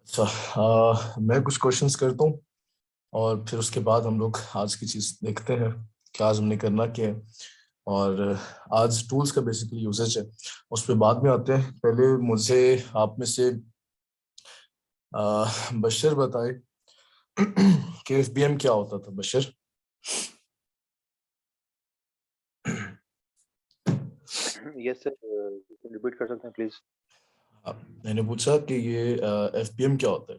अच्छा, मैं कुछ क्वेश्चंस करता हूँ और फिर उसके बाद हम लोग आज की चीज देखते हैं कि आज हमने करना क्या है। और आज टूल्स का बेसिकली यूजेज है, उस पर बाद में आते हैं। पहले मुझे आप में से बशर बताए कि एफबीएम क्या होता था। बशर, यस सर, रिपीट कर सकते हैं प्लीज। मैंने पूछा कि ये एफबीएम क्या होता है।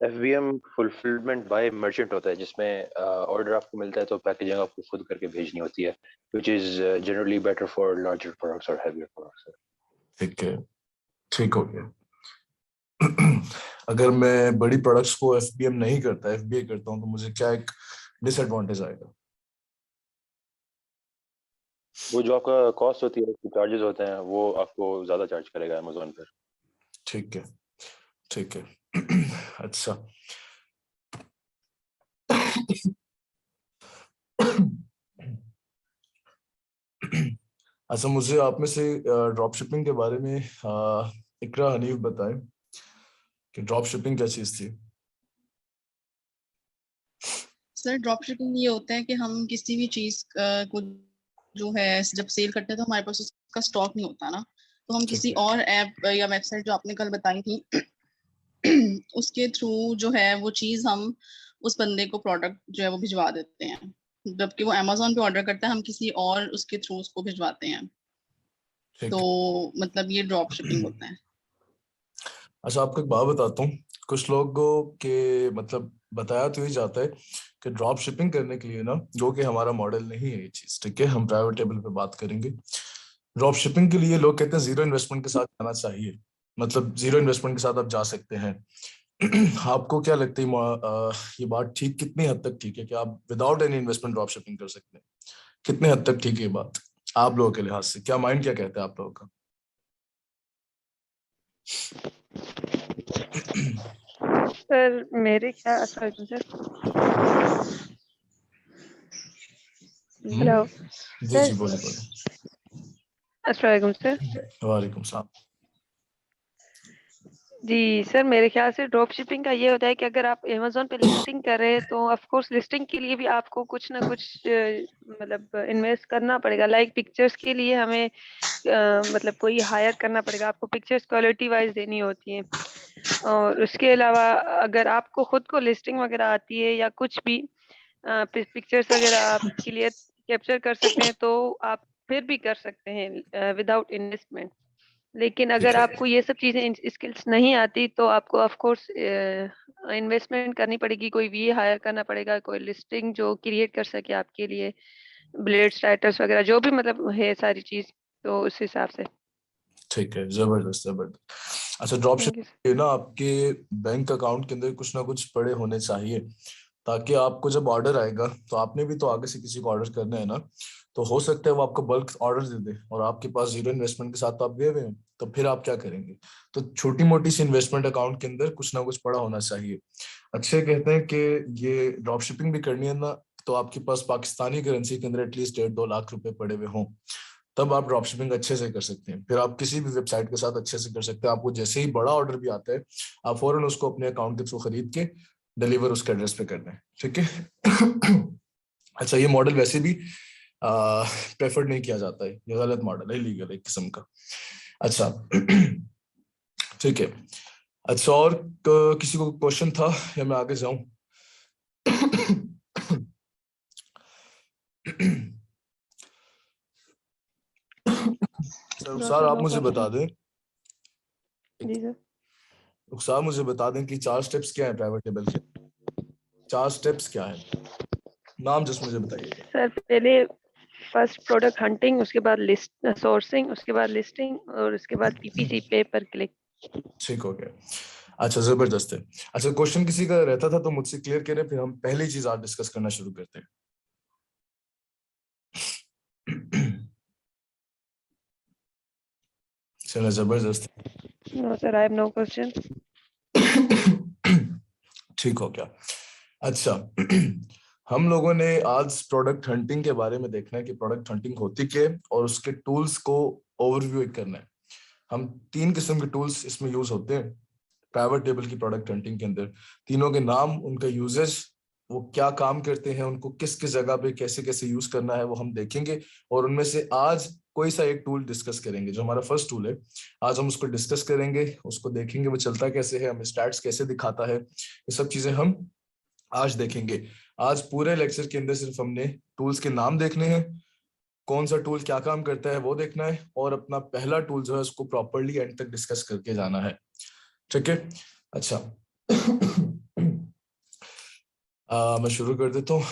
एफबीएम फुलफिलमेंट बाय मर्चेंट होता है, जिसमें ऑर्डर आपको मिलता है तो पैकेजिंग आपको खुद करके भेजनी होती है, which is generally better for larger products और हैवियर प्रोडक्ट्स। ठीक है, ठीक हो गया। अगर मैं बड़ी प्रोडक्ट्स को एफबीएम नहीं करता, एफबीए करता हूँ, तो मुझे क्या एक डिसएडवांटेज आएगा? वो जो आपका कॉस्ट होती है, चार्जेस होते हैं, वो आपको ज्यादा चार्ज करेगा अमेजोन पर। ठीक है, ठीक है। अच्छा, अच्छा, मुझे आप में से ड्रॉप शिपिंग के बारे में इकरा हनीफ बताएं कि ड्रॉप शिपिंग क्या चीज थी। सर ड्रॉप शिपिंग ये होता है कि हम किसी भी चीज को जो है जब सेल करते हैं तो हमारे पास उसका स्टॉक नहीं होता ना, तो हम ठीक किसी है, और ऐप या वेबसाइट जो आपने कल बताई थी उसके थ्रू जो है वो चीज हम उस बंदे को प्रोडक्ट जो है वो भिजवा देते हैं, जबकि वो अमेजोन पे ऑर्डर करता है, हम किसी और उसके थ्रू उसको भिजवाते हैं। ठीक तो है। मतलब ये ड्रॉप शिपिंग होता है। अच्छा, आपको एक बात बताता हूँ। कुछ लोगों के मतलब बताया तो ही जाता है कि ड्रॉप शिपिंग करने के लिए ना, जो कि हमारा मॉडल नहीं है ये चीज, ठीक है, हम प्राइवेट टेबल पे बात करेंगे। ड्रॉप शिपिंग के लिए लोग कहते हैं जीरो इन्वेस्टमेंट के साथ जाना चाहिए, मतलब जीरो इन्वेस्टमेंट के साथ आप जा सकते हैं। आपको क्या लगता है ये बात ठीक, कितनी हद तक ठीक है कि आप without any investment drop shipping कर सकते हैं? कितने हद तक ठीक है ये बात आप लोगों के लिहाज से? क्या माइंड क्या कहता है आप लोगों का? सर मेरे ख्याल सर हेलो जी जी, सर। बोलिए बोलिए। अस्सलाम वालेकुम सर। वालेकुम सलाम। जी सर, मेरे ख्याल से ड्रॉप शिपिंग का ये होता है कि अगर आप अमेजोन पे लिस्टिंग कर रहे हैं तो ऑफ कोर्स लिस्टिंग के लिए भी आपको कुछ ना कुछ मतलब इन्वेस्ट करना पड़ेगा। लाइक पिक्चर्स के लिए हमें मतलब कोई हायर करना पड़ेगा, आपको पिक्चर्स क्वालिटी वाइज देनी होती है। और उसके अलावा अगर आपको खुद को लिस्टिंग वगैरह आती है या कुछ भी पिक्चर्स वगैरह आप क्लियर कैप्चर कर सकते हैं तो आप फिर भी कर सकते हैं विदाउट इन्वेस्टमेंट। लेकिन ठीक अगर है, आपको ये सब चीजें स्किल्स नहीं आती तो आपको ऑफ कोर्स इन्वेस्टमेंट करनी पड़ेगी, कोई वी हायर करना पड़ेगा, कोई लिस्टिंग जो क्रिएट कर सके आपके लिए, ब्लेड्स राइटर्स वगैरह जो भी मतलब है सारी चीज, तो उस हिसाब से। ठीक है, जबरदस्त जबरदस्त। अच्छा, ड्रॉप थैंक यू। शिपिंग ना आपके बैंक अकाउंट के अंदर कुछ ना कुछ पड़े होने चाहिए, ताकि आपको जब ऑर्डर आएगा, तो आपने भी तो आगे से किसी को ऑर्डर करना है ना, तो हो सकता है वो आपको बल्क ऑर्डर दे दे और आपके पास जीरो इन्वेस्टमेंट के साथ तो आप गए हुए हैं, तो फिर आप क्या करेंगे? तो छोटी मोटी सी इन्वेस्टमेंट अकाउंट के अंदर कुछ ना कुछ पड़ा होना चाहिए। अच्छे कहते हैं कि ये ड्रॉप शिपिंग भी करनी है ना, तो आपके पास पाकिस्तानी करेंसी के अंदर एटलीस्ट 1.5-2 लाख रुपए पड़े हुए हों, तब आप ड्रॉप शिपिंग अच्छे से कर सकते हैं। फिर आप किसी भी वेबसाइट के साथ अच्छे से कर सकते हैं। आपको जैसे ही बड़ा ऑर्डर भी आता है, आप फौरन उसको अपने अकाउंट के थ्रू खरीद के डिलीवर उसके एड्रेस पे कर दें, ठीक है। अच्छा, ये मॉडल वैसे भी प्रेफर्ड नहीं किया जाता है, ये गलत मॉडल है, लीगल एक किस्म का। अच्छा, ठीक है। अच्छा, और किसी को क्वेश्चन था या मैं आगे जाऊं? सर, नो सर सर, आप नो मुझे बता क्वेश्चन। दें, जी सर। रुखसार मुझे बता दें कि 4 स्टेप्स क्या है प्राइवेट टेबल के? 4 स्टेप्स क्या है? नाम जस्ट मुझे बताइएगा। सर पहले फर्स्ट प्रोडक्ट हंटिंग, उसके बाद लिस्ट सोर्सिंग, उसके बाद लिस्टिंग और उसके बाद पीपीसी पे पर क्लिक। ठीक हो गया। अच्छा, जबरदस्त है। अच्छा, क्वेश्चन किसी का रहता था तो मुझसे क्लियर करें, फिर हम पहली चीज आज डिस्कस करना शुरू करते हैं। चलो, जबरदस्त। No sir, I have no question. ठीक हो गया। अच्छा, हम लोगों ने आज प्रोडक्ट हंटिंग के बारे में देखना है कि प्रोडक्ट हंटिंग होती क्या है और उसके टूल्स को ओवरव्यू करना है। हम 3 किस्म के टूल्स इसमें यूज होते हैं प्राइवेट टेबल की प्रोडक्ट हंटिंग के अंदर। तीनों के नाम, उनका यूजेस, वो क्या काम करते हैं, उनको किस किस जगह पे कैसे कैसे यूज करना है वो हम देखेंगे। और उनमें से आज कोई सा एक टूल डिस्कस करेंगे। जो हमारा फर्स्ट टूल है आज हम उसको डिस्कस करेंगे, उसको देखेंगे वो चलता कैसे है, हमें स्टैट्स कैसे दिखाता है, ये सब चीजें हम आज देखेंगे। आज पूरे लेक्चर के अंदर सिर्फ हमने टूल्स के नाम देखने हैं, कौन सा टूल क्या काम करता है वो देखना है, और अपना पहला टूल जो है उसको प्रॉपर्ली एंड तक डिस्कस करके जाना है। ठीक है, अच्छा। मैं शुरू कर देता हूँ।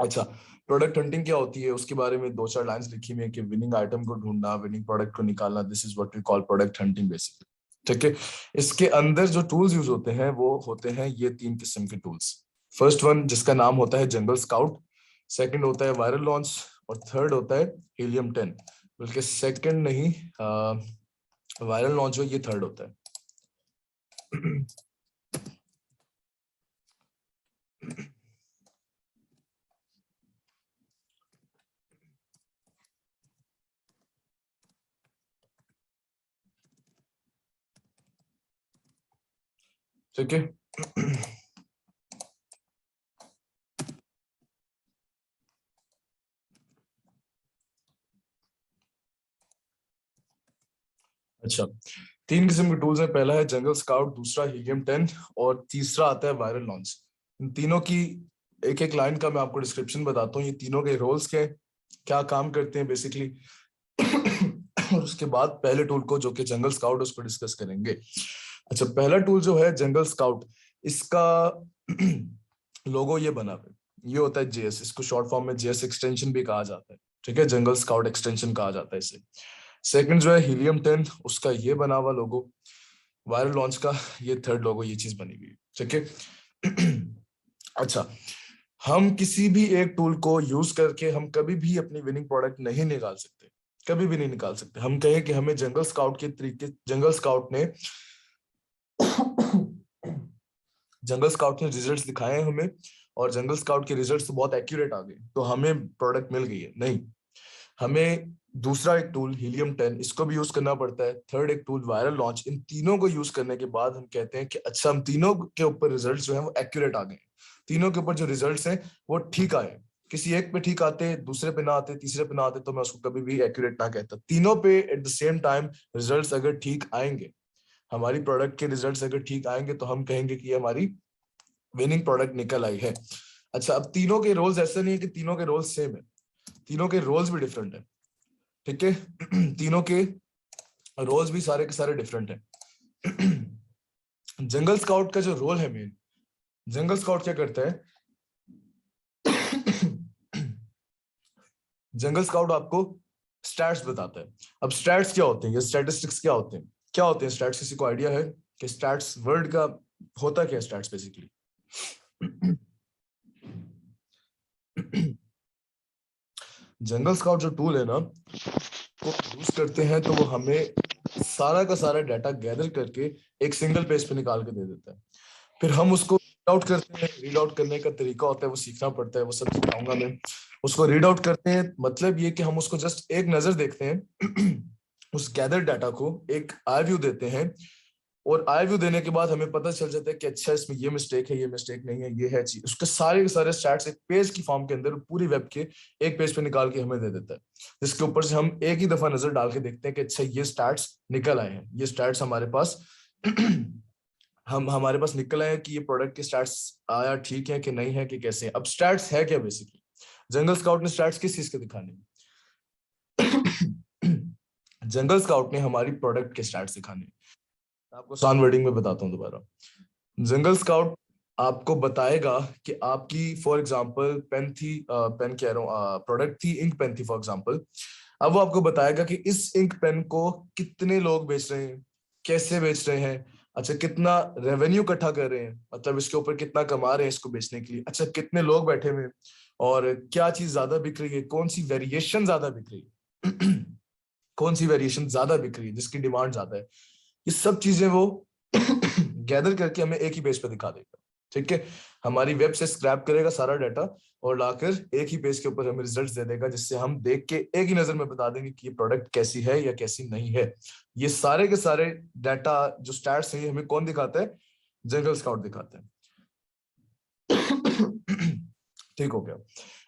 अच्छा, प्रोडक्ट हंटिंग क्या होती है उसके बारे में 2-4 लाइंस लिखी हुई है कि विनिंग आइटम को ढूंढना, विनिंग प्रोडक्ट को निकालना, this is what we call product hunting basically. ठीक है, इसके अंदर जो टूल्स यूज होते हैं वो होते हैं ये 3 किस्म के टूल्स। फर्स्ट वन जिसका नाम होता है जंगल स्काउट, सेकंड होता है वायरल लॉन्च, और थर्ड होता है हीलियम 10। बल्कि सेकंड नहीं, वायरल लॉन्च जो ये थर्ड होता है। ठीक है, अच्छा 3 किस्म के टूल्स हैं। पहला है जंगल स्काउट, दूसरा हीलियम 10 और तीसरा आता है वायरल लॉन्च। इन तीनों की एक एक लाइन का मैं आपको डिस्क्रिप्शन बताता हूँ, ये तीनों के रोल्स क्या काम करते हैं बेसिकली। और उसके बाद पहले टूल को जो कि जंगल स्काउट उसको डिस्कस करेंगे। अच्छा, पहला टूल जो है जंगल स्काउट, इसका लोगो ये बना है, ये होता है जेएस, इसको शॉर्ट फॉर्म में जेएस एक्सटेंशन भी कहा जाता है। ठीक है, जंगल स्काउट एक्सटेंशन कहा जाता है इसे। सेकंड जो है हीलियम 10, उसका ये बना हुआ लोगो। वायरल लॉन्च का ये थर्ड लोगो, ये चीज बनी हुई है। ठीक है। अच्छा, हम किसी भी एक टूल को यूज करके हम कभी भी अपनी विनिंग प्रोडक्ट नहीं निकाल सकते, कभी भी नहीं निकाल सकते। हम कहें कि हमें जंगल स्काउट के तरीके, जंगल स्काउट ने रिजल्ट्स दिखाए हैं हमें, और जंगल स्काउट के रिजल्ट्स तो बहुत एक्यूरेट आ गए तो हमें प्रोडक्ट मिल गई है, नहीं। हमें दूसरा एक टूल हीलियम 10, इसको भी यूज करना पड़ता है। थर्ड एक टूल वायरल लॉन्च, इन तीनों को यूज करने के बाद हम कहते हैं कि अच्छा, हम तीनों के ऊपर रिजल्ट्स जो हैं वो एक्यूरेट आ गए। तीनों के ऊपर जो रिजल्ट्स हैं वो ठीक आए। किसी एक पे ठीक आते, दूसरे पे ना आते, तीसरे पे ना आते, तो मैं उसको कभी भी एक्यूरेट ना कहता। तीनों पे at the same time results अगर ठीक आएंगे, हमारी प्रोडक्ट के रिजल्ट्स अगर ठीक आएंगे, तो हम कहेंगे कि हमारी विनिंग प्रोडक्ट निकल आई है। अच्छा, अब तीनों के रोल्स ऐसे नहीं है कि तीनों के रोल्स सेम है, तीनों के रोल्स भी डिफरेंट है। ठीक है, तीनों के रोल्स भी सारे के सारे डिफरेंट है। जंगल स्काउट का जो रोल है मेन, जंगल स्काउट क्या करता है? जंगल स्काउट आपको स्टैट्स बताता है। अब स्टैट्स क्या होते हैं, ये स्टैटिस्टिक्स क्या होते हैं? क्या होते हैं स्टैट्स? किसी को आइडिया है कि स्टैट्स वर्ड का होता क्या है? स्टैट्स बेसिकली जंगल स्काउट जो टूल है ना, वो यूज करते हैं तो वो हमें सारा का सारा डाटा गैदर करके एक सिंगल पेज पे निकाल के दे देता है। फिर हम उसको रीड आउट करते हैं। रीड आउट करने का तरीका होता है, वो सीखना पड़ता है, वो सब सिखाऊंगा मैं। उसको रीड आउट करते हैं मतलब ये कि हम उसको जस्ट एक नजर देखते हैं उस गैदर डाटा को, एक आई व्यू देते हैं, और आई व्यू देने के बाद हमें पता चल जाता है कि अच्छा, इसमें ये मिस्टेक है, ये मिस्टेक नहीं है, ये है चीज। उसके सारे स्टैट्स एक पेज की फॉर्म के अंदर पूरी वेब के एक पेज पे निकाल के हमें दे देता है, जिसके ऊपर से हम एक ही दफा नजर डाल के देखते हैं कि अच्छा, ये स्टैट्स निकल आए हैं, ये स्टैट्स हमारे पास हमारे पास निकल आए कि ये प्रोडक्ट के स्टैट्स आया ठीक है कि नहीं है, कि कैसे है। अब स्टैट्स है क्या बेसिकली? जंगल स्काउट ने स्टैट्स किस चीज के दिखाने? जंगल स्काउट ने हमारी प्रोडक्ट के स्टैट्स दिखाने। आपको आसान वर्डिंग में बताता हूँ दोबारा। जंगल स्काउट आपको बताएगा कि आपकी फॉर एग्जांपल पेन थी, पेन कह रहा हूँ, प्रोडक्ट थी इंक पेन थी फॉर एग्जांपल। अब वो आपको बताएगा कि इस इंक पेन को कितने लोग बेच रहे हैं, कैसे बेच रहे हैं, अच्छा कितना रेवेन्यू इकट्ठा कर रहे हैं, मतलब इसके ऊपर कितना कमा रहे हैं इसको बेचने के लिए, अच्छा कितने लोग बैठे हुए हैं, और क्या चीज ज्यादा बिक रही है, कौन सी वेरिएशन ज्यादा बिक रही है, कौन सी वेरिएशन ज्यादा बिक रही है, जिसकी डिमांड ज्यादा है। ये सब चीजें वो गैदर करके हमें एक ही पेज पे दिखा देगा। ठीक है, हमारी वेब से स्क्रैप करेगा सारा डाटा और लाकर एक ही पेज के ऊपर हमें रिजल्ट्स दे देगा, जिससे हम देख के एक ही नजर में बता देंगे कि ये प्रोडक्ट कैसी है या कैसी नहीं है। ये सारे के सारे डाटा जो स्टैट्स हैं ये हमें कौन दिखाता है? जंगल स्काउट दिखाता है। ठीक हो गया।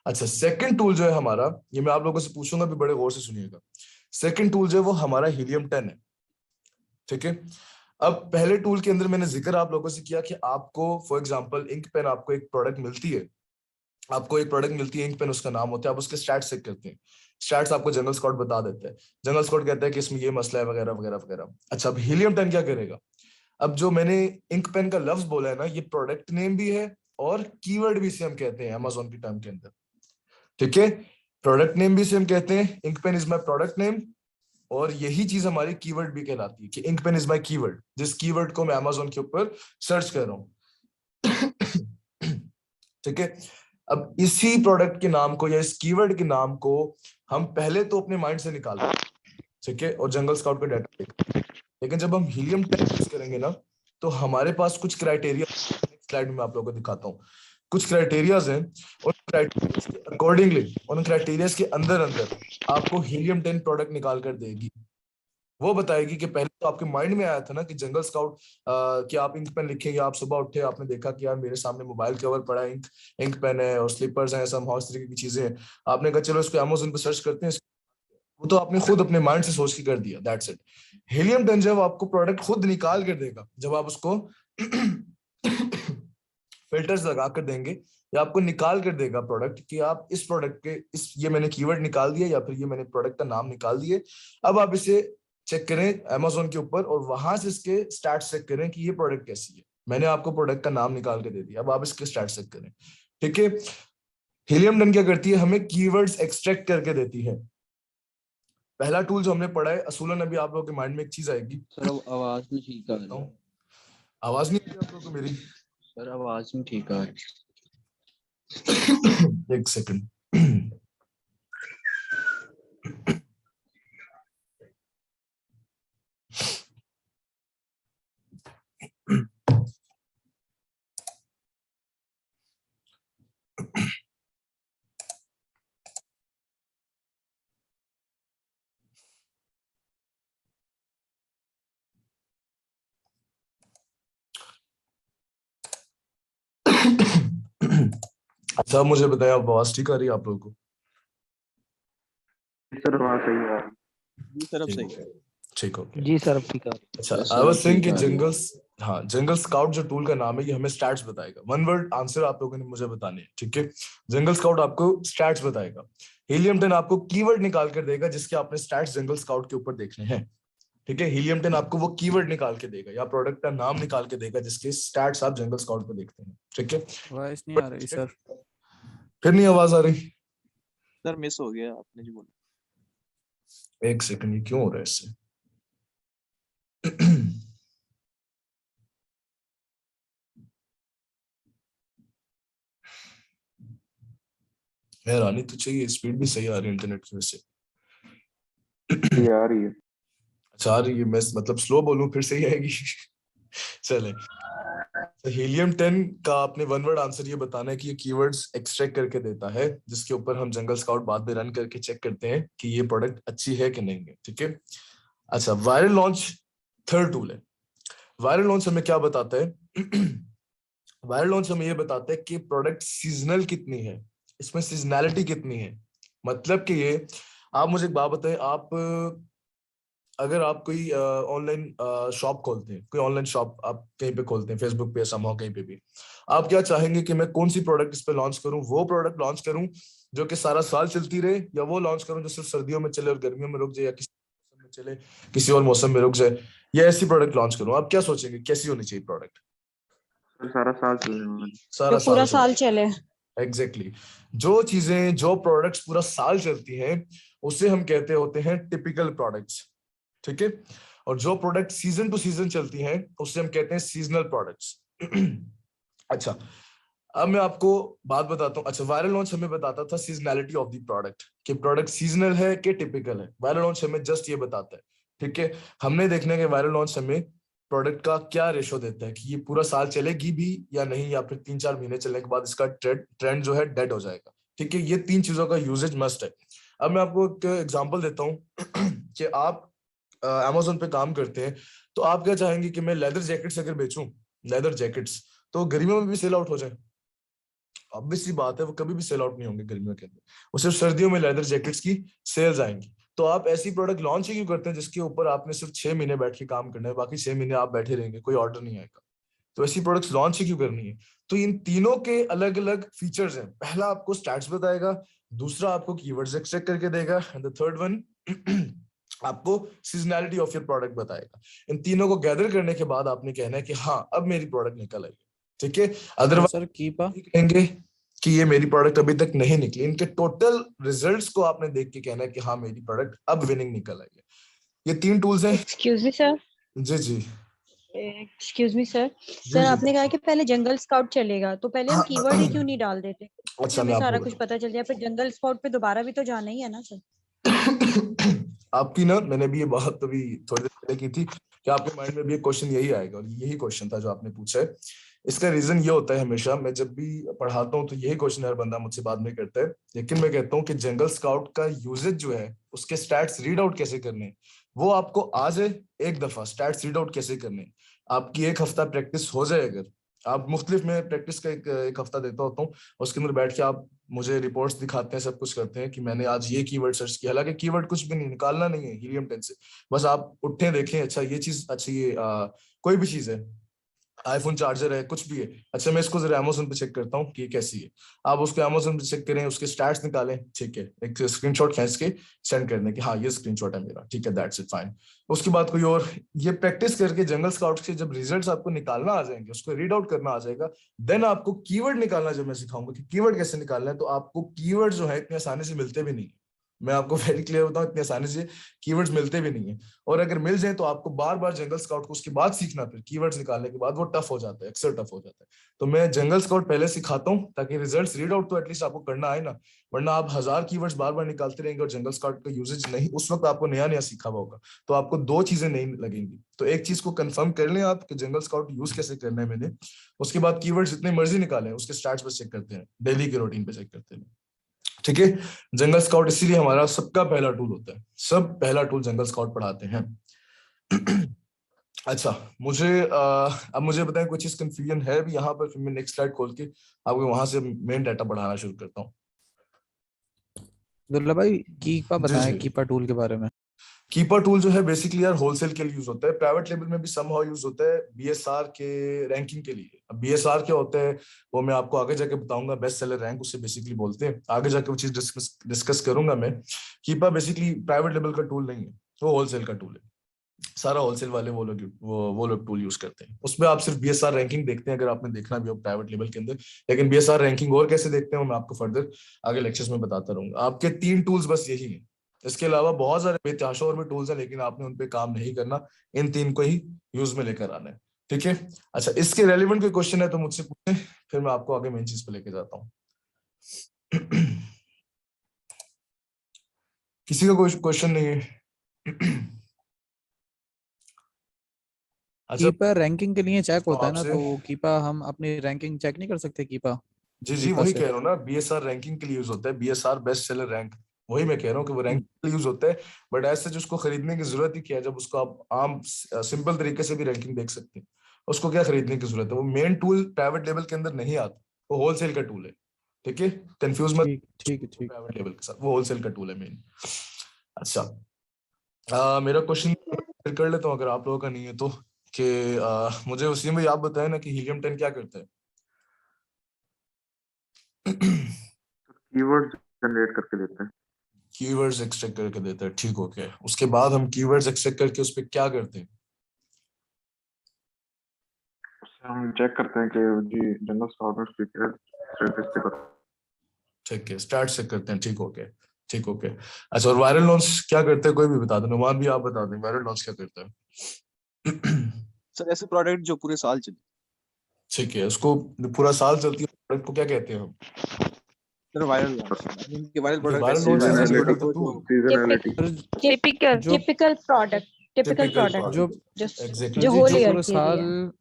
अच्छा, सेकंड टूल जो है हमारा, ये मैं आप लोगों से पूछूंगा भी, बड़े गौर से सुनिएगा। सेकंड टूल जो है वो हमारा हीलियम 10 है। ठीक है, अब पहले टूल के अंदर मैंने जिक्र आप लोगों से किया कि आपको फॉर एग्जांपल इंक पेन, आपको एक प्रोडक्ट मिलती है, इंक पेन उसका नाम होता है, आप उसके स्टैट्स चेक करते हैं। स्टैट्स आपको जंगल स्काउट बता देता है, जंगल स्काउट कहता है कि इसमें ये मसला है वगैरह वगैरह वगैरह। अच्छा, अब हीलियम 10 क्या करेगा? अब जो मैंने इंक पेन का लफ्ज बोला है ना, ये प्रोडक्ट नेम भी है और कीवर्ड भी इसे हम कहते हैं अमेज़न की टर्म के अंदर। ठीक है, प्रोडक्ट नेम भी इसे हम कहते हैं, ink pen is my product name, और यही चीज हमारी कीवर्ड भी कहलाती है कि ink pen is my keyword, जिस कीवर्ड को मैं अमेज़न के ऊपर सर्च कर रहा हूं। ठीक है, अब इसी प्रोडक्ट के नाम को या इस कीवर्ड के नाम को हम पहले तो अपने माइंड से निकाल रहे हैं, ठीक है, और जंगल स्काउट का डाटा देखते हैं। लेकिन जब हम हीलियम 10 यूज करेंगे ना, तो हमारे पास कुछ क्राइटेरिया, स्लाइड में आप लोगों को दिखाता हूँ, कुछ क्राइटेरियाज हैं, उन क्राइटेरियाज के अकॉर्डिंगली, उन क्राइटेरियाज के अंदर अंदर आपको हीलियम 10 प्रोडक्ट निकाल कर देगी। वो बताएगी कि पहले तो आपके माइंड में आया था ना कि जंगल स्काउट कि आप इंक पेन लिखेंगे, आप सुबह उठे, आपने देखा कि यार मेरे सामने मोबाइल कवर पड़ा है, इंक पेन है और स्लीपर्स हैं, सब इस तरीके की चीजें हैं, आपने कहा चलो इसको अमेज़न पे सर्च करते हैं। वो तो आपने खुद अपने माइंड से सोच के कर दिया, दैट्स इट। हीलियम 10 जब आपको प्रोडक्ट खुद निकाल कर देगा, जब आप उसको फिल्टर्स लगा कर देंगे या आपको निकाल कर देगा प्रोडक्ट कि आप इस प्रोडक्ट के इस, ये मैंने कीवर्ड निकाल दिया या फिर ये मैंने प्रोडक्ट का नाम निकाल दिए, अब आप इसे चेक करें अमेज़न के ऊपर और वहां से इसके स्टैट्स चेक करें कि ये प्रोडक्ट कैसी है। मैंने आपको प्रोडक्ट का नाम निकाल के दे दिया, अब आप इसके स्टैट्स चेक करें। ठीक है, हीलियम 10 क्या करती है? हमें कीवर्ड्स एक्सट्रैक्ट करके देती है। पहला टूल जो हमने पढ़ा है, असूलन अभी आप लोगों के माइंड में एक चीज आएगी। सर आवाज नहीं ठीक आ रही। आवाज नहीं आ रही आप लोगों को मेरी? सर आवाज नहीं ठीक आ रही। एक सेकंड। अच्छा, मुझे बताएं, आप आवाज ठीक आ रही है आप लोगों को? सर आवाज सही आ रही जी सर अब सही है। ठीक हो गया। जी सर अब ठीक है। अच्छा, आई वाज सेइंग कि जंगल्स, हाँ, जंगल स्काउट जो टूल का नाम है, ये हमें स्टैट्स बताएगा। वन वर्ड आंसर आप लोगों ने मुझे बताने हैं, ठीक है। जंगल स्काउट आपको स्टैट्स बताएगा, हीलियम 10 आपको कीवर्ड निकाल कर देगा जिसके आपने स्टैट्स जंगल स्काउट के ऊपर देखने हैं। ठीक है, हीलियम 10 आपको वो कीवर्ड निकाल के देगा या प्रोडक्ट का नाम निकाल के देगा जिसके स्टैट्स आप जंगल स्काउट पे देखते हैं। ठीक है, वॉइस नहीं आ रही सर। फिर नहीं आवाज आ रही? सर मिस हो गया आपने जो बोला। एक सेकंड, ये क्यों हो रहा है इससे? यार आनी तो चाहिए, स्पीड भी सही आ रही है इंटरनेट की वजह से। आ रही है। अच्छा आ रही है, मैं मतलब स्लो बोलूं फिर सही आएगी? चले, तो हीलियम 10 का आपने वन वर्ड आंसर ये बताना है कि ये कीवर्ड्स एक्सट्रैक्ट करके देता है जिसके ऊपर हम जंगल स्काउट बाद में रन करके चेक करते हैं कि ये प्रोडक्ट अच्छी है कि नहीं है। ठीक है, अच्छा, वायरल लॉन्च थर्ड टूल है। वायरल लॉन्च हमें क्या बताता है? वायरल लॉन्च हमें ये बताता है कि प्रोडक्ट सीजनल कितनी है, इसमें सीजनैलिटी कितनी है। मतलब कि ये, आप मुझे एक बात बताएं, आप अगर आप कोई ऑनलाइन शॉप खोलते हैं, कोई ऑनलाइन शॉप आप कहीं पे खोलते हैं, फेसबुक पे, समहाउ कहीं पे भी, आप क्या चाहेंगे कि मैं कौन सी प्रोडक्ट इस पे लॉन्च करूं? वो प्रोडक्ट लॉन्च करूं जो कि सारा साल चलती रहे, या वो लॉन्च करूं जो सिर्फ सर्दियों में चले और गर्मियों में रुक जाए, या किसी मौसम में चले किसी और मौसम में रुक जाए, या ऐसी प्रोडक्ट लॉन्च करूं? आप क्या सोचेंगे कैसी होनी चाहिए प्रोडक्ट? सारा साल चलने वाली, सारा पूरा साल चले। एग्जैक्टली, जो चीजें, जो प्रोडक्ट्स पूरा साल चलती हैं उसे हम कहते होते हैं टिपिकल प्रोडक्ट्स। ठीक है, और जो प्रोडक्ट सीजन टू सीजन चलती हैं उससे हम कहते हैं सीजनल प्रोडक्ट्स। अच्छा, अब मैं आपको बात बताता हूँ। अच्छा, वायरल लॉन्च हमें बताता था सीजनैलिटी ऑफ द प्रोडक्ट, कि प्रोडक्ट सीजनल है कि टिपिकल है। वायरल लॉन्च हमें जस्ट ये बताता है। ठीक है, हमने देखने के वायरल लॉन्च हमें प्रोडक्ट का क्या रेशो देता है कि ये पूरा साल चलेगी भी या नहीं, या फिर 3-4 महीने चलने के बाद इसका ट्रेंड जो है डेड हो जाएगा। ठीक है, ये 3 चीजों का यूजेज मस्ट है। अब मैं आपको एक एग्जांपल देता हूँ कि आप अमेज़न पे काम करते हैं, तो आप क्या चाहेंगे कि मैं लेदर जैकेट्स अगर बेचूं, लेदर जैकेट्स, तो गर्मियों में भी सेल आउट हो जाए? ऑब्वियसली बात है, वो कभी भी सेल आउट नहीं होंगे गर्मियों के अंदर, वो सिर्फ सर्दियों में लेदर जैकेट्स की सेल्स आएंगी। तो आप ऐसी प्रोडक्ट लॉन्च ही क्यों करते हैं जिसके ऊपर आपने सिर्फ 6 महीने बैठ के काम करना है, बाकी 6 महीने आप बैठे रहेंगे, कोई ऑर्डर नहीं आएगा? तो ऐसी प्रोडक्ट्स लॉन्च ही क्यों करनी है? तो इन तीनों के अलग अलग फीचर्स हैं। पहला आपको स्टैट्स बताएगा, दूसरा आपको कीवर्ड्स एक्सट्रैक्ट करके देगा, एंड द थर्ड वन आपको सीजनैलिटी ऑफ योर प्रोडक्ट बताएगा। इन तीनों को गैदर करने के बाद आपने कहना है कि हाँ अब मेरी प्रोडक्ट निकल आई। ठीक है, अदरवाइज सर कीपा कहेंगे कि ये मेरी प्रोडक्ट अभी तक नहीं निकली। इनके टोटल रिजल्ट्स को आपने देख के कहना है कि हाँ मेरी प्रोडक्ट अब विनिंग निकल आई है। ये 3 टूल्स हैं। एक्सक्यूज मी सर, जी जी एक्सक्यूज मी सर, जी सर जी। आपने कहा कि पहले जंगल स्काउट चलेगा, तो पहले हम कीवर्ड ही क्यों नहीं डाल देते? अच्छा, हमें मैं सारा आपको कुछ पता चल जाए, फिर जंगल स्काउट पे दोबारा भी तो जाना ही है ना सर। आपकी ना, मैंने भी ये बात अभी थोड़ी देर पहले की थी कि आपके माइंड में भी एक क्वेश्चन यही आएगा, और यही क्वेश्चन था जो आपने पूछा है। इसका रीजन ये होता है, हमेशा मैं जब भी पढ़ाता हूँ तो यही क्वेश्चन हर बंदा मुझसे बाद में करता है, लेकिन मैं कहता हूँ कि जंगल स्काउट का यूजेज जो है, उसके स्टैट्स रीड आउट कैसे करने हैं, वो आपको आ जाए एक दफा स्टैट्स रीड आउट कैसे करने हैं। आपकी 1 हफ्ता प्रैक्टिस हो जाए, अगर आप मुख्तलिफ में प्रैक्टिस का एक हफ्ता देता होता हूँ, उसके अंदर बैठ के आप मुझे रिपोर्ट्स दिखाते हैं, सब कुछ करते हैं कि मैंने आज ये कीवर्ड सर्च किया। हालांकि कीवर्ड कुछ भी नहीं निकालना नहीं है हीलियम 10 से, बस आप उठे देखें, अच्छा ये चीज, अच्छा ये कोई भी चीज है, आईफोन चार्जर है, कुछ भी है, अच्छा मैं इसको जरा अमेज़न पे चेक करता हूँ कि ये कैसी है। आप उसको अमेज़न पे चेक करें, उसके स्टैट्स निकालें, ठीक है, एक स्क्रीनशॉट खींच के सेंड करने कि हाँ ये स्क्रीनशॉट है मेरा, ठीक है, दैट्स इट, फाइन। उसके बाद कोई और, ये प्रैक्टिस करके जंगल स्काउट के जब रिजल्ट्स आपको निकालना आ जाएंगे, उसको रीड आउट करना आ जाएगा, देन आपको कीवर्ड निकालना जब मैं सिखाऊंगा कि कीवर्ड कैसे निकालना है, तो आपको कीवर्ड जो है इतनी आसानी से मिलते भी नहीं, मैं आपको वेरी क्लियर बताऊं, इतनी आसानी से कीवर्ड्स मिलते भी नहीं है। और अगर मिल जाए तो आपको बार बार जंगल स्काउट को उसके बाद सीखना, फिर कीवर्ड्स निकालने के बाद वो टफ हो जाता है, अक्सर टफ हो जाता है। तो मैं जंगल स्काउट पहले सिखाता हूँ ताकि रिजल्ट्स रीड आउट तो एटलीस्ट आपको करना आए ना, वरना आप 1000 कीवर्ड्स बार बार निकालते रहेंगे और जंगल स्काउट का यूजेज नहीं, उस वक्त आपको नया नया सीखा हुआ होगा, तो आपको 2 चीजें नहीं लगेंगी। तो एक चीज को कंफर्म कर लें आप कि जंगल स्काउट यूज कैसे करना है मैंने, उसके बाद कीवर्ड्स जितने मर्जी निकालें, उसके स्टैट्स पर चेक करते हैं, डेली के रूटीन पे चेक करते हैं। ठीक है, जंगल स्काउट इसीलिए हमारा सबका पहला टूल होता है, सब पहला टूल जंगल स्काउट पढ़ाते हैं। अच्छा, अब मुझे बताएं कोई चीज कंफ्यूजन है भी यहाँ पर, फिर मैं नेक्स्ट स्लाइड खोल के आपको वहां से मेन डाटा पढ़ाना शुरू करता हूँ। दुल्ला भाई कीपा जी, बताएं, जी। कीपा टूल के बारे में। कीपर टूल जो है बेसिकली यार होलसेल के लिए यूज होता है, प्राइवेट लेवल में भी समहाउ यूज होता है बीएसआर के रैंकिंग के लिए। अब बीएसआर क्या होता है वो मैं आपको आगे जाके बताऊंगा, बेस्ट सेलर रैंक उसे बेसिकली बोलते हैं, आगे जाके वो चीज डिस्कस करूंगा मैं। कीपा बेसिकली प्राइवेट लेवल का टूल नहीं है, वो होलसेल का टूल है, सारा होलसेल वाले वो लोग टूल यूज करते हैं। उसमें आप सिर्फ बीएसआर रैंकिंग देखते हैं अगर आपने देखना भी हो प्राइवेट लेवल के अंदर, लेकिन बीएसआर रैंकिंग और कैसे देखते हैं वो मैं आपको फर्दर आगे लेक्चर्स में बताता रहूंगा। आपके 3 टूल्स बस यही हैं, इसके अलावा बहुत सारे बेतहाशा और भी टूल्स हैं, लेकिन आपने उन पे काम नहीं करना, इन 3 को ही यूज में लेकर आना है। ठीक है, अच्छा इसके रेलिवेंट कोई क्वेश्चन है तो मुझसे पूछें, फिर मैं आपको आगे मेन चीज पे लेके जाता हूँ। किसी का कोई क्वेश्चन नहीं है? अच्छा, कीपा रैंकिंग के लिए चेक होता है ना, आपसे तो कीपा हम अपनी रैंकिंग चेक नहीं कर सकते कीपा? जी जी कीपा वही से कह रहा हूँ ना, बीएसआर रैंकिंग के लिए यूज होता है, बीएसआर बेस्ट सेलर रैंक, वही मैं कह रहा हूँ कि वो रैंक के लिए यूज होता है। बट ऐसे जो उसको खरीदने की जरूरत ही क्या है, जब उसको आप आम सिंपल तरीके से भी रैंकिंग देख सकते हैं, उसको क्या खरीदने की जरूरत है? वो मेन टूल प्राइवेट लेवल के अंदर नहीं आता, वो होलसेल का टूल है। ठीक है, कंफ्यूज मत ठीक ठीक है, ठीक। प्राइवेट लेवल के साथ, वो होलसेल का टूल है मेन। अच्छा, मेरा क्वेश्चन कर लेता हूँ अगर आप लोगों का नहीं है तो, कि मुझे उसी में आप बताएं ना कि हीलियम 10 क्या करता है। कीवर्ड जनरेट करके देते हैं। कीवर्ड्स एक्सट्रैक्ट करके देता है, ठीक हो गया। उसके बाद हम कीवर्ड्स एक्सट्रैक्ट करके उस पर क्या करते हैं? उससे हम चेक करते हैं कि जी जनरल स्काउट में स्टैटिस्टिक ठीक है, स्टार्ट से करते हैं, ठीक हो गया, ठीक हो गया। अच्छा, और वायरल लॉन्च क्या करते हैं, कोई भी बता दो, नुमान भी आप बता दें, वायरल लॉन्च क्या करता है? सर ऐसे प्रोडक्ट जो पूरे साल चले। ठीक है, उसको पूरा साल चलती है प्रोडक्ट को क्या कहते हैं हम? Sir viral viral product viral ऐसे launch is seasonality product tool. Sir, typical जो typical product. Typical typical product जो जस्ट एग्जैक्टली जो जी होल जो ईयर पूरे के लिए साल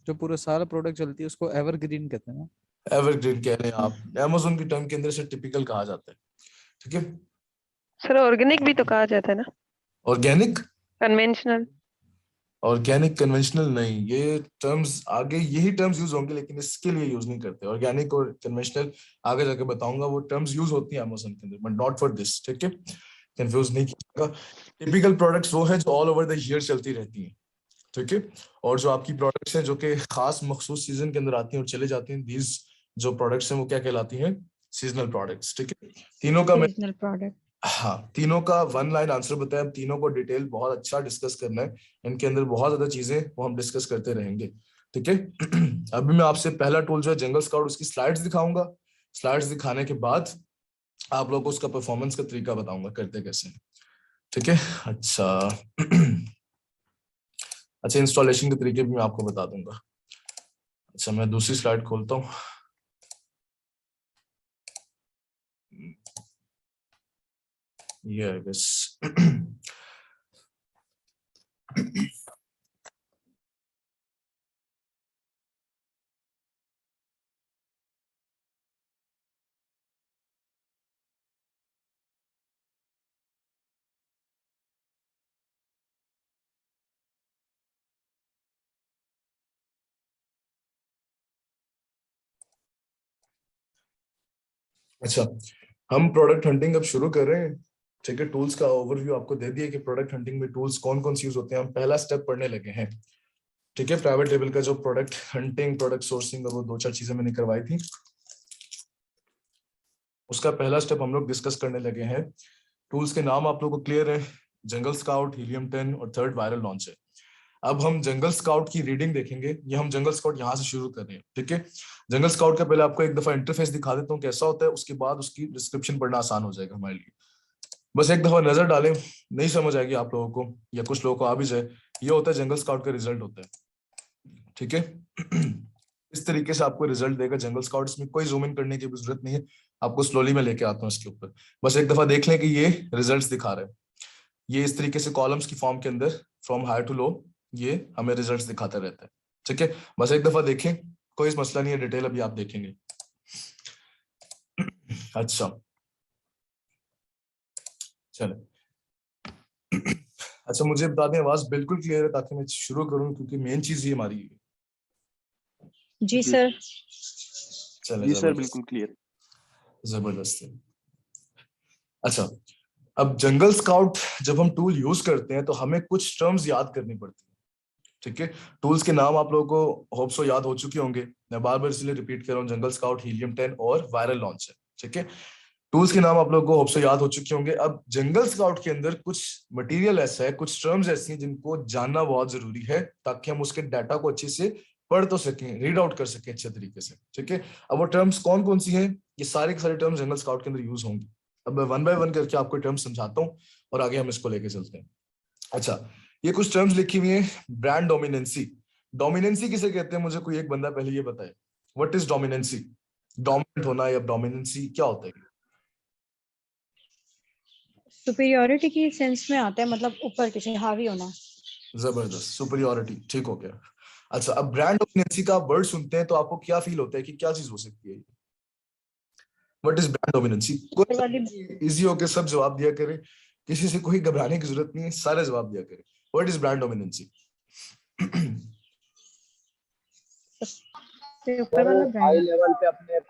जो पूरे साल प्रोडक्ट चलती है उसको एवरग्रीन कहते हैं ना। एवरग्रीन कह रहे हैं आप, Amazon की टर्म के अंदर से टिपिकल कहा जाता है। ठीक है, सर ऑर्गेनिक भी तो कहा जाता है ना, ऑर्गेनिक कन्वेंशनल। ऑर्गेनिक कन्वेंशनल नहीं, ये टर्म्स आगे यही टर्म्स यूज होंगे, लेकिन इसके लिए यूज नहीं करते। ऑर्गेनिक और कन्वेंशनल आगे जाके बताऊंगा, वो टर्म्स यूज होती है Amazon के अंदर, बट नॉट फॉर दिस। ठीक है, कंफ्यूज नहीं कीजिएगा। टिपिकल प्रोडक्ट्स वो है जो ऑल ओवर द ईयर चलती रहती हैं। ठीक है, और जो आपकी प्रोडक्ट्स हैं जो कि खास मखसूस सीजन के अंदर आती हैं और चले जाती हैं, दीज जो प्रोडक्ट्स हैं वो क्या कहलाती हैं? Seasonal products. ठीक है, तीनों का मैं सीजनल प्रोडक्ट। हाँ तीनों का वन लाइन आंसर बताया। अब तीनों को डिटेल बहुत अच्छा डिस्कस करना है, इनके अंदर बहुत ज्यादा चीजें वो हम डिस्कस करते रहेंगे। ठीक है, अभी मैं आपसे पहला टूल जो है जंगल स्काउट, उसकी स्लाइड्स दिखाऊंगा। स्लाइड्स दिखाने के बाद आप लोगों को उसका परफॉर्मेंस का तरीका बताऊंगा करते कैसे। ठीक है, अच्छा अच्छा इंस्टॉलेशन के तरीके भी मैं आपको बता दूंगा। अच्छा मैं दूसरी स्लाइड खोलता हूँ। ये है बस। अच्छा, हम प्रोडक्ट हंटिंग अब शुरू कर रहे हैं। ठीक है, टूल्स का ओवरव्यू आपको दे दिया कि प्रोडक्ट हंटिंग में टूल्स कौन कौन सी यूज होते हैं। हम पहला स्टेप पढ़ने लगे हैं। ठीक है, प्राइवेट लेवल का जो प्रोडक्ट हंटिंग, प्रोडक्ट सोर्सिंग और वो दो चार चीजें मैंने करवाई थी, उसका पहला स्टेप हम लोग डिस्कस करने लगे हैं। टूल्स के नाम आप लोगों को क्लियर है, जंगल स्काउट, हीलियम 10 और थर्ड वायरल लॉन्चर। अब हम जंगल स्काउट की रीडिंग देखेंगे। ये हम जंगल स्काउट यहाँ से शुरू कर रहे हैं। ठीक है, जंगल स्काउट का पहले आपको एक दफा इंटरफेस दिखा देता हूँ कैसा होता है, उसके बाद उसकी डिस्क्रिप्शन पढ़ना आसान हो जाएगा हमारे लिए। बस एक दफा नजर डालें, नहीं समझ आएगी आप लोगों को या कुछ लोगों को आ भी जाए। ये होता है जंगल स्काउट का रिजल्ट होता है। ठीक है, इस तरीके से आपको रिजल्ट देगा जंगल स्काउट। इसमें कोई जूम इन करने की भी जरूरत नहीं है, आपको स्लोली मैं लेके आता हूँ इसके ऊपर। बस एक दफा देख लें कि ये रिजल्ट्स दिखा रहे हैं। ये इस तरीके से कॉलम्स की फॉर्म के अंदर फ्रॉम हाई टू लो ये हमें रिजल्ट्स दिखाता रहता है। ठीक है, बस एक दफा देखें, कोई मसला नहीं है, डिटेल अभी आप देखेंगे। अच्छा चले। अच्छा मुझे बता दें आवाज बिल्कुल क्लियर है ताकि मैं शुरू करूं, क्योंकि मेन चीज ये हमारी है। जी सर। चले, जी सर बिल्कुल क्लियर। जबरदस्त है। अच्छा, अब जंगल स्काउट जब हम टूल यूज करते हैं तो हमें कुछ टर्म्स याद करनी पड़ती है। ठीक है, टूल्स के नाम आप लोगों को होप सो याद हो चुके होंगे, मैं बार बार इसलिए रिपीट कर रहा हूँ, जंगल स्काउट, हीलियम 10 और वायरल लॉन्चर। ठीक है, टूल्स के नाम आप लोगों को होप सो याद हो चुके होंगे। अब जंगल स्काउट के अंदर कुछ मटेरियल ऐसा है, कुछ टर्म्स ऐसी हैं जिनको जानना बहुत जरूरी है ताकि हम उसके डाटा को अच्छे से पढ़ तो सकें, रीड आउट कर सकें अच्छे तरीके से। ठीक है, अब वो टर्म्स कौन कौन सी हैं? ये सारे के सारे टर्म्स जंगल स्काउट के अंदर यूज होंगे। अब मैं वन बाय वन करके आपको टर्म्स समझाता हूँ और आगे हम इसको लेके चलते हैं। अच्छा, ये कुछ टर्म्स लिखी हुई हैं। ब्रांड डोमिनेंसी, डोमिनेंसी किसे कहते हैं? मुझे कोई एक बंदा पहले ये बताए, व्हाट इज डोमिनेंसी? डोमिनेंट होना या डोमिनेंसी क्या होता है? सुपीरियोरिटी की सेंस में आता है, मतलब ऊपर किसी हावी होना। जबरदस्त, सुपरियोरिटी, ठीक हो गया। अच्छा, अब ब्रांड डोमिनेंसी का वर्ड सुनते हैं तो आपको क्या फील होता है कि क्या चीज हो सकती है? What is brand dominancy? कोई इजी होकर सब जवाब दिया करे, किसी से कोई घबराने की जरूरत नहीं है, सारे जवाब दिया करे। What is brand dominancy? ऊपर वाला हाई ब्रांड। लेवल पे अपने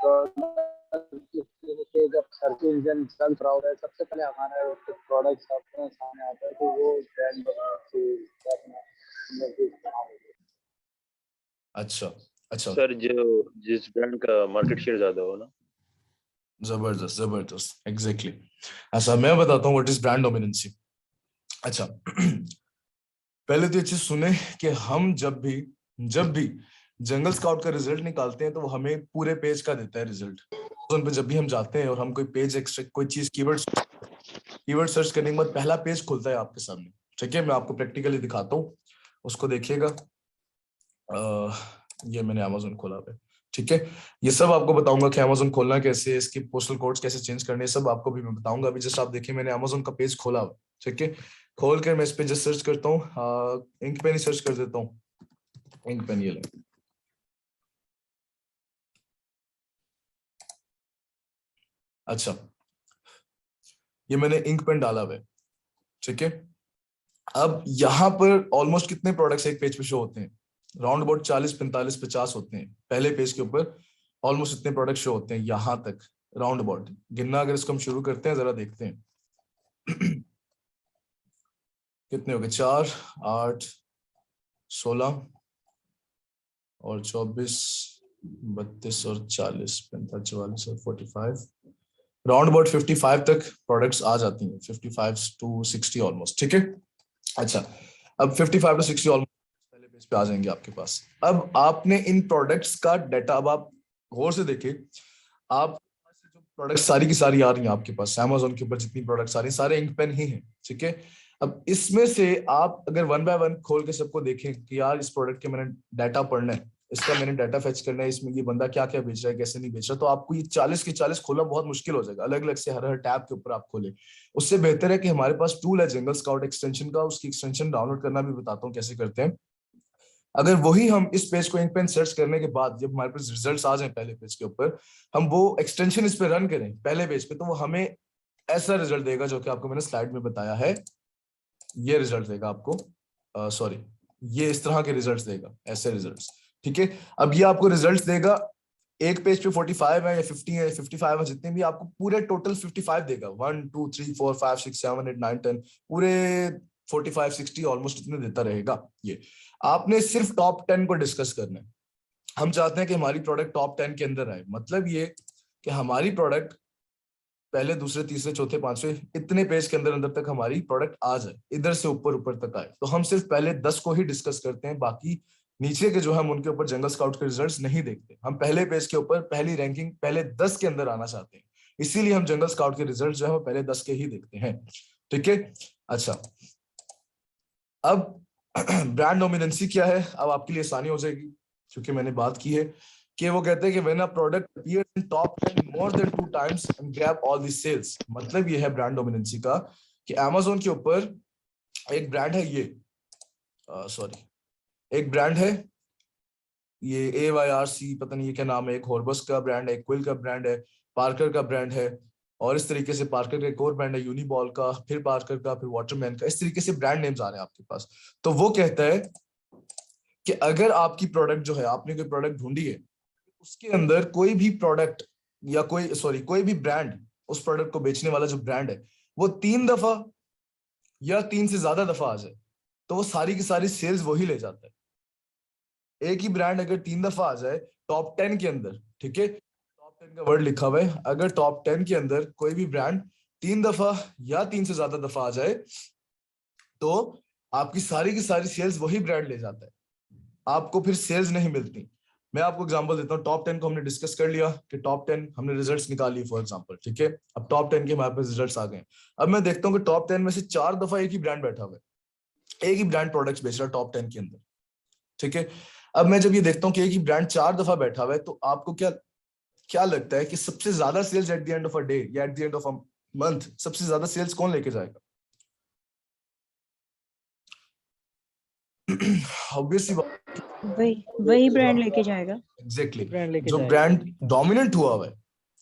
के जब सर्च इंजन चल रहा होता है, सबसे पहले हमारा प्रोडक्ट अपने सामने आता है, तो वो ब्रांड अच्छा अच्छा, सर जो जिस ब्रांड का मार्केट शेयर ज्यादा हो ना। जबरदस्त जबरदस्त, एग्जैक्टली। अच्छा मैं बताता हूँ व्हाट इज ब्रांड डोमिनेंसी। अच्छा पहले तो ये चीज सुने कि हम जब भी जंगल स्काउट का रिजल्ट निकालते हैं तो वो हमें पूरे पेज का देता है रिजल्ट। उन पे जब भी हम जाते हैं और हम कोई पेज एक्सट्रैक्ट, कोई चीज कीवर्ड सर्च करने के बाद पहला पेज खुलता है आपके सामने। ठीक है, मैं आपको प्रैक्टिकली दिखाता हूँ, उसको देखिएगा। ये मैंने Amazon खोला है। ठीक है, ये सब आपको बताऊंगा कि Amazon खोलना कैसे, इसकी पोस्टल कोड्स कैसे चेंज करने, सब आपको भी मैं बताऊंगा। अभी जस्ट आप देखिए मैंने Amazon का पेज खोला हुआ। ठीक है, खोल कर मैं इस पे जस्ट सर्च करता हूँ, इंक पेन ही सर्च कर देता हूँ। इंक पेन ये ले। अच्छा, ये मैंने इंक पेन डाला हुआ है, ठीक है। अब यहाँ पर ऑलमोस्ट कितने प्रोडक्ट्स एक पेज पे शो होते हैं? राउंड अबाउट 40, 45, 50 होते हैं पहले पेज के ऊपर। ऑलमोस्ट इतने प्रोडक्ट शो होते हैं यहाँ तक, राउंड अबाउट गिनना अगर इसको हम शुरू करते हैं, जरा देखते हैं कितने हो गए? 4, 8, 16 और 24, 32 और 40, 45, 44 और 45, राउंड अबाउट 55 तक प्रोडक्ट्स आ जाती हैं, 55 to 60 ऑलमोस्ट, ठीक है। अच्छा, अब 55 to 60 ऑलमोस्ट पहले पेज पे आ जाएंगे आपके पास। अब आपने इन प्रोडक्ट्स का डाटा, अब आप गौर से देखिए, आप जो प्रोडक्ट सारी की सारी आ रही हैं आपके पास Amazon के ऊपर, जितनी प्रोडक्ट्स आ रही हैं सारे इंक पेन ही हैं, ठीक है। अब इसमें से आप अगर वन बाय वन खोल के सबको देखें कि यार इस प्रोडक्ट के मैंने डाटा पढ़ना है, इसका मैंने डाटा फेच करना है, इसमें ये बंदा क्या क्या बेच रहा है, कैसे नहीं बेच रहा, तो आपको ये 40 के 40 खोलना बहुत मुश्किल हो जाएगा। अलग अलग से हर हर टैब के ऊपर आप खोले। उससे बेहतर है कि हमारे पास टूल है जंगल स्काउट एक्सटेंशन का, उसकी एक्सटेंशन डाउनलोड करना भी बताता हूँ कैसे करते हैं। अगर वही हम इस पेज को इंक पेन सर्च करने के बाद जब हमारे पास रिजल्ट्स आ जाए पहले पेज के ऊपर, हम वो एक्सटेंशन इस पे रन करें पहले पेज पे, तो वो हमें ऐसा रिजल्ट देगा जो कि आपको मैंने स्लाइड में बताया है। ये रिजल्ट देगा आपको, सॉरी, ये इस तरह के रिजल्ट्स देगा, ऐसे रिजल्ट्स, ठीक है। अब ये आपको रिजल्ट्स देगा, एक पेज पे 45 है या 50 है, 55 है, जितने भी, आपको पूरे टोटल 55 देगा। 1 2 3 4 5 6 7 8 9 10, पूरे 45 60 ऑलमोस्ट इतने देता रहेगा। ये आपने सिर्फ टॉप 10 को डिस्कस करना है। हम चाहते हैं कि हमारी प्रोडक्ट टॉप 10 के अंदर आए, मतलब ये कि हमारी प्रोडक्ट पहले, दूसरे, तीसरे, चौथे, पांचवे, इतने पेज के अंदर अंदर तक हमारी प्रोडक्ट आ जाए, इधर से ऊपर ऊपर तक आए। तो हम सिर्फ पहले 10 को ही डिस्कस करते हैं, बाकी नीचे के जो हम उनके ऊपर जंगल स्काउट के रिजल्ट्स नहीं देखते। हम पहले पेज के ऊपर पहली रैंकिंग पहले 10 के अंदर आना चाहते हैं, इसीलिए हम जंगल स्काउट के रिजल्ट जो है वो पहले 10 के ही देखते हैं, ठीक है। अच्छा, अब ब्रांड डोमिनेंसी क्या है, अब आपके लिए आसानी हो जाएगी क्योंकि मैंने बात की है कि वो कहते हैं कि when a product appears in top 10 more than 2 times and grab all the sales. मतलब ये है ब्रांड डोमिनेंसी का कि Amazon के ऊपर एक ब्रांड है, ये सॉरी, एक ब्रांड है ये AYRC, पता नहीं ये क्या नाम है, एक हॉर्बस का ब्रांड है, एक क्विल का ब्रांड है, पार्कर का ब्रांड है, और इस तरीके से पार्कर का एक और ब्रांड है यूनिबॉल का, फिर पार्कर का, फिर वाटरमैन का, इस तरीके से ब्रांड नेम्स आ रहे हैं आपके पास। तो वो कहता है कि अगर आपकी प्रोडक्ट जो है, आपने कोई प्रोडक्ट ढूंढी है, उसके अंदर कोई भी प्रोडक्ट या कोई भी ब्रांड, उस प्रोडक्ट को बेचने वाला जो ब्रांड है वो 3 दफा या 3 से ज्यादा दफा आ जाए, तो वो सारी की सारी सेल्स वही ले जाता है। एक ही ब्रांड अगर 3 दफा आ जाए टॉप 10 के अंदर, ठीक है, टॉप 10 का वर्ड लिखा हुआ है, अगर टॉप 10 के अंदर कोई भी ब्रांड 3 दफा या 3 से ज्यादा दफा आ जाए, तो आपकी सारी की सारी सेल्स वही ब्रांड ले जाता है, आपको फिर सेल्स नहीं मिलती। मैं आपको एग्जांपल देता हूँ, टॉप 10 को हमने डिस्कस कर लिया कि टॉप 10 हमने रिजल्ट्स निकाल लिए फॉर एग्जांपल, ठीक है। अब टॉप 10 के हमारे पास रिजल्ट्स आ गए। अब मैं देखता हूँ कि टॉप 10 में से 4 दफा एक ही ब्रांड बैठा हुआ है, एक ही ब्रांड प्रोडक्ट्स बेच रहा है टॉप 10 के अंदर, ठीक है। अब मैं जब ये देखता हूँ कि एक ही ब्रांड 4 दफा बैठा हुआ है, तो आपको क्या क्या लगता है कि सबसे ज्यादा sales at the end of a day या at the end of a month सबसे ज्यादा सेल्स कौन लेके जाएगा? ऑब्वियसली वही ब्रांड लेके जाएगा। एग्जैक्टली, ब्रांड लेके जो जाएगा। ब्रांड डोमिनेंट हुआ हुआ है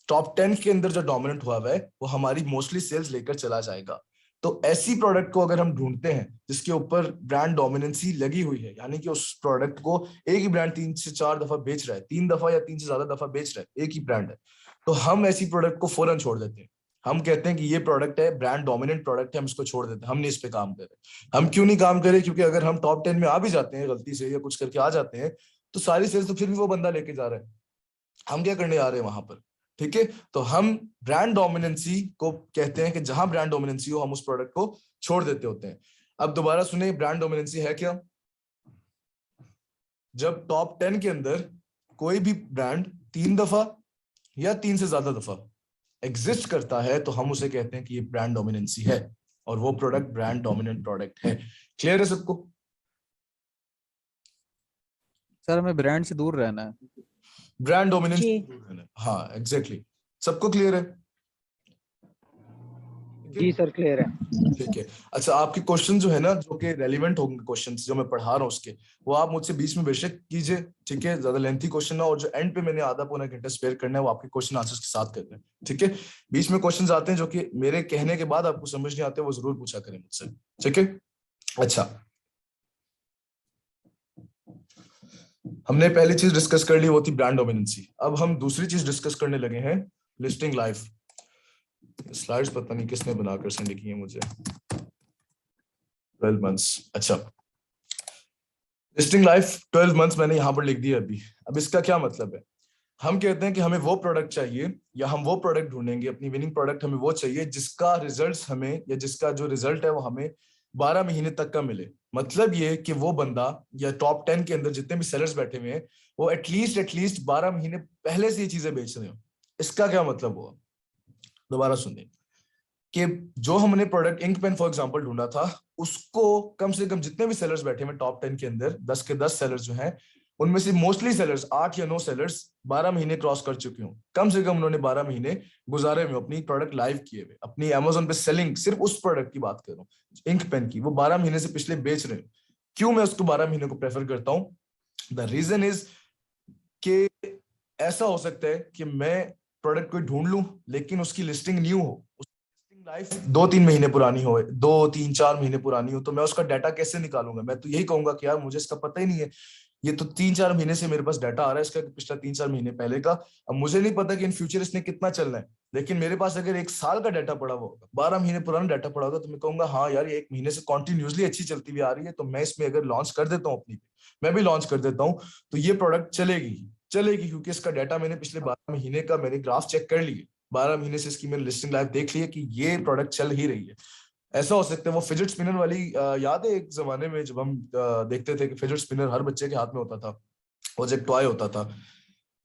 टॉप 10 के अंदर, जो डोमिनेंट हुआ हुआ है वो हमारी मोस्टली सेल्स लेकर चला जाएगा। तो ऐसी प्रोडक्ट को अगर हम ढूंढते हैं जिसके ऊपर ब्रांड डोमिनेंसी लगी हुई है, यानी कि उस प्रोडक्ट को एक ही ब्रांड 3 से 4 दफा बेच रहा है, 3 दफा या 3 से ज्यादा दफा बेच रहा है, एक ही ब्रांड है, तो हम ऐसी प्रोडक्ट को फौरन छोड़ देते हैं। हम कहते हैं कि ये प्रोडक्ट है, ब्रांड डोमिनेंट प्रोडक्ट है, हम इसको छोड़ देते हैं, हम नहीं इस पे काम कर रहे। हम क्यों नहीं काम करें? क्योंकि अगर हम टॉप 10 में आ भी जाते हैं गलती से या कुछ करके आ जाते हैं, तो सारी सेल्स तो फिर भी वो बंदा लेके जा रहा है, हम क्या करने आ रहे हैं वहां पर, ठीक है। तो हम ब्रांड डोमिनेंसी को कहते हैं कि जहां ब्रांड डोमिनेंसी हो हम उस प्रोडक्ट को छोड़ देते होते हैं। अब दोबारा सुने, ब्रांड डोमिनेंसी है क्या? जब टॉप 10 के अंदर कोई भी ब्रांड 3 दफा या 3 से ज्यादा दफा एग्जिस्ट करता है, तो हम उसे कहते हैं कि ये ब्रांड डोमिनेंसी है, और वो प्रोडक्ट ब्रांड डोमिनेंट प्रोडक्ट है। क्लियर है सबको? सर हमें ब्रांड से दूर रहना है। ब्रांड डोमिनेंस, जी। हाँ एग्जैक्टली, सबको क्लियर है? जी सर क्लियर है। ठीक है। अच्छा, आपके क्वेश्चन जो है ना, जो कि रेलिवेंट होंगे क्वेश्चंस जो मैं पढ़ा रहा हूँ उसके, वो आप मुझसे बीच में बेशक कीजिए, ठीक है, ज्यादा लेंथी क्वेश्चन ना, और जो एंड पे मैंने आधा पौना घंटा स्पेयर करना है वो आपके क्वेश्चन आंसर्स के साथ करना है, ठीक है। बीच में क्वेश्चंस आते हैं जो कि मेरे कहने के बाद आपको समझ नहीं आते, वो जरूर पूछा करें मुझसे, ठीक है। अच्छा, हमने पहली चीज डिस्कस कर ली, वो थी ब्रांड डोमिनेंसी। अब हम दूसरी चीज डिस्कस करने लगे हैं, लिस्टिंग लाइफ। स्लाइड्स पता नहीं किसने बनाकर सेंड की है मुझे। 12 मंथ्स। अच्छा, लिस्टिंग लाइफ 12 मंथ्स मैंने यहाँ पर लिख दिया अभी। अब इसका क्या मतलब है? हम कहते हैं कि हमें वो प्रोडक्ट चाहिए, या हम वो प्रोडक्ट ढूंढेंगे, अपनी विनिंग प्रोडक्ट हमें वो चाहिए जिसका रिजल्ट हमें, या जिसका जो रिजल्ट है वो हमें 12 महीने तक का मिले। मतलब ये कि वो बंदा या टॉप 10 के अंदर जितने भी सेलर्स बैठे हुए हैं, वो एटलीस्ट 12 महीने पहले से ये चीजें बेच रहे हो। इसका क्या मतलब हुआ? दोबारा सुनिए कि जो हमने product ink pen for example ढूंढा था, उसको कम से कम जितने भी सेलर्स बैठे हैं टॉप 10 के अंदर, 10 के 10 सेलर्स जो हैं, उनमें से मोस्टली सेलर्स 8 या 9 सेलर्स 12 महीने क्रॉस कर चुके हों। कम से कम उन्होंने 12 महीने गुजारे हुए अपनी प्रोडक्ट लाइव किए हुए, अपनी अमेजोन पे सेलिंग, सिर्फ उस प्रोडक्ट की बात कर रहा हूँ इंक पेन की, वो 12 महीने से पिछले बेच रहे हैं। क्यों मैं उसको 12 महीने को प्रेफर करता हूँ? द रीजन इज कि ऐसा हो सकता है कि मैं प्रोडक्ट कोई ढूंढ लूं लेकिन उसकी लिस्टिंग न्यू हो, लाइफ 2-3 महीने पुरानी हो, 2-3-4 महीने पुरानी हो, तो मैं उसका डाटा कैसे निकालूंगा? मैं तो यही कहूंगा कि यार मुझे इसका पता ही नहीं है, ये तो 3-4 महीने से मेरे पास डाटा आ रहा है इसका, पिछला 3-4 महीने पहले का। अब मुझे नहीं पता कि इन फ्यूचर इसने कितना चलना है, लेकिन मेरे पास अगर 1 साल का डाटा पड़ा हुआ होगा, 12 महीने पुराना डाटा पड़ा होगा, तो मैं कहूंगा हाँ यार ये 1 महीने से कॉन्टिन्यूसली अच्छी चलती हुई आ रही है, तो मैं इसमें अगर लॉन्च कर देता हूँ अपनी, मैं भी लॉन्च कर देता हूँ, तो ये प्रोडक्ट चलेगी क्योंकि इसका डाटा मैंने पिछले 12 महीने का मैंने ग्राफ चेक कर लिए, 12 महीने से इसकी मैंने लिस्टिंग लाइफ देख ली है कि ये प्रोडक्ट चल ही रही है। ऐसा हो सकता है वो फिजेट स्पिनर वाली, याद है एक जमाने में जब हम देखते थे कि फिजेट स्पिनर हर बच्चे के हाथ में होता था, वो जो एक टॉय होता था,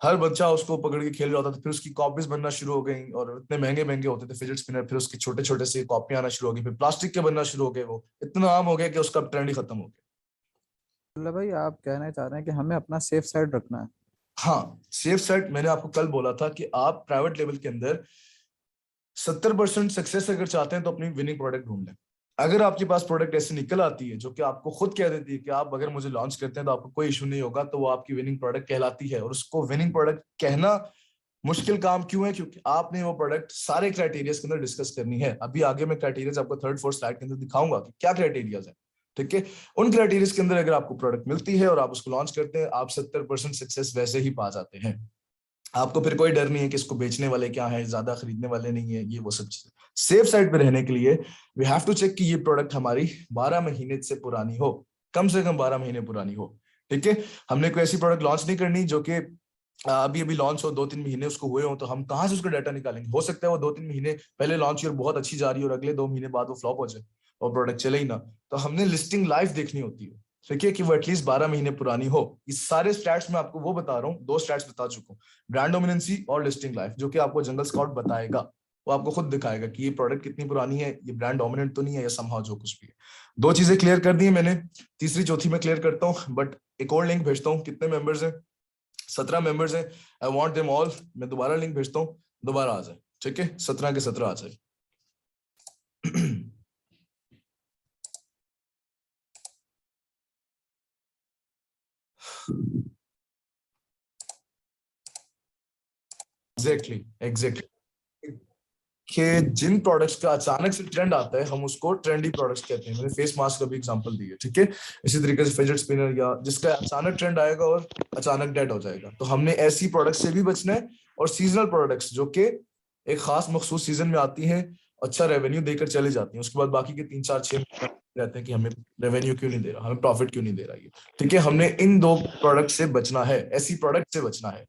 हर बच्चा उसको पकड़ के खेल रहा होता था, फिर उसकी कॉपीज बनना शुरू हो गई और इतने महंगे महंगे होते थे फिजेट स्पिनर, फिर उसके छोटे छोटे से कॉपी आना शुरू हो गई, फिर प्लास्टिक के बनना शुरू हो गए, वो इतना आम हो गया कि उसका ट्रेंड ही खत्म हो गया। मतलब भाई आप कहना चाह रहे हैं कि हमें अपना सेफ साइड रखना है? हाँ, सेफ साइड। मैंने आपको कल बोला था कि आप प्राइवेट लेवल के अंदर 70% सक्सेस अगर चाहते हैं तो अपनी विनिंग प्रोडक्ट ढूंढ लें। अगर आपके पास प्रोडक्ट ऐसे निकल आती है जो कि आपको खुद कह देती है कि आप अगर मुझे लॉन्च करते हैं तो आपको कोई इशू नहीं होगा, तो वो आपकी विनिंग प्रोडक्ट कहलाती है। और उसको विनिंग प्रोडक्ट कहना मुश्किल काम क्यों है? क्योंकि आपने वो प्रोडक्ट सारे क्राइटेरियाज के अंदर डिस्कस करनी है। अभी आगे मैं क्राइटेरियाज आपको 3rd-4th स्लाइड के अंदर दिखाऊंगा कि क्या क्राइटेरियाज है, ठीक है। उन क्राइटेरियाज के अंदर अगर आपको प्रोडक्ट मिलती है और आप उसको लॉन्च करते हैं, आप 70% सक्सेस वैसे ही पा जाते हैं। आपको फिर कोई डर नहीं है कि इसको बेचने वाले क्या है, ज्यादा खरीदने वाले नहीं है, ये वो सब चीजें। सेफ साइड पे रहने के लिए वी हैव टू चेक कि ये प्रोडक्ट हमारी 12 महीने से पुरानी हो, कम से कम 12 महीने पुरानी हो, ठीक है। हमने कोई ऐसी प्रोडक्ट लॉन्च नहीं करनी जो कि अभी लॉन्च हो, 2-3 महीने उसको हुए हो, तो हम कहाँ से उसका डाटा निकालेंगे? हो सकता है वो 2-3 महीने पहले लॉन्च हुई और बहुत अच्छी जा रही है और अगले 2 महीने बाद वो फ्लॉप हो जाए और प्रोडक्ट चले ही ना। तो हमने लिस्टिंग लाइफ देखनी होती है, ठीक है, कि वो एटलीस्ट 12 महीने पुरानी हो। इस सारे स्टैट्स में आपको वो बता रहा हूँ, 2 स्टैट्स बता चुका हूँ, ब्रांड डोमिनेंसी और लिस्टिंग लाइफ, जो कि आपको जंगल स्काउट बताएगा। वो आपको खुद दिखाएगा कि ये प्रोडक्ट कितनी पुरानी है, ये ब्रांड डोमिनेंट तो नहीं है, या समहाउ जो कुछ भी है। 2 चीजें क्लियर कर दी है मैंने, तीसरी चौथी में क्लियर करता हूँ, बट एक और लिंक भेजता हूँ। कितने मेंबर्स हैं? 17 मेंबर्स हैं। I want them all. मैं दोबारा लिंक भेजता हूँ, दोबारा आ जाए, ठीक है, 17 के 17 आ जाए। एग्जैक्टली कि जिन प्रोडक्ट्स का अचानक से ट्रेंड आता है हम उसको ट्रेंडी प्रोडक्ट्स कहते हैं। मैंने फेस मास्क का भी एग्जांपल दिया, ठीक है। इसी तरीके से फिजेट स्पिनर, या जिसका अचानक ट्रेंड आएगा और अचानक डेड हो जाएगा, तो हमने ऐसी प्रोडक्ट से भी बचना है। और सीजनल प्रोडक्ट्स जो कि एक खास मखसूस सीजन में आती हैं, अच्छा रेवेन्यू देकर चले जाती हैं, उसके बाद बाकी के 3-4-6 रहते हैं कि हमें रेवेन्यू क्यों नहीं दे रहा, हमें प्रॉफिट क्यों नहीं दे रहा, ये ठीक है। हमने इन 2 प्रोडक्ट से बचना है, ऐसी प्रोडक्ट से बचना है।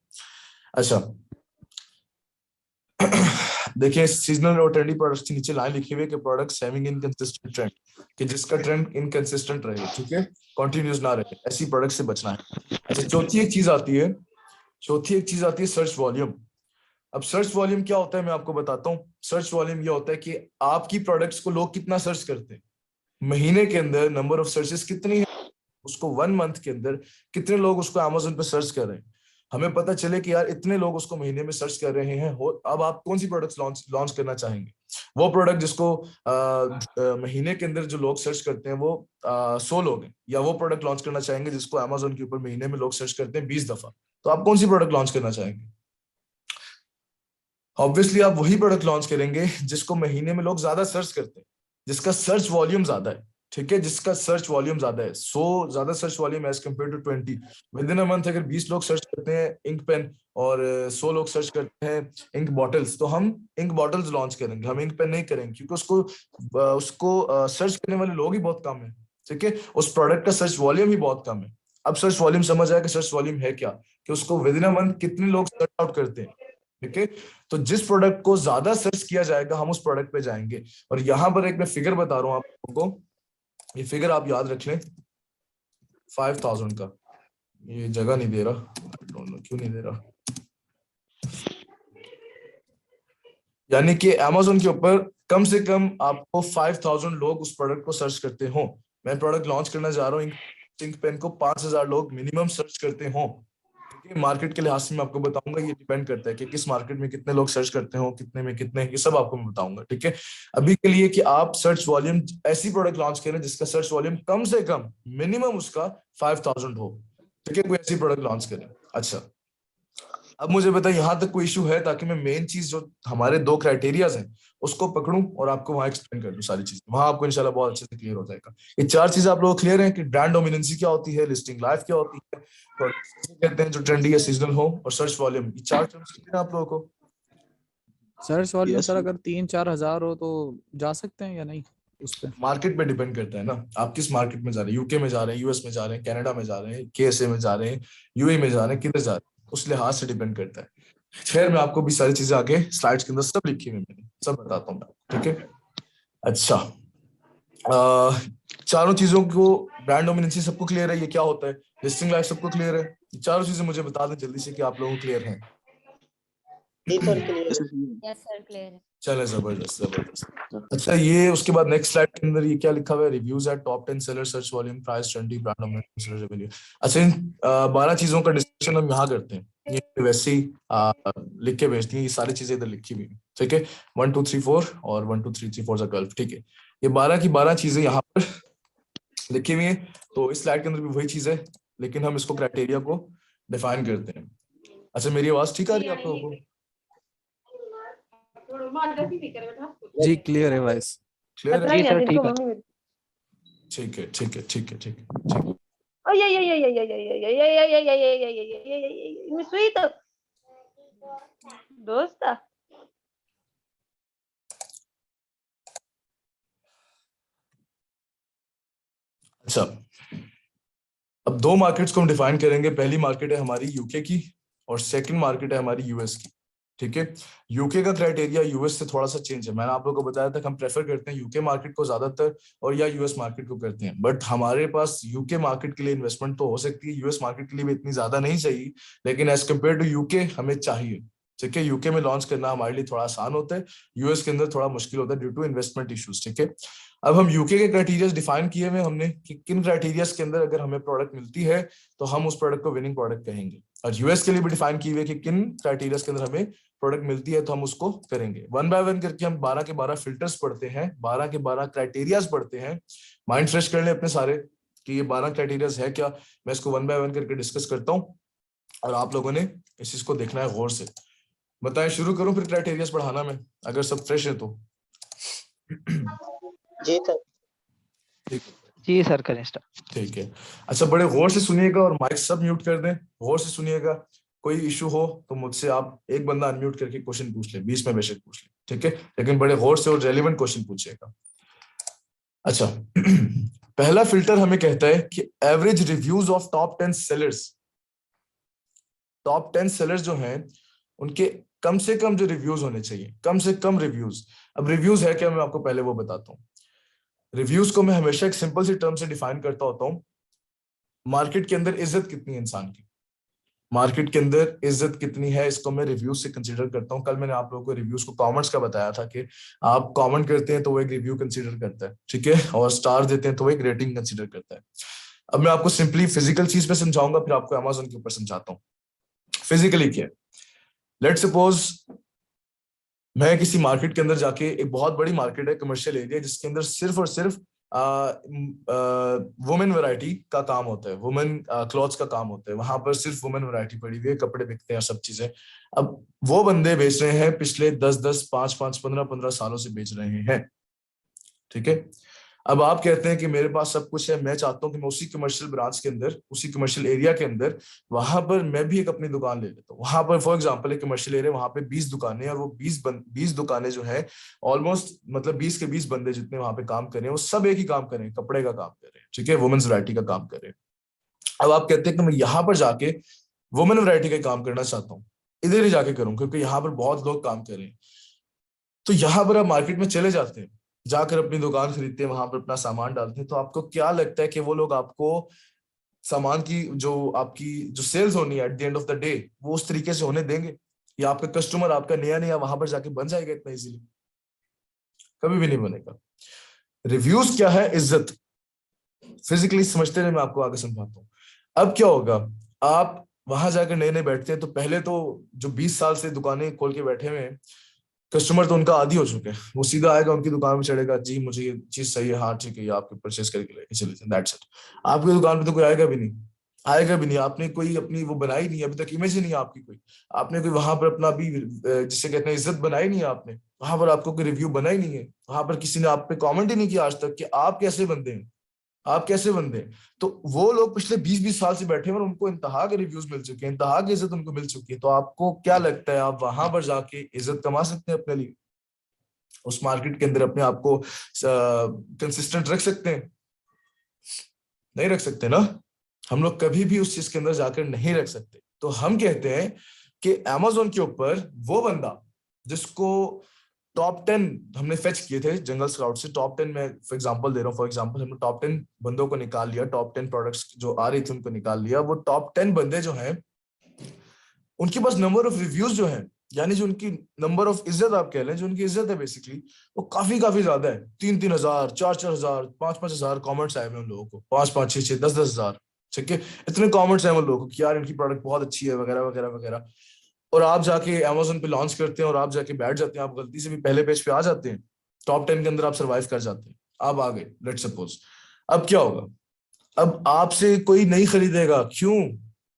अच्छा देखिए, सीजनल और ट्रेंडी प्रोडक्ट्स के नीचे लाइन लिखी हुई है कि प्रोडक्ट्स हैविंग इनकंसिस्टेंट ट्रेंड, कि जिसका ट्रेंड इनकंसिस्टेंट रहे, ठीक है, कंटीन्यूअस ना रहे, ऐसी प्रोडक्ट से बचना है। अच्छा, चौथी एक चीज आती है सर्च वॉल्यूम। अब सर्च वॉल्यूम क्या होता है मैं आपको बताता हूँ। सर्च वॉल्यूम ये होता है कि आपकी प्रोडक्ट्स को लोग कितना सर्च करते हैं, महीने के अंदर नंबर ऑफ सर्चेस कितनी है, उसको 1 मंथ के अंदर कितने लोग उसको अमेज़न पे सर्च कर रहे हैं। हमें पता चले कि यार इतने लोग उसको महीने में सर्च कर रहे हैं, अब आप कौन सी प्रोडक्ट लॉन्च करना चाहेंगे? वो प्रोडक्ट जिसको महीने के अंदर जो लोग सर्च करते हैं वो 100 लोग हैं, या वो प्रोडक्ट लॉन्च करना चाहेंगे जिसको अमेजोन के ऊपर महीने में लोग सर्च करते हैं 20 दफा? तो आप कौन सी प्रोडक्ट लॉन्च करना चाहेंगे? ऑब्वियसली आप वही प्रोडक्ट लॉन्च करेंगे जिसको महीने में लोग ज्यादा सर्च करते हैं, जिसका सर्च वॉल्यूम ज्यादा है, ठीक है, जिसका सर्च वॉल्यूम ज्यादा है, 100 ज्यादा search volume as compare to 20 within a month. अगर 20 लोग सर्च करते हैं इंक पेन और 100 लोग सर्च करते हैं इंक बॉटल्स, तो हम इंक बॉटल्स लॉन्च करेंगे, हम इंक पेन नहीं करेंगे, क्योंकि उसको सर्च करने वाले लोग ही बहुत कम है, ठीक है, उस प्रोडक्ट का सर्च वॉल्यूम ही बहुत कम है। अब सर्च वॉल्यूम समझ आया कि सर्च वॉल्यूम है क्या, कि उसको विद इन अ मंथ कितने लोग सर्च आउट करते हैं, ठीक है। तो जिस प्रोडक्ट को ज्यादा सर्च किया जाएगा हम उस प्रोडक्ट पे जाएंगे। और यहां पर एक मैं फिगर बता रहा हूं आप लोगों को, ये फिगर आप याद रख लें 5000 का, ये जगह नहीं दे रहा, क्यों नहीं दे रहा, यानी कि अमेजोन के ऊपर कम से कम आपको 5000 लोग उस प्रोडक्ट को सर्च करते हो। मैं प्रोडक्ट लॉन्च करना चाह रहा हूँ, इंक पेन को 5000 लोग मिनिमम सर्च करते हो। मार्केट के लिहाज से मैं आपको बताऊंगा, ये डिपेंड करता है कि किस मार्केट में कितने लोग सर्च करते हो, कितने में कितने, ये सब आपको मैं बताऊंगा, ठीक है। अभी के लिए कि आप सर्च वॉल्यूम ऐसी प्रोडक्ट लॉन्च करें जिसका सर्च वॉल्यूम कम से कम मिनिमम उसका 5000 हो, ठीक है, कोई ऐसी प्रोडक्ट लॉन्च करें। अच्छा, अब मुझे बताइए यहां तक कोई इशू है, ताकि मैं मेन चीज जो हमारे 2 क्राइटेरियाज हैं उसको पकड़ूं और आपको वहां एक्सप्लेन कर दूं सारी चीजें, वहां आपको इंशाल्लाह बहुत अच्छे से क्लियर हो जाएगा। ये 4 चीजें आप लोगों को क्लियर है कि ब्रांड डोमिनेंसी क्या होती है, लिस्टिंग लाइफ क्या होती है, कहते हैं जो ट्रेंडी या सीजनल हो, और सर्च वॉल्यूम, ये 4 टर्म्स क्लियर है आप लोगों को? Search volume Yes, sir sir. अगर 3-4 हजार हो तो जा सकते हैं या नहीं उस पे? मार्केट पे डिपेंड करता है ना, आप किस मार्केट में जा रहे हैं, यूके में जा रहे हैं, यूएस में जा रहे हैं, कनाडा में जा रहे हैं, केएसए में जा रहे हैं, यूएई में जा रहे हैं, किधर जा रहे हैं, उस लिहाज से डिपेंड करता है। खैर मैं आपको भी सारी चीजें आगे स्लाइड्स के अंदर सब लिखी हुई मैंने, सब बताता हूँ, ठीक है। अच्छा, चारों चीजों को, ब्रांड डोमिनेंसी सबको क्लियर है, ये क्या होता है, लिस्टिंग लाइफ सबको क्लियर है, ये चारों चीजें मुझे बता दें जल्दी से कि आप लोगों को क्लियर है। Yes, sir. Yes sir clear है। चले, जबरदस्त जबरदस्त। अच्छा, ये उसके बाद नेक्स्ट स्लाइड के अंदर ये क्या लिखा हुआ है, reviews eight top 10 seller, search volume, price, trendy, brand dominance, revenue. अच्छा, इन 12 चीजों का डिस्कशन हम यहाँ करते हैं, ये वैसे ही लिख के भेजती है, ये सारी चीजें इधर लिखी हुई, ठीक है, 1 2 3 4 और 1 2 3 3 4 12, ठीक है, ये 12 की 12 चीजें यहाँ पर लिखी हुई है। तो इस स्लाइड के अंदर भी वही चीज है, लेकिन हम इसको क्राइटेरिया को डिफाइन करते हैं। अच्छा, मेरी आवाज ठीक आ रही है आप लोगों को? जी क्लियर है वॉइस। क्लियर है? जी सर ठीक है। ठीक है, ठीक है, ठीक है, ठीक है, ठीक है। Miswito. Dosta. अच्छा, अब 2 मार्केट्स को हम डिफाइन करेंगे। पहली मार्केट है हमारी यूके की और सेकंड मार्केट है हमारी यूएस की, ठीक है। यूके का क्राइटेरिया यूएस से थोड़ा सा चेंज है। मैंने आप लोगों को बताया था कि हम प्रेफर करते हैं यूके मार्केट को ज्यादातर, और या यूएस मार्केट को करते हैं, बट हमारे पास यूके मार्केट के लिए इन्वेस्टमेंट तो हो सकती है, यूएस मार्केट के लिए भी इतनी ज्यादा नहीं चाहिए, लेकिन एज कम्पेयर टू यूके हमें चाहिए, ठीक है। यूके में लॉन्च करना हमारे लिए थोड़ा आसान होता है, यूएस के अंदर थोड़ा मुश्किल होता है ड्यू टू इन्वेस्टमेंट इश्यूज, ठीक है। अब हम यूके के क्राइटेरियाज डिफाइन किए हुए हमने कि किन क्राइटेरियाज के अंदर अगर हमें प्रोडक्ट मिलती है तो हम उस प्रोडक्ट को विनिंग प्रोडक्ट कहेंगे, और यूएस के लिए भी डिफाइन किए हुए कि किन क्राइटेरियाज के अंदर हमें प्रोडक्ट मिलती है तो हम उसको करेंगे। 1 बाय 1 करके हम 12 के 12 फिल्टर्स पढ़ते हैं, 12 के 12 क्राइटेरियाज पढ़ते हैं। माइंड फ्रेश कर ले अपने सारे कि ये 12 क्राइटेरियाज है क्या। मैं इसको 1 बाय 1 करके डिस्कस करता हूँ और आप लोगों ने इस चीज को देखना है गौर से। बताएं, शुरू करूं फिर क्राइटेरियाज पढ़ाना मैं, अगर सब फ्रेश है तो? जी सर। जी सर करें स्टार्ट। ठीक है, अच्छा बड़े गौर से सुनिएगा और माइक सब म्यूट कर दें, गौर से सुनिएगा। कोई इशू हो तो मुझसे आप एक बंदा अनम्यूट करके क्वेश्चन पूछ ले, 20 में बेशक पूछ ले, ठीक है, लेकिन बड़े गौर से और रेलेवेंट क्वेश्चन पूछिएगा। अच्छा पहला फिल्टर हमें कहता है कि average reviews of top 10 sellers. Top 10 sellers जो हैं उनके कम से कम जो रिव्यूज होने चाहिए, कम से कम रिव्यूज। अब रिव्यूज है क्या, मैं आपको पहले वो बताता हूँ। रिव्यूज को मैं हमेशा एक सिंपल सी टर्म से डिफाइन करता होता हूँ, मार्केट के अंदर इज्जत कितनी है इंसान की, मार्केट के अंदर इज्जत कितनी है, इसको मैं रिव्यूज से कंसीडर करता हूँ। कल मैंने आप लोगों को रिव्यूज को कमेंट्स का बताया था कि आप कमेंट करते हैं तो वो एक रिव्यू कंसीडर करता है, ठीक है, और स्टार देते हैं तो वो एक रेटिंग कंसीडर करता है। अब मैं आपको सिंपली फिजिकल चीज पे समझाऊंगा, फिर आपको अमेज़न के ऊपर समझाता हूँ। फिजिकली क्या है? लेट सपोज मैं किसी मार्केट के अंदर जाके, एक बहुत बड़ी मार्केट है, कमर्शियल एरिया, जिसके अंदर सिर्फ और सिर्फ वुमेन वैरायटी का काम होता है, वुमेन क्लॉथ्स का काम होता है, वहां पर सिर्फ वुमेन वैरायटी पड़ी हुई है, कपड़े बिकते हैं, सब चीजें। अब वो बंदे बेच रहे हैं पिछले 10-10, 5-5, 15-15 सालों से बेच रहे हैं, ठीक है। अब आप कहते हैं कि मेरे पास सब कुछ है, मैं चाहता हूं कि मैं उसी कमर्शियल ब्रांच के अंदर, उसी कमर्शियल एरिया के अंदर, वहां पर मैं भी एक अपनी दुकान ले लेता हूँ। वहां पर फॉर एग्जांपल एक कमर्शियल एरिया, वहां पे 20 दुकानें, और वो 20 दुकानें जो है ऑलमोस्ट, मतलब 20 के 20 बंदे जितने वहां पे काम कर रहे हैं, वो सब एक ही काम कर रहे हैं, कपड़े का काम कर रहे हैं, ठीक है, वुमेन्स वैरायटी का काम कर रहे हैं। अब आप कहते हैं कि मैं यहाँ पर जाके वुमेन वैरायटी का काम करना चाहता हूँ, इधर ही जाके करूँ क्योंकि यहाँ पर बहुत लोग काम कर रहे हैं। तो यहाँ पर आप मार्केट में चले जाते हैं, जाकर अपनी दुकान खरीदते हैं, वहां पर अपना सामान डालते हैं, तो आपको क्या लगता है कि वो लोग आपको सामान की जो आपकी जो सेल्स होनी है eight the end of the day, वो उस तरीके से होने देंगे? या आपका कस्टमर आपका नया नया वहां पर जाके बन जाएगा इतना इजीली? कभी भी नहीं बनेगा। रिव्यूज क्या है? इज्जत। फिजिकली समझते रहे, मैं आपको आगे समझाता हूँ। अब क्या होगा, आप वहां जाकर नए नए बैठते हैं, तो पहले तो जो 20 साल से दुकानें खोल के बैठे हुए हैं, कस्टमर तो उनका आदी हो चुके हैं, वो सीधा आएगा उनकी दुकान में, चढ़ेगा, जी मुझे ये चीज चाहिए, हाँ ठीक है, ये आपके परचेस करके लेके चले जाए, दैट्स इट। आपकी दुकान पे तो कोई आएगा भी नहीं, आएगा भी नहीं। आपने कोई अपनी वो बनाई नहीं, अभी तक इमेज ही नहीं है आपकी कोई, आपने कोई वहां पर अपना भी जिसे कहते हैं इज्जत बनाई नहीं है आपने, वहां पर आपको कोई रिव्यू बनाई नहीं है, वहां पर किसी ने आप पे कॉमेंट ही नहीं किया आज तक कि आप कैसे बंदे हैं, आप कैसे बंदे हैं। तो वो लोग पिछले 20-20 साल से बैठे हैं और उनको इंतहा के रिव्यूज मिल चुके हैं, इंतहा की इज्जत उनको मिल चुकी है। तो आपको क्या लगता है, आप वहां पर जाके इज्जत कमा सकते हैं अपने लिए? उस मार्केट के अंदर अपने आप को कंसिस्टेंट रख सकते हैं? नहीं रख सकते ना। हम लोग कभी भी उस चीज के अंदर जाकर नहीं रख सकते। तो हम कहते हैं कि Amazon के ऊपर वो बंदा जिसको टॉप 10 हमने फेच किए थे जंगल स्काउट से, टॉप 10 में फॉर एग्जांपल दे रहा हूँ, फॉर एग्जांपल हमने टॉप 10 बंदों को निकाल लिया, टॉप 10 प्रोडक्ट्स जो आ रही थी उनको निकाल लिया। वो टॉप 10 बंदे जो हैं उनके पास नंबर ऑफ रिव्यूज जो है, यानी जो उनकी नंबर ऑफ इज्जत आप कह लें, जो उनकी इज्जत है बेसिकली, वो काफी ज्यादा है। 3-3 हजार, 4-4 हजार, 5-5 हजार कॉमेंट्स आए हुए उन लोगों को, 5-5, 6-6, 10-10 हजार, ठीक है, इतने कमेंट्स हैं उन लोगों को कि यार इनकी प्रोडक्ट बहुत अच्छी है वगैरह वगैरह वगैरह। और आप जाके Amazon पे लॉन्च करते हैं और आप जाके बैठ जाते हैं, आप गलती से भी पहले पेज पे आ जाते हैं, टॉप 10 के अंदर आप सर्वाइव कर जाते हैं, आप आ गए लेट सपोज। अब क्या होगा, अब आपसे कोई नहीं खरीदेगा। क्यों?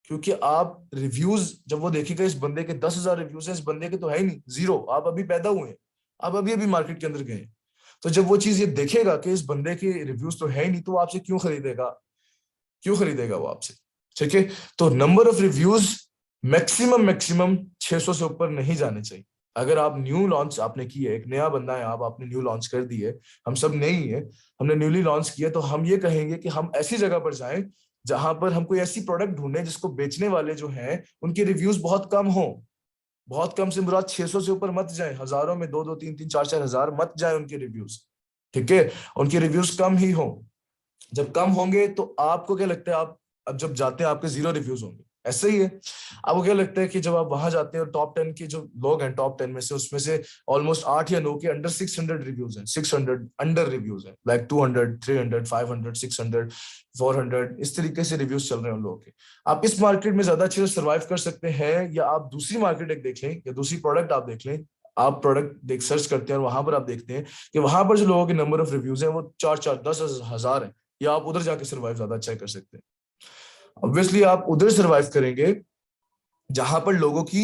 क्योंकि आप रिव्यूज जब वो देखेगा, इस बंदे के 10,000 रिव्यूज हैं, इस बंदे के तो है ही नहीं, जीरो, आप अभी पैदा हुए हैं, आप अभी अभी मार्केट के अंदर गए, तो जब वो चीज ये देखेगा कि इस बंदे के रिव्यूज तो है ही नहीं, तो वो आपसे क्यों खरीदेगा? क्यों खरीदेगा वो आपसे? ठीक है, तो नंबर ऑफ रिव्यूज मैक्सिमम 600 से ऊपर नहीं जाने चाहिए। अगर आप न्यू लॉन्च आपने की है, एक नया बंदा है आप, आपने न्यू लॉन्च कर दी है, हम सब नए ही है, हमने न्यूली लॉन्च किया, तो हम ये कहेंगे कि हम ऐसी जगह पर जाएं जहां पर हम कोई ऐसी प्रोडक्ट ढूंढें जिसको बेचने वाले जो हैं उनके रिव्यूज बहुत कम हो। बहुत कम से मुराद 600 से ऊपर मत जाए, हजारों में 2-2, 3-3, 4-4 हजार मत जाए उनके रिव्यूज, ठीक है, उनके रिव्यूज कम ही हो। जब कम होंगे तो आपको क्या लगता है, आप अब जब जाते हैं आपके 0 रिव्यूज होंगे, ऐसे ही है। आपको क्या लगता है कि जब आप वहां जाते हैं, टॉप 10 के जो लोग हैं, टॉप 10 में से, उसमें से ऑलमोस्ट 8 या 9 के अंडर 600 रिव्यूज हैं, 600 अंडर रिव्यूज हैं, लाइक 200, 300, 500, 600, 400, इस तरीके से रिव्यूज चल रहे हैं उन लोगों के। आप इस मार्केट में ज्यादा अच्छे से सर्वाइव कर सकते हैं, या आप दूसरी मार्केट एक देख लें, या दूसरी प्रोडक्ट आप देख लें। आप प्रोडक्ट देख सर्च करते हैं और वहां पर आप देखते हैं कि वहां पर जो लोगों के नंबर ऑफ रिव्यूज हैं वो 4-4, 10 हजार है, या आप उधर जाके सर्वाइव ज्यादा अच्छा कर सकते हैं। ऑब्वियसली आप उधर सर्वाइव करेंगे जहां पर लोगों की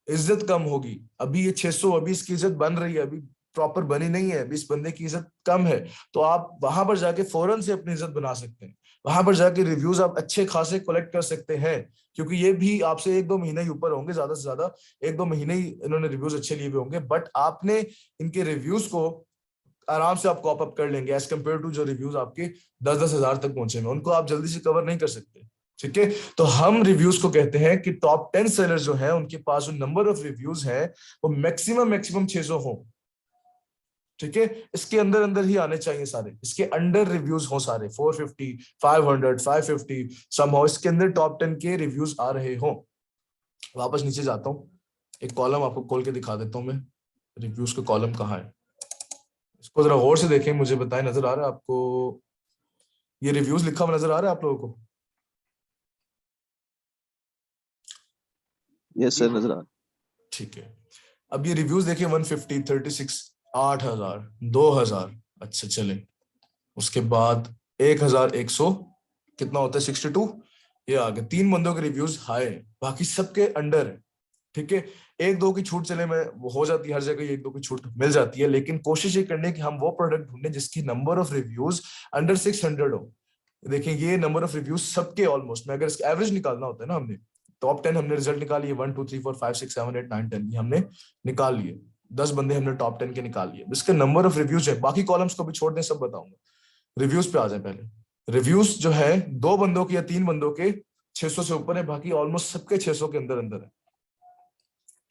इज्जत कम होगी। अभी ये 600, अभी इसकी इज्जत बन रही है, अभी प्रॉपर बनी नहीं है, अभी इस बंदे की इज्जत कम है, तो आप वहां पर जाके फौरन से अपनी इज्जत बना सकते हैं। वहां पर जाके रिव्यूज आप अच्छे खासे कलेक्ट कर सकते हैं, क्योंकि ये भी आपसे 1-2 महीने ही ऊपर होंगे, ज्यादा से ज्यादा 1-2 महीने ही इन्होंने रिव्यूज अच्छे लिए हुए होंगे, बट आपने इनके रिव्यूज को आराम से आप कॉप अप कर लेंगे एज कम्पेयर टू जो रिव्यूज आपके 10-10 हजार तक पहुंचे हैं, उनको आप जल्दी से कवर नहीं कर सकते, ठीक है। तो हम रिव्यूज को कहते हैं कि टॉप 10 सेलर जो है उनके पास जो नंबर ऑफ रिव्यूज है वो मैक्सिमम 600 हो, ठीक है। इसके अंदर अंदर ही आने चाहिए सारे, इसके अंडर रिव्यूज हो सारे 450, 500, 550 समहाउ इसके अंदर टॉप 10 के रिव्यूज आ रहे हो। वापस नीचे जाता हूँ, एक कॉलम आपको खोल के दिखा देता हूँ मैं, रिव्यूज का कॉलम कहाँ है, इसको जरा गौर से देखें, मुझे बताएं नजर आ रहा है आपको? ये रिव्यूज लिखा हुआ नजर आ रहा है आप लोगों को? यस सर नजर आ ठीक है। अब ये रिव्यूज देखिए 150, 36, 8000, 2000, अच्छा चले। उसके बाद 1100 कितना होता है 62, ये आ गया। 3 बंदों के रिव्यूज हाई, बाकी सबके अंडर है। ठीक है, 1-2 की छूट चले में वो हो जाती है, हर जगह 1-2 की छूट मिल जाती है, लेकिन कोशिश ये करनी है कि हम वो प्रोडक्ट ढूंढें जिसकी नंबर ऑफ रिव्यूज अंडर 600 हो। देखिए ये नंबर ऑफ रिव्यूज सबके ऑलमोस्ट में, अगर इसका एवरेज निकालना होता है ना, हमने टॉप 10 हमने रिजल्ट निकाली है, 1 2 3 4 5 6 7 8 9 10 ये हमने निकाल लिए, 10 बंदे हमने टॉप 10 के निकाल लिए। इसके नंबर ऑफ रिव्यूज है, बाकी कॉलम्स को भी छोड़ दें, सब बताऊंगा। रिव्यूज पे आ जाए पहले। रिव्यूज जो है 2 बंदों के या 3 बंदों के 600 से ऊपर है, बाकी ऑलमोस्ट सबके 600 के अंदर अंदर है।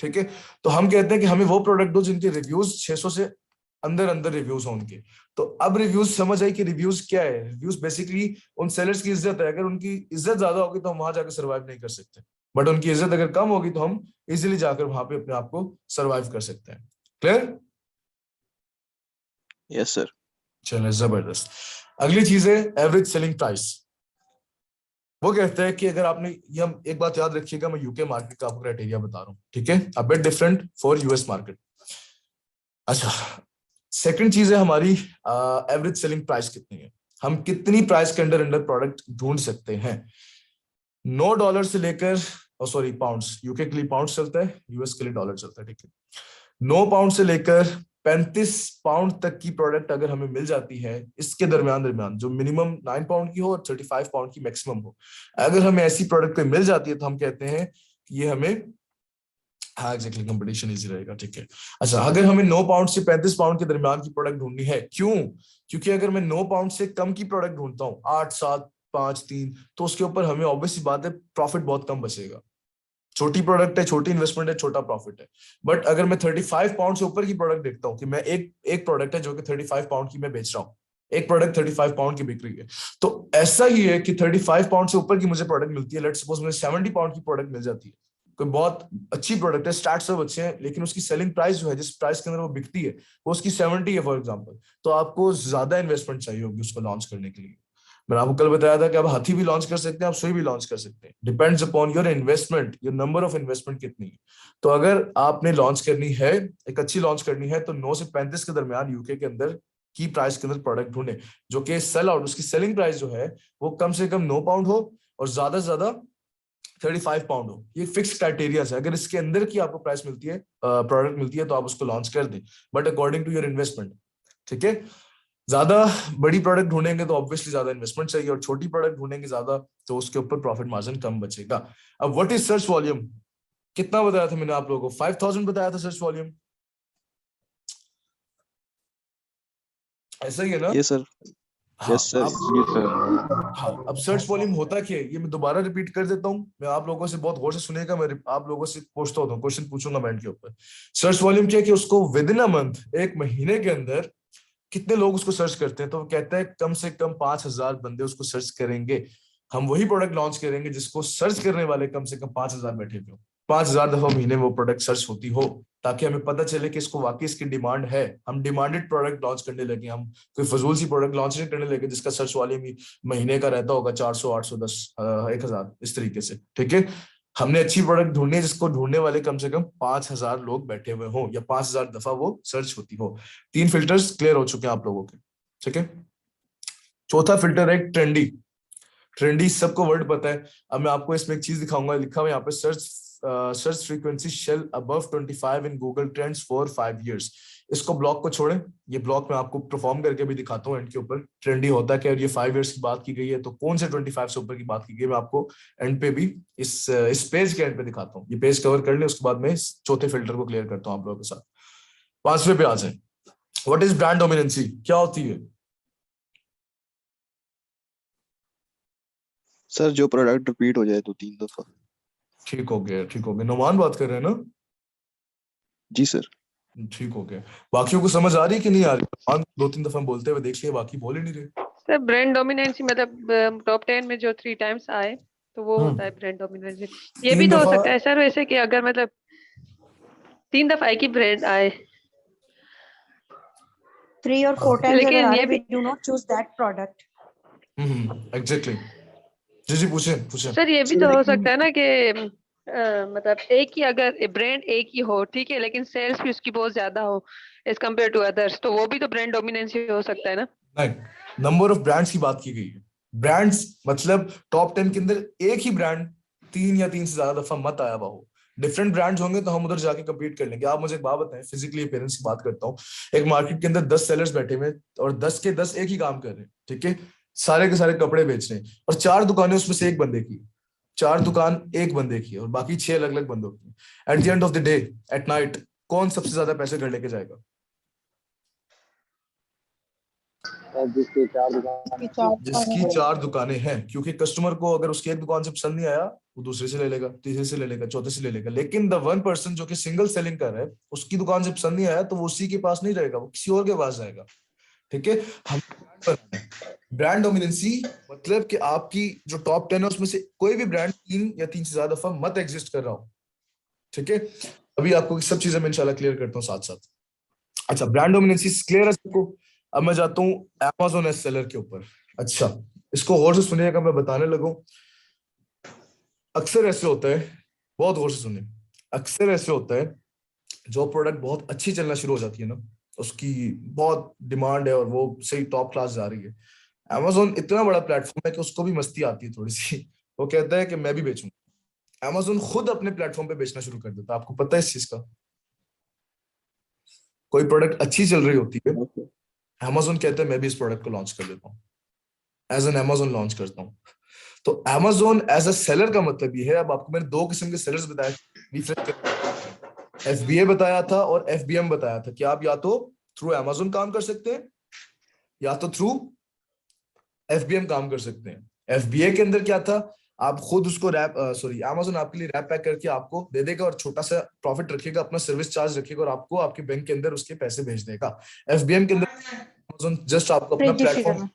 ठीक है, तो हम कहते हैं कि हमें वो प्रोडक्ट दो जिनके रिव्यूज 600 से अंदर अंदर रिव्यूज हो उनके। तो अब रिव्यूज समझ आई कि रिव्यूज क्या है। रिव्यूज बेसिकली उन सेलर्स की इज्जत है। अगर उनकी इज्जत ज्यादा होगी तो हम वहां जाकर सर्वाइव नहीं कर सकते, बट उनकी इज्जत अगर कम होगी तो हम इजीली जाकर वहां पे अपने आप को सर्वाइव कर सकते हैं। क्लियर? Yes sir. चलो जबरदस्त। अगली चीज है एवरेज सेलिंग प्राइस। वो कहते हैं कि अगर आपने, ये हम एक बात याद रखिएगा, मैं यूके मार्केट का आपको क्राइटेरिया बता रहा हूँ, ठीक है, a bit different for US market. अच्छा, सेकंड चीज है हमारी एवरेज सेलिंग प्राइस कितनी है, हम कितनी प्राइस के अंडर अंडर प्रोडक्ट ढूंढ सकते हैं। $9 से लेकर, सॉरी पाउंड्स, यूके के लिए पाउंड चलता है, यूएस के लिए डॉलर चलता है, ठीक है। 9 पाउंड से लेकर 35 पाउंड तक की प्रोडक्ट अगर हमें मिल जाती है, इसके दरमियान जो मिनिमम 9 पाउंड की हो और 35 पाउंड की मैक्सिमम हो, अगर हमें ऐसी प्रोडक्ट कोई मिल जाती है तो हम कहते हैं कि ये हमें, हाँ एग्जैक्टली, कंपटीशन इजी रहेगा, ठीक है। अच्छा, अगर हमें 9 पाउंड से 35 पाउंड के दरमियान की प्रोडक्ट ढूंढनी है, क्यों? क्योंकि अगर मैं 9 पाउंड से कम की प्रोडक्ट ढूंढता हूँ, 8, 7, 5, 3, तो उसके ऊपर हमें ऑब्वियसली बात है प्रॉफिट बहुत कम बचेगा। छोटी प्रोडक्ट है, छोटी इन्वेस्टमेंट है, छोटा प्रॉफिट है। बट अगर मैं 35 पाउंड से ऊपर की प्रोडक्ट देखता हूँ कि मैं एक प्रोडक्ट है जो कि 35 पाउंड की मैं बेच रहा हूँ, एक प्रोडक्ट 35 पाउंड की बिक रही है, तो ऐसा ही है कि 35 पाउंड से ऊपर की मुझे प्रोडक्ट मिलती है, लेट्स सपोज मुझे 70 पाउंड की प्रोडक्ट मिल जाती है, कोई बहुत अच्छी प्रोडक्ट है, स्टार्ट सब अच्छे हैं, लेकिन उसकी सेलिंग प्राइस जो है, जिस प्राइस के अंदर वो बिकती है, वो उसकी 70 है फॉर एग्जांपल, तो आपको ज्यादा इन्वेस्टमेंट चाहिए होगी उसको लॉन्च करने के लिए। मैंने आपको कल बताया था कि आप हाथी भी लॉन्च कर सकते हैं, आप सुई भी लॉन्च कर सकते हैं, depends upon your investment, your number of investment कितनी है। तो अगर आपने लॉन्च करनी है, एक अच्छी लॉन्च करनी है, तो 9 से 35 के दरमियान यूके के अंदर की प्राइस के अंदर प्रोडक्ट ढूंढे जो कि सेल आउट, उसकी सेलिंग प्राइस जो है वो कम से कम 9 पाउंड हो और ज्यादा से ज्यादा 35 पाउंड हो। ये फिक्स क्राइटेरिया है, अगर इसके अंदर की आपको प्राइस मिलती है, प्रोडक्ट मिलती है, तो आप उसको लॉन्च कर दें, but according to your investment, ठीक है। ज्यादा बड़ी प्रोडक्ट ढूंढेंगे तो ऑब्वियसली ज्यादा इन्वेस्टमेंट चाहिए, और छोटी प्रोडक्ट ढूंढेंगे ज्यादा तो उसके ऊपर प्रॉफिट मार्जिन कम बचेगा। अब व्हाट इज सर्च वॉल्यूम, कितना बताया था मैंने आप लोगों को? 5000 बताया था सर्च वॉल्यूम, ऐसा ही है ना? Yes sir. हाँ, यस सर। हाँ, अब सर्च वॉल्यूम होता क्या है, ये मैं दोबारा रिपीट कर देता हूँ, मैं आप लोगों से बहुत गौर से सुनेगा, मैं आप लोगों से पूछता हूँ, क्वेश्चन पूछूंगा मैं के ऊपर। सर्च वॉल्यूम क्या है कि उसको विद इन अ मंथ, एक महीने के अंदर कितने लोग उसको सर्च करते हैं, तो वो कहता है कम से कम 5000 बंदे उसको सर्च करेंगे। हम वही प्रोडक्ट लॉन्च करेंगे जिसको सर्च करने वाले कम से कम 5000 बैठे हुए हो, 5000 दफा महीने में वो प्रोडक्ट सर्च होती हो, ताकि हमें पता चले कि इसको वाकई इसकी डिमांड है। हम डिमांडेड प्रोडक्ट लॉन्च करने लगे, हम कोई फजूल सी प्रोडक्ट लॉन्च नहीं करने लगे जिसका सर्च वॉल्यूम महीने का रहता होगा 400, 810, 1000, इस तरीके से, ठीक है। हमने अच्छी प्रोडक्ट ढूंढनी है जिसको ढूंढने वाले कम से कम 5000 लोग बैठे हुए हों, या 5000 दफा वो सर्च होती हो। 3 फिल्टर्स क्लियर हो चुके हैं आप लोगों के, ठीक है। चौथा फिल्टर है ट्रेंडी। ट्रेंडी सबको वर्ड पता है। अब मैं आपको इसमें एक चीज दिखाऊंगा, लिखा हुआ यहाँ पे, search frequency shall above 25 in Google trends for 5 years। इसको ब्लॉक को छोड़ें, ये ब्लॉक मैं आपको परफॉर्म करके भी दिखाता हूँ एंड के ऊपर। ट्रेंडी होता है, ये 5 years की बात की गई है, तो कौन से 25 से ऊपर की बात की गई, मैं आपको एंड पे भी इस पेज के एंड पे दिखाता हूँ। ये पेज कवर कर ले, उसके बाद मैं इस चौथे फिल्टर को क्लियर करता हूँ आप लोगों के साथ। 5वें पे आ जाए, व्हाट इज ब्रांड डोमिनेंसी, क्या होती है? सर जो प्रोडक्ट रिपीट हो जाए 2-3 दफा। ठीक हो गया, ठीक हो गया। नुमान बात कर रहे हैं ना? जी सर। ठीक हो गया। बाकियों को समझ आ रही कि नहीं आ रही? 2-3 दफा बोलते हुए देख लिया, बाकी बोल ही नहीं रहे। सर ब्रांड डोमिनेंसी मतलब टॉप 10 में जो 3 times आए तो वो होता है ब्रांड डोमिनेंसी। ये भी तो हो सकता है सर वैसे कि अगर मतलब 3 दफा एक ही ब्रांड आए, 3 or 4 times लेकिन अगर ये आए, भी we do not choose that product। Exactly. जी पूछे। सर ये भी तो हो सकता है ना कि मतलब एक ही, अगर ब्रांड एक ही हो ठीक है, लेकिन सेल्स भी उसकी बहुत ज्यादा हो एज कम्पेयर टू अदर्स, तो वो भी तो ब्रांड डोमिनेंसी हो सकता है ना? नहीं, नंबर ऑफ ब्रांड्स की बात की गई है। ब्रांड्स मतलब टॉप 10 के अंदर एक ही ब्रांड 3 या 3 से ज्यादा दफा मत आया हुआ हो। डिफरेंट ब्रांड्स होंगे तो हम उधर जाके कम्पीट कर लेंगे। आप मुझे एक बात बताएं, फिजिकली अपीयरेंस की बात करता हूँ। एक मार्केट के अंदर 10 सेलर्स बैठे हुए और 10 के 10 एक ही काम कर रहे हैं, ठीक है, सारे के सारे कपड़े बेच रहे हैं, और 4 दुकानें उसमें से एक बंदे की, 4 दुकान एक बंदे की और बाकी 6 अलग अलग बंदों की। Eight the end of the day, at night, कौन सबसे ज्यादा पैसे घर लेके जाएगा? जिसकी 4 दुकान जिसकी 4 दुकानें हैं, क्योंकि कस्टमर को अगर उसकी एक दुकान से पसंद नहीं आया, वो दूसरे से ले लेगा, तीसरे से ले लेगा, चौथे से ले लेगा। लेकिन द 1% जो कि सिंगल सेलिंग कर रहा है, उसकी दुकान से पसंद नहीं आया तो वो उसी के पास नहीं रहेगा, वो किसी और के पास जाएगा। ठीक है, हम ब्रांड डोमिनेंसी मतलब कि आपकी जो टॉप 10 है उसमें से कोई भी ब्रांड 3 या 3 से ज्यादा दफा मत एग्जिस्ट कर रहा हो। ठीक है, अभी आपको सब चीजें मैं इंशाल्लाह क्लियर करता हूँ साथ साथ। अच्छा, ब्रांड डोमिनेंसी क्लियर है सबको? अब मैं जाता हूँ Amazon एज सेलर के ऊपर। अच्छा, इसको गौर से सुनिएगा, मैं बताने लगूं। अक्सर ऐसे होता है, बहुत गौर से सुनिए, अक्सर ऐसे होता है जो प्रोडक्ट बहुत अच्छी चलना शुरू हो जाती है ना, उसकी बहुत डिमांड है और वो सही टॉप क्लास जा रही है, Amazon इतना बड़ा प्लेटफॉर्म है कि उसको भी मस्ती आती है थोड़ी सी, वो कहता है कि मैं भी बेचूंगा। Amazon खुद अपने प्लेटफॉर्म पे बेचना शुरू कर देता है। आपको पता है इस चीज का? कोई प्रोडक्ट अच्छी चल रही होती है, Amazon कहता है मैं भी इस प्रोडक्ट को लॉन्च कर देता हूँ, एज एन Amazon लॉन्च करता हूँ। तो Amazon एज अ सेलर का मतलब ये है। अब आपको मैंने 2 किस्म के सेलर्स बताए, FBA बताया था और FBM बताया था कि आप या तो थ्रू Amazon काम कर सकते हैं या तो थ्रू FBM काम कर सकते हैं। FBA के अंदर क्या था, आप खुद उसको Amazon आपके लिए रैप पैक करके आपको दे देगा और छोटा सा प्रॉफिट रखेगा, अपना सर्विस चार्ज रखेगा और आपको आपके बैंक के अंदर उसके पैसे भेज देगा। FBM के अंदर Amazon जस्ट आपको अपना प्लेटफॉर्म,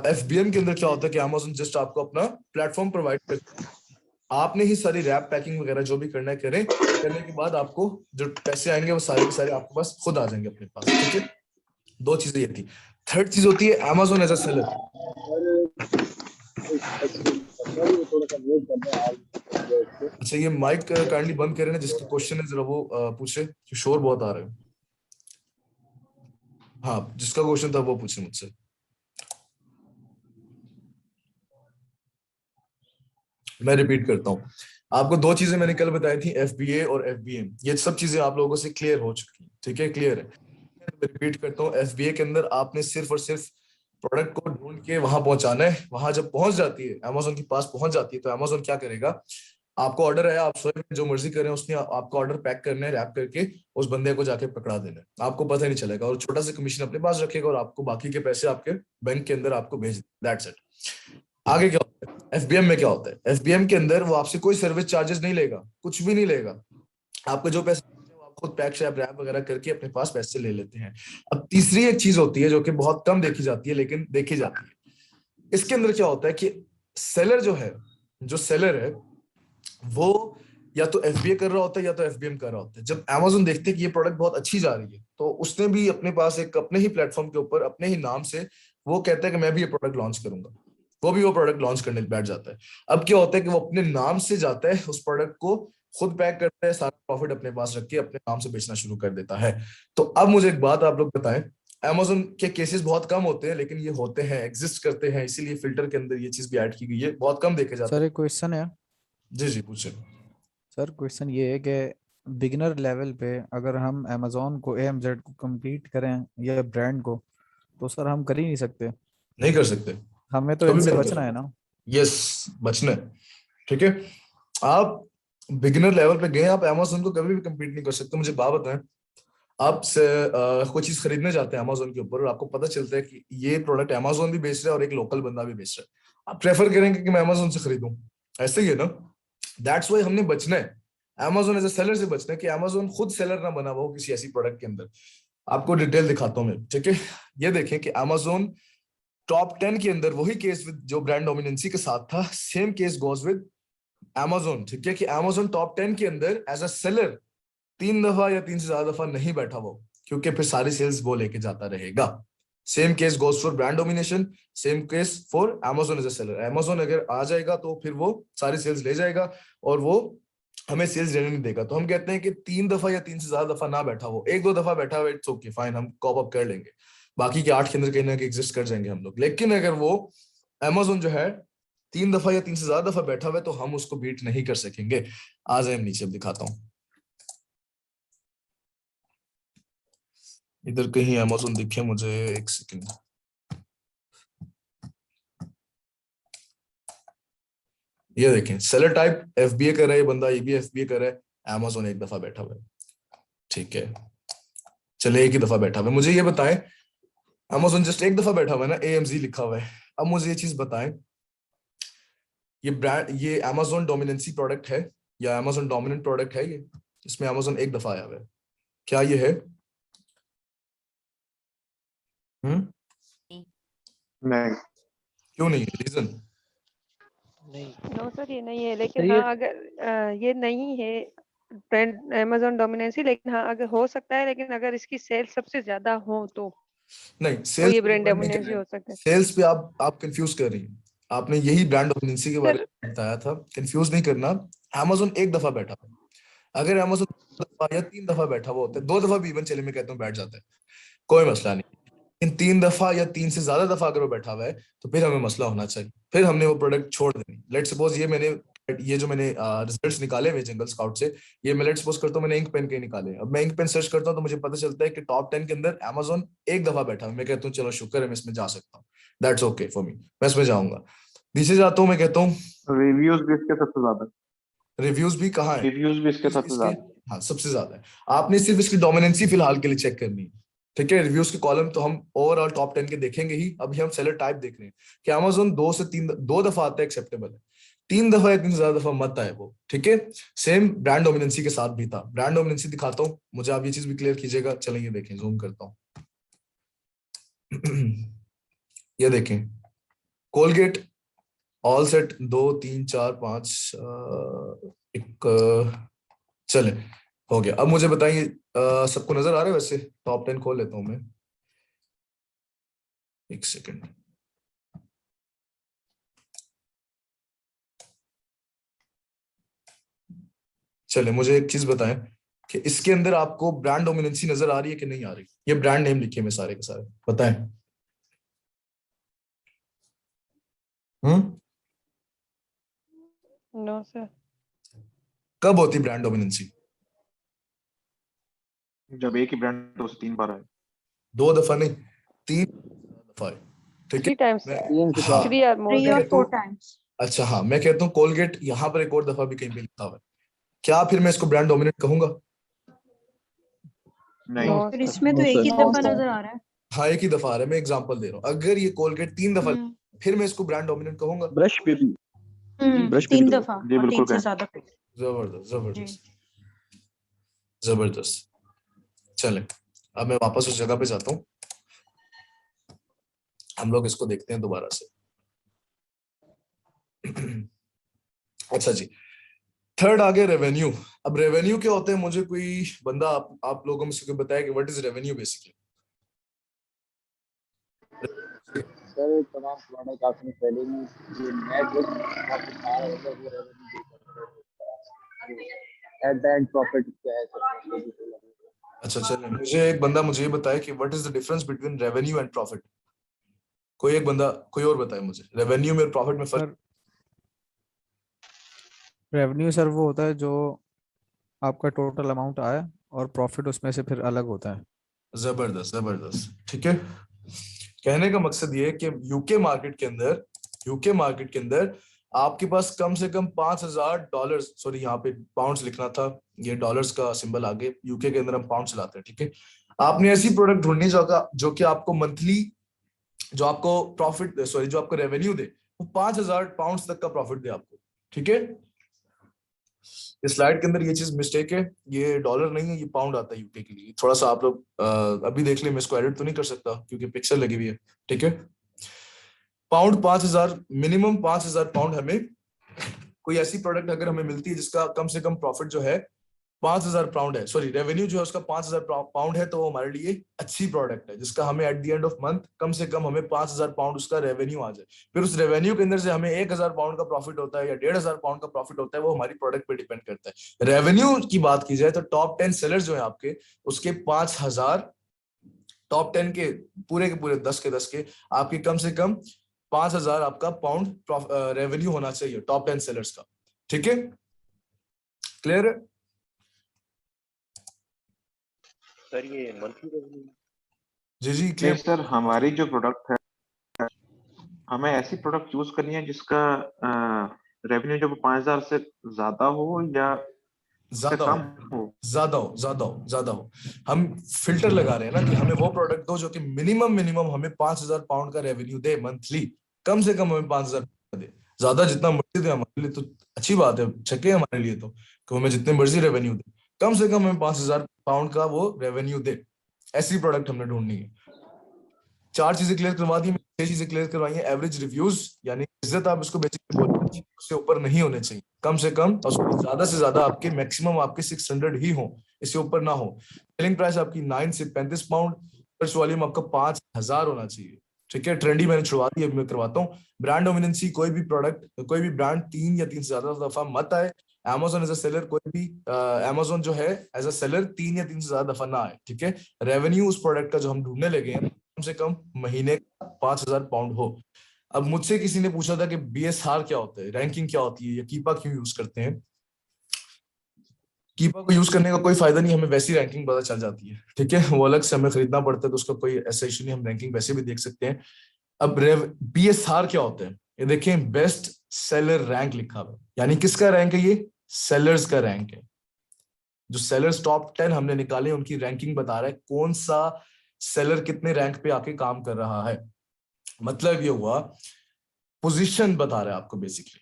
FBM के अंदर क्या होता है कि Amazon जस्ट आपको अपना प्लेटफॉर्म प्रोवाइड करता है, आपने ही सारी रैप पैकिंग वगैरह जो भी करना है करें, करने के बाद आपको जो पैसे आएंगे वो सारे के सारे आपके पास खुद आ जाएंगे अपने पास। ठीक है, 2 चीजें ये थी। थर्ड चीज होती है Amazon एज अ सेलर। अच्छा, ये माइक काइंडली बंद करें ना, जिसका क्वेश्चन है जरा वो पूछे, शोर बहुत आ रहा है। हाँ, जिसका क्वेश्चन था वो पूछे मुझसे। मैं रिपीट करता हूँ, आपको 2 चीजें मैंने कल बताई थी, FBA और FBM। ये सब चीजें आप लोगों से क्लियर हो चुकी हैं। ठीक है, क्लियर है? मैं रिपीट करता हूँ, FBA के अंदर आपने सिर्फ और सिर्फ प्रोडक्ट को ढूंढ के वहां पहुंचाना है। वहां जब पहुंच जाती है, Amazon के पास पहुंच जाती है, तो Amazon क्या करेगा, आपको ऑर्डर है, आप स्वयं जो मर्जी करें, उसने आपको ऑर्डर पैक करना है, रैप करके उस बंदे को जाके पकड़ा देना है, आपको पता नहीं चलेगा, और छोटा सा कमीशन अपने पास रखेगा और आपको बाकी के पैसे आपके बैंक के अंदर आपको भेज, दैट्स इट। आगे क्या होता है FBM में? क्या होता है FBM के अंदर? वो आपसे कोई सर्विस चार्जेस नहीं लेगा, कुछ भी नहीं लेगा, आपको जो पैसे आप खुद पैक शैप रैप वगैरह करके अपने पास पैसे ले लेते हैं। अब तीसरी एक चीज होती है जो कि बहुत कम देखी जाती है, लेकिन देखी जाती है। इसके अंदर क्या होता है कि सेलर जो है, जो सेलर है वो या तो FBA कर रहा होता है या तो FBM कर रहा होता है। जब Amazon देखते हैं कि ये प्रोडक्ट बहुत अच्छी जा रही है, तो उसने भी अपने पास एक अपने ही प्लेटफॉर्म के ऊपर अपने ही नाम से वो कहता है कि मैं भी ये प्रोडक्ट लॉन्च करूंगा, वो भी वो प्रोडक्ट लॉन्च करने बैठ जाता है। अब क्या होता है कि वो अपने नाम से जाता है, उस प्रोडक्ट को खुद पैक करता है, सारा प्रॉफिट अपने पास रख के अपने नाम से बेचना शुरू कर देता है। तो अब मुझे एक बात आप लोग बताएं, Amazon के केसेस बहुत कम होते हैं, लेकिन ये होते हैं, एग्जिस्ट करते हैं, इसीलिए फिल्टर के अंदर ये चीज भी ऐड की गई है, बहुत कम देखे जाते सर हैं। एक क्वेश्चन है। जी जी पूछे सर क्वेश्चन ये है कि बिगिनर लेवल पे अगर हम Amazon को AMZ को compete करें या ब्रांड को, तो सर हम कर ही नहीं सकते। नहीं कर सकते, हमें तो कभी इनसे भी नहीं बचना कर है ना। यस, बचना है। ठीक है, आप बिगिनर लेवल पे गए, आप Amazon को कभी भी compete नहीं कर सकते। मुझे बात बताएं, आप कोई चीज खरीदने जाते हैं Amazon के ऊपर और आपको पता चलता है कि ये प्रोडक्ट Amazon भी बेच रहा है और एक लोकल बंदा भी बेच रहा है, आप प्रेफर करेंगे कि मैं Amazon से खरीदूं, ऐसे ही है ना? दैट्स वाई हमने बचना है, Amazon एज ए सेलर से बचना है कि Amazon खुद सेलर ना बना हुआ हो किसी ऐसी प्रोडक्ट के अंदर। आपको डिटेल दिखाता हूं मैं। ठीक है, ये देखें कि Amazon टॉप 10 के अंदर वही केस विद जो ब्रांड डोमिनेंसी के साथ था, same case goes with Amazon। ठीक है, कि Amazon टॉप 10 के अंदर एज अ सेलर 3 दफा या 3 से ज्यादा दफा नहीं बैठा वो, क्योंकि फिर सारी सेल्स वो लेके जाता रहेगा, same case goes for brand domination, same case for Amazon as a seller. Amazon अगर आ जाएगा तो फिर वो सारी सेल्स ले जाएगा और वो हमें सेल्स देने नहीं देगा। तो हम कहते हैं कि 3 दफा या 3 से ज्यादा दफा ना बैठा हो, 1-2 दफा बैठा हुआ इट्स ओके फाइन, हम कॉप अप कर लेंगे, बाकी के 8 के अंदर कहीं ना कहीं एग्जिस्ट कर जाएंगे हम लोग। लेकिन अगर वो Amazon जो है 3 दफा या 3 से ज्यादा दफा बैठा हुआ है तो हम उसको बीट नहीं कर सकेंगे। आ जाए नीचे दिखाता हूं, इधर कहीं Amazon दिखे मुझे, एक सेकंड। ये देखें सेलर टाइप FBA कर रहा है ये बंदा, ये भी FBA कर रहा है, Amazon एक दफा बैठा हुआ है, ठीक है, चले एक ही दफा बैठा हुआ है। मुझे ये बताएं Amazon जस्ट एक दफा बैठा हुआ है ना, AMZ लिखा हुआ है। अब मुझे ये चीज बताएं, ये ब्रांड, ये Amazon डोमिनेंसी प्रोडक्ट है या Amazon डोमिनेंट प्रोडक्ट है ये, इसमें Amazon एक दफा आया हुआ है, क्या ये है? नहीं। क्यों नहीं है, रीजन? नो सर ये नहीं है, लेकिन हाँ अगर ये नहीं है ब्रांड Amazon डोमिनेंसी, लेकिन हाँ अगर हो सकता है, लेकिन अगर इसकी सेल सबसे ज्यादा हो तो नहीं, तो सेल्स ये ब्रांड डोमिनेंसी हो सकता है। सेल्स पे आप कंफ्यूज कर रही हैं, आपने यही ब्रांड डोमिनेंसी के बारे में बताया था, कंफ्यूज नहीं करना। Amazon एक दफा बैठा है, अगर Amazon 2 दफा या 3 दफा बैठा हुआ होता है, 2 दफा भी इवन चले मैं कहता हूँ बैठ जाता है, कोई मसला नहीं। इन 3 दफा या 3 से ज्यादा दफा अगर वो बैठा हुआ है तो फिर हमें मसला होना चाहिए, फिर हमने वो प्रोडक्ट छोड़ देनी। लेट सपोज ये जो मैंने रिजल्ट्स निकाले हुए जंगल स्काउट से, ये मैं लेट सपोज करता हूँ मैंने इंक पेन के निकाले, अब मैं इंक पेन सर्च करता हूँ तो मुझे पता चलता है कि टॉप 10 के अंदर Amazon एक दफा बैठा है, मैं कहता हूँ चलो शुक्र है मैं इसमें जा सकता हूँ, दैट्स ओके फॉर मी, मैं इसमें जाऊंगा। नीचे जाता हूँ, मैं कहता हूँ रिव्यूज भी इसके सबसे ज्यादा, रिव्यूज भी कहाँ है, रिव्यूज भी इसके सबसे ज्यादा। हाँ सबसे ज्यादा है। आपने सिर्फ इसकी डोमिनेंसी फिलहाल के लिए चेक करनी है, ठीक है। रिव्यूज के कॉलम तो हम ओवरऑल टॉप 10 के देखेंगे ही, अभी हम सेलर टाइप देख रहे हैं कि Amazon 2 से 3 2 दफा आता है एक्सेप्टेबल है, 3 दफा या 3 से ज्यादा दफा मत आए वो, ठीक है। सेम ब्रांड डोमिनेंसी के साथ भी था, ब्रांड डोमिनेंसी दिखाता हूँ, मुझे आप ये चीज भी क्लियर कीजिएगा। चलें ये देखें, जूम करता हूँ ये देखें कोलगेट ऑल सेट 2 3 4 5 एक चले हो गया। अब मुझे बताइए सबको नजर आ रहा है? वैसे टॉप 10 खोल लेता हूं मैं, एक सेकंड। चले मुझे एक चीज बताएं कि इसके अंदर आपको ब्रांड डोमिनेंसी नजर आ रही है कि नहीं आ रही? ये ब्रांड नेम लिखे मैं सारे के सारे, बताएं। No sir. कब होती ब्रांड डोमिनेंसी? जब एक ही ब्रांड 2 से 3 बार आए, 2 दफा नहीं 3 दफा है, ठीक है। 3 टाइम्स, हाँ, 3 और मोर 3 और 4 टाइम्स। अच्छा हाँ, मैं कहता हूँ कोलगेट यहाँ पर एक और दफा भी कहीं पे लिखा हुआ है, क्या फिर मैं इसको ब्रांड डोमिनेट कहूंगा? नहीं। फिर इसमें तो एक ही दफा नजर आ रहा है। हाँ एक ही दफा आ रहा है, मैं एग्जांपल दे रहा हूँ। अगर ये कोलगेट 3 दफा, फिर मैं इसको ब्रांड डोमिनेट कहूंगा? ब्रश पे भी, ब्रश पे 3 भी दफा जी और 3 बिल्कुल से कहें। ज्यादा। जबरदस्त जबरदस्त जबरदस्त। चले अब मैं वापस उस जगह पे जाता हूँ, हम लोग इसको देखते हैं दोबारा से। अच्छा जी, थर्ड आ गया रेवेन्यू। अब रेवेन्यू क्या होता है? मुझे कोई बंदा आप लोगों में से कोई बताया कि what is revenue basically? Sir तमाम प्रोडक्ट आपने पहले ही जो नेट आपको सारा होगा वो revenue eight the and profit क्या है सर? अच्छा चलिए, मुझे एक बंदा मुझे ये बताया कि what is the difference between revenue and profit. कोई एक बंदा कोई और बताए मुझे, रेवेन्यू में और प्रॉफिट में फर्क। रेवेन्यू सर वो होता है जो आपका टोटल अमाउंट आया और प्रॉफिट उसमें से फिर अलग होता है। जबरदस्त जबरदस्त, ठीक है। कहने का मकसद ये है कि यूके मार्केट के अंदर आपके पास कम से कम $5,000, सॉरी यहाँ पे पाउंड्स लिखना था, ये डॉलर्स का सिंबल आगे, यूके के अंदर हम पाउंड चलाते हैं, ठीक है। आपने ऐसी प्रोडक्ट ढूंढनी जो कि आपको मंथली, जो आपको प्रॉफिट सॉरी जो आपको रेवेन्यू दे, वो 5,000 पाउंड्स तक का प्रॉफिट दे आपको, ठीक है। इस स्लाइड के अंदर ये चीज मिस्टेक है, ये डॉलर नहीं है, ये पाउंड आता है यूके के लिए। थोड़ा सा आप लोग अभी देख ले, मैं इसको एडिट तो नहीं कर सकता क्योंकि पिक्चर लगी हुई है, ठीक है। पाउंड 5,000, मिनिमम 5,000 पाउंड हमें कोई ऐसी प्रोडक्ट अगर हमें मिलती है जिसका कम से कम प्रॉफिट जो है 5,000 पाउंड है, सॉरी रेवेन्यू जो है उसका 5,000 पाउंड है, तो वो हमारे लिए अच्छी प्रोडक्ट है जिसका हमें at the end of month कम से कम हमें 5,000 पाउंड उसका रेवेन्यू आ जाए। फिर उस रेवेन्यू के अंदर से हमें 1,000 पाउंड का प्रॉफिट होता है या 1,500 पाउंड का प्रॉफिट होता है, वो हमारी प्रोडक्ट पे डिपेंड करता है। रेवेन्यू की बात की जाए तो टॉप 10 सेलर जो है आपके, उसके 5,000, टॉप 10 के पूरे 10 के आपके कम से कम 5,000 आपका पाउंड रेवेन्यू होना चाहिए टॉप 10 सेलर्स का। ठीक है, क्लियर है? सर ये मंथली रेवेन्यू? जी जी नहीं क्लियर। सर, हमारी जो प्रोडक्ट है, हमें ऐसी प्रोडक्ट चूज करनी है जिसका रेवेन्यू जब 5,000 से ज्यादा हो या उससे ज्यादा कम हो, हो। ज्यादा हो। हम फिल्टर लगा रहे हैं ना कि हमें वो प्रोडक्ट दो जो कि मिनिमम हमें 5,000 पाउंड का रेवेन्यू दे मंथली, कम से कम हमें 5,000 दे। ज्यादा जितना मर्जी दे हमारे लिए तो अच्छी बात है, छके हमारे लिए तो, कि हमें जितने मर्जी रेवेन्यू दे, कम से कम हमें 5,000 पाउंड का वो रेवेन्यू दे। ऐसी प्रोडक्ट हमने ढूंढनी है। 4 चीजें क्लियर करवा दी, 6 चीजें क्लियर करवाई हैं। एवरेज रिव्यूज यानी इज्जत, आप इसको बेसिकली बोलते हैं, उससे ऊपर नहीं होने चाहिए, कम से कम, और उसको ज्यादा से ज्यादा आपके मैक्सिमम आपके 600 ही हो, इससे ऊपर ना हो। सेलिंग प्राइस आपकी 9 से 35 पाउंड, सर्च वॉल्यूम आपका 5,000 होना चाहिए। ठीक है, ट्रेंडी मैंने छुड़वा दी, अब मैं करवाता हूँ। ब्रांड डोमिनेंसी, कोई भी प्रोडक्ट, कोई भी ब्रांड 3 या 3 से ज्यादा दफा मत आए। Amazon एज अ सेलर, कोई भी Amazon जो है एज अ सेलर 3 या 3 से ज्यादा दफा ना आए। ठीक है, रेवेन्यू उस प्रोडक्ट का जो हम ढूंढने लगे हैं कम से कम महीने का 5,000 पाउंड हो। अब मुझसे किसी ने पूछा था कि BSR क्या होता है, रैंकिंग क्या होती है, या कीपा क्यों यूज करते हैं। कीपा को यूज करने का कोई फायदा नहीं, हमें वैसी रैंकिंग पता चल जाती है। ठीक है, वो अलग से हमें खरीदना पड़ता है, तो उसका कोई ऐसा इशू नहीं, हम रैंकिंग वैसे भी देख सकते हैं। अब BSR क्या होता है, ये देखें, बेस्ट सेलर रैंक लिखा हुआ है, यानी किसका रैंक है, ये सेलर्स का रैंक है। जो सेलर्स टॉप 10 हमने निकाले उनकी रैंकिंग बता रहा है कौन सा सेलर कितने रैंक पे आके काम कर रहा है। मतलब ये हुआ, पोजीशन बता रहा है आपको, बेसिकली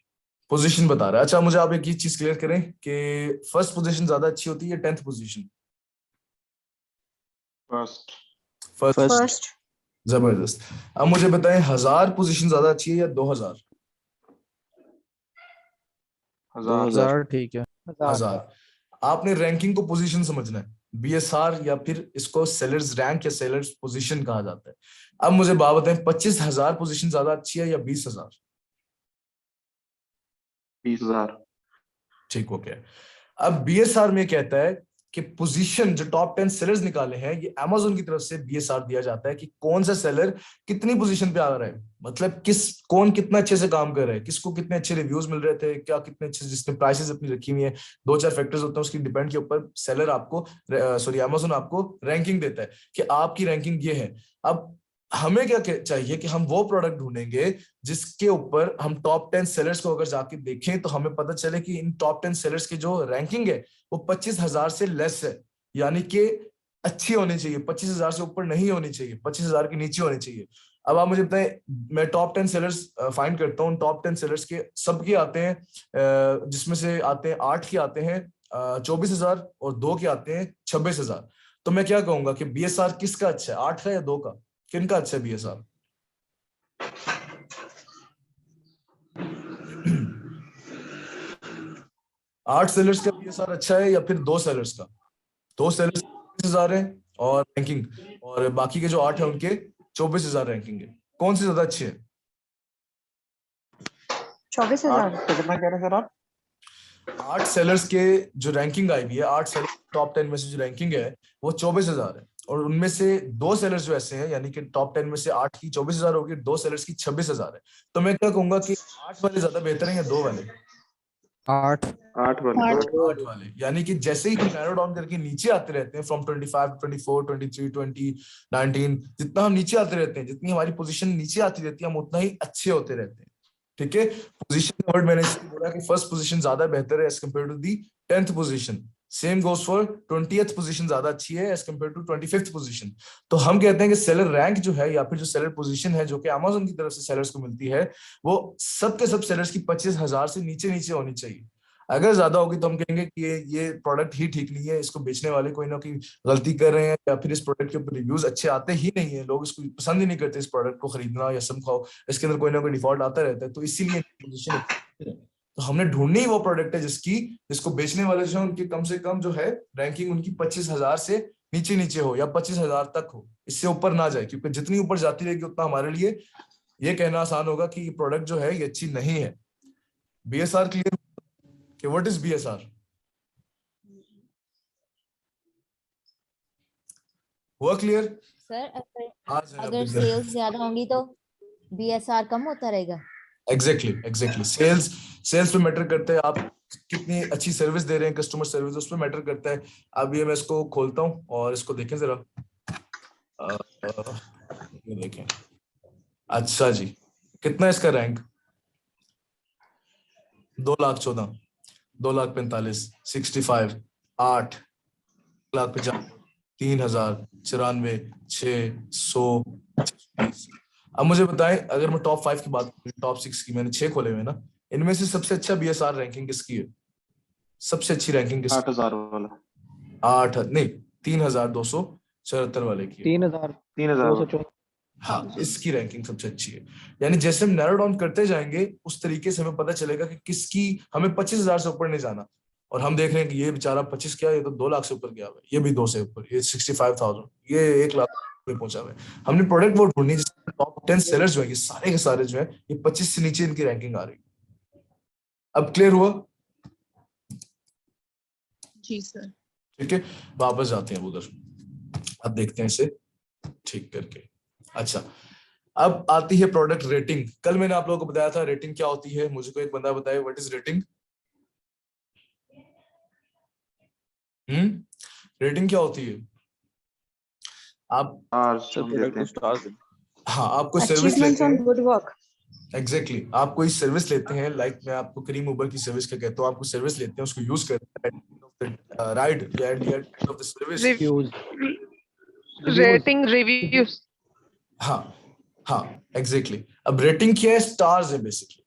पोजीशन बता रहा है। अच्छा, मुझे आप एक ही चीज क्लियर करें कि फर्स्ट पोजीशन ज्यादा अच्छी होती है या 10th पोजीशन? फर्स्ट। जबरदस्त। अब मुझे बताएं, 1,000 पोजीशन ज्यादा अच्छी है या 2,000? 2,000 ठीक है। 1,000। आपने रैंकिंग को पोजीशन समझना है, BSR या फिर इसको सेलर्स रैंक या सेलर्स पोजीशन कहा जाता है। अब मुझे बात बताएं, 25,000 पोजीशन ज्यादा अच्छी है या 20,000? 20,000। ठीक हो गया। अब BSR में कहता है कि पोजीशन जो टॉप 10 सेलर्स निकाले हैं, ये Amazon की तरफ से BSR दिया जाता है कि कौन सा सेलर कितनी पोजीशन पे आ रहा है, मतलब कौन कितना अच्छे से काम कर रहा है, किसको कितने अच्छे रिव्यूज मिल रहे थे, क्या कितने अच्छे, जिसने प्राइसेस अपनी रखी हुई है, 2-4 फैक्टर्स होते हैं, उसकी डिपेंड के ऊपर सेलर आपको, सॉरी Amazon आपको रैंकिंग देता है कि आपकी रैंकिंग ये है। अब हमें क्या चाहिए कि हम वो प्रोडक्ट ढूंढेंगे जिसके ऊपर हम टॉप 10 सेलर्स को अगर जाके देखें तो हमें पता चले कि इन टॉप 10 सेलर्स की जो रैंकिंग है वो 25,000 से लेस है, यानी कि अच्छी होनी चाहिए, 25,000 से ऊपर नहीं होनी चाहिए, 25,000 के नीचे होनी चाहिए। अब आप मुझे बताएं, मैं टॉप 10 सेलर्स फाइंड करता हूँ, टॉप 10 सेलर्स के सबके आते हैं, जिसमें से आते हैं 8 के आते हैं 24,000 और 2 के आते हैं 26,000। तो मैं क्या कहूंगा कि BSR किसका अच्छा है, 8 का या 2 का, किनका अच्छा है BSR? 8 सेलर्स का BSR अच्छा है या फिर 2 सेलर्स का? 2 सेलर्स 24,000 है और रैंकिंग, और बाकी के जो 8 है उनके 24,000 रैंकिंग है। कौन सी ज्यादा अच्छी है? 24,000। कितना कह रहे हैं सर आप? 8 सेलर्स के जो रैंकिंग आई हुई है, 8 सेलर्स टॉप 10 में से जो रैंकिंग है वो 24,000 है, और उनमें से 2 सेलर्स जो ऐसे हैं, यानी कि टॉप 10 में से 8 की 24,000 होगी, 2 सेलर्स की 26,000 है। तो मैं क्या कहूंगा कि 8 वाले ज्यादा बेहतर है या 2 वाले? 8 वाले, यानी कि जैसे ही हम नैरो डाउन करके नीचे आते रहते हैं, फ्रॉम 25, 24, 23, 20, 19, जितना हम नीचे आते रहते हैं, जितनी हमारी पोजीशन नीचे आती रहती है, हम उतना ही अच्छे होते रहते हैं। ठीक है, पोजीशन का वर्ड मैंने इसलिए बोला कि फर्स्ट पोजीशन ज्यादा बेहतर है as compare to the 10th position. Same goes for 20th position ज्यादा अच्छी है as compare to 25th position. तो हम कहते हैं कि सेलर रैंक जो है या फिर जो सेलर पोजीशन है जो कि Amazon की तरफ से सेलर्स को मिलती है, वो सबके सब सेलर्स की 25,000 से नीचे नीचे होनी चाहिए। अगर ज्यादा होगी तो हम कहेंगे कि ये प्रोडक्ट ही ठीक नहीं है, इसको बेचने वाले कोई ना कोई गलती कर रहे हैं, या फिर इस प्रोडक्ट के ऊपर रिव्यूज अच्छे आते ही नहीं है, लोग इसको पसंद ही नहीं करते, इस प्रोडक्ट को खरीदना या समझाओ, इसके अंदर कोई ना कोई डिफॉल्ट आता रहता है, तो इसीलिए पोजीशन। तो हमने ढूंढनी वो प्रोडक्ट है जिसको बेचने वाले जो है उनकी कम से कम जो है रैंकिंग उनकी 25,000 से नीचे नीचे हो या 25,000 तक हो, इससे ऊपर ना जाए, क्योंकि जितनी ऊपर जाती रहेगी उतना हमारे लिए ये कहना आसान होगा कि ये प्रोडक्ट जो है ये अच्छी नहीं है। बीएसआर क्लियर कि व्हाट इज बीएसआर? हुआ क्लियर? सर आज अगर सेल्स ज्यादा होंगी तो बीएसआर कम होता रहेगा। एग्जैक्टली सेल्स पे मैटर करता है, आप कितनी अच्छी सर्विस दे रहे हैं, कस्टमर सर्विस उस पे मैटर करता है। अब ये मैं इसको खोलता हूँ और इसको देखें जरा, ये देखें। अच्छा जी, कितना है इसका रैंक? 2,14,000, 2,45,000, 65, 8, 1,50,000, 3,000, 94, 600। अब मुझे बताएं, अगर मैं टॉप 5 की बात करूं, टॉप 6 की, मैंने 6 खोले हुए ना, इनमें से सबसे अच्छा बीएसआर रैंकिंग किसकी है? सबसे अच्छी रैंकिंग किसकी? 8,000 वाला। 8 नहीं 3,274 वाले की है। 3,204। हाँ, इसकी रैंकिंग सबसे अच्छी है। यानी जैसे हम नैरो डाउन करते जाएंगे उस तरीके से हमें पता चलेगा कि किसकी, हमें 25,000 से ऊपर नहीं जाना। और हम देख रहे हैं कि ये बेचारा 25 क्या, ये तो 2 लाख से ऊपर गया है, ये भी 2 से ऊपर, ये 65,000, ये 1 लाख पे पहुंचा हुआ है। हमने प्रोडक्ट वो ढूंढनी जिसमें टॉप 10 सेलर्स जो है, ये सारे के सारे जो है ये 25 से नीचे इनकी रैंकिंग आ रही है। अब क्लियर हुआ? जी सर। ठीक है, वापस जाते हैं उधर, अब देखते हैं इसे ठीक करके। अच्छा, अब आती है प्रोडक्ट रेटिंग। कल मैंने आप लोगों को बताया था रेटिंग क्या होती है, मुझे कोई एक बंदा बताए व्हाट इज रेटिंग? रेटिंग क्या होती है? आप हाँ, आपको सर्विस लेते हैं, गुड वर्क। एग्जैक्टली आप कोई सर्विस लेते हैं, लाइक मैं आपको करीम उबर की सर्विस क्या कहता हूँ, आपको सर्विस लेते हैं, उसको यूज करते हैं, ride end of the service rating reviews. हाँ एग्जैक्टली। अब रेटिंग क्या है? स्टार्स है बेसिकली।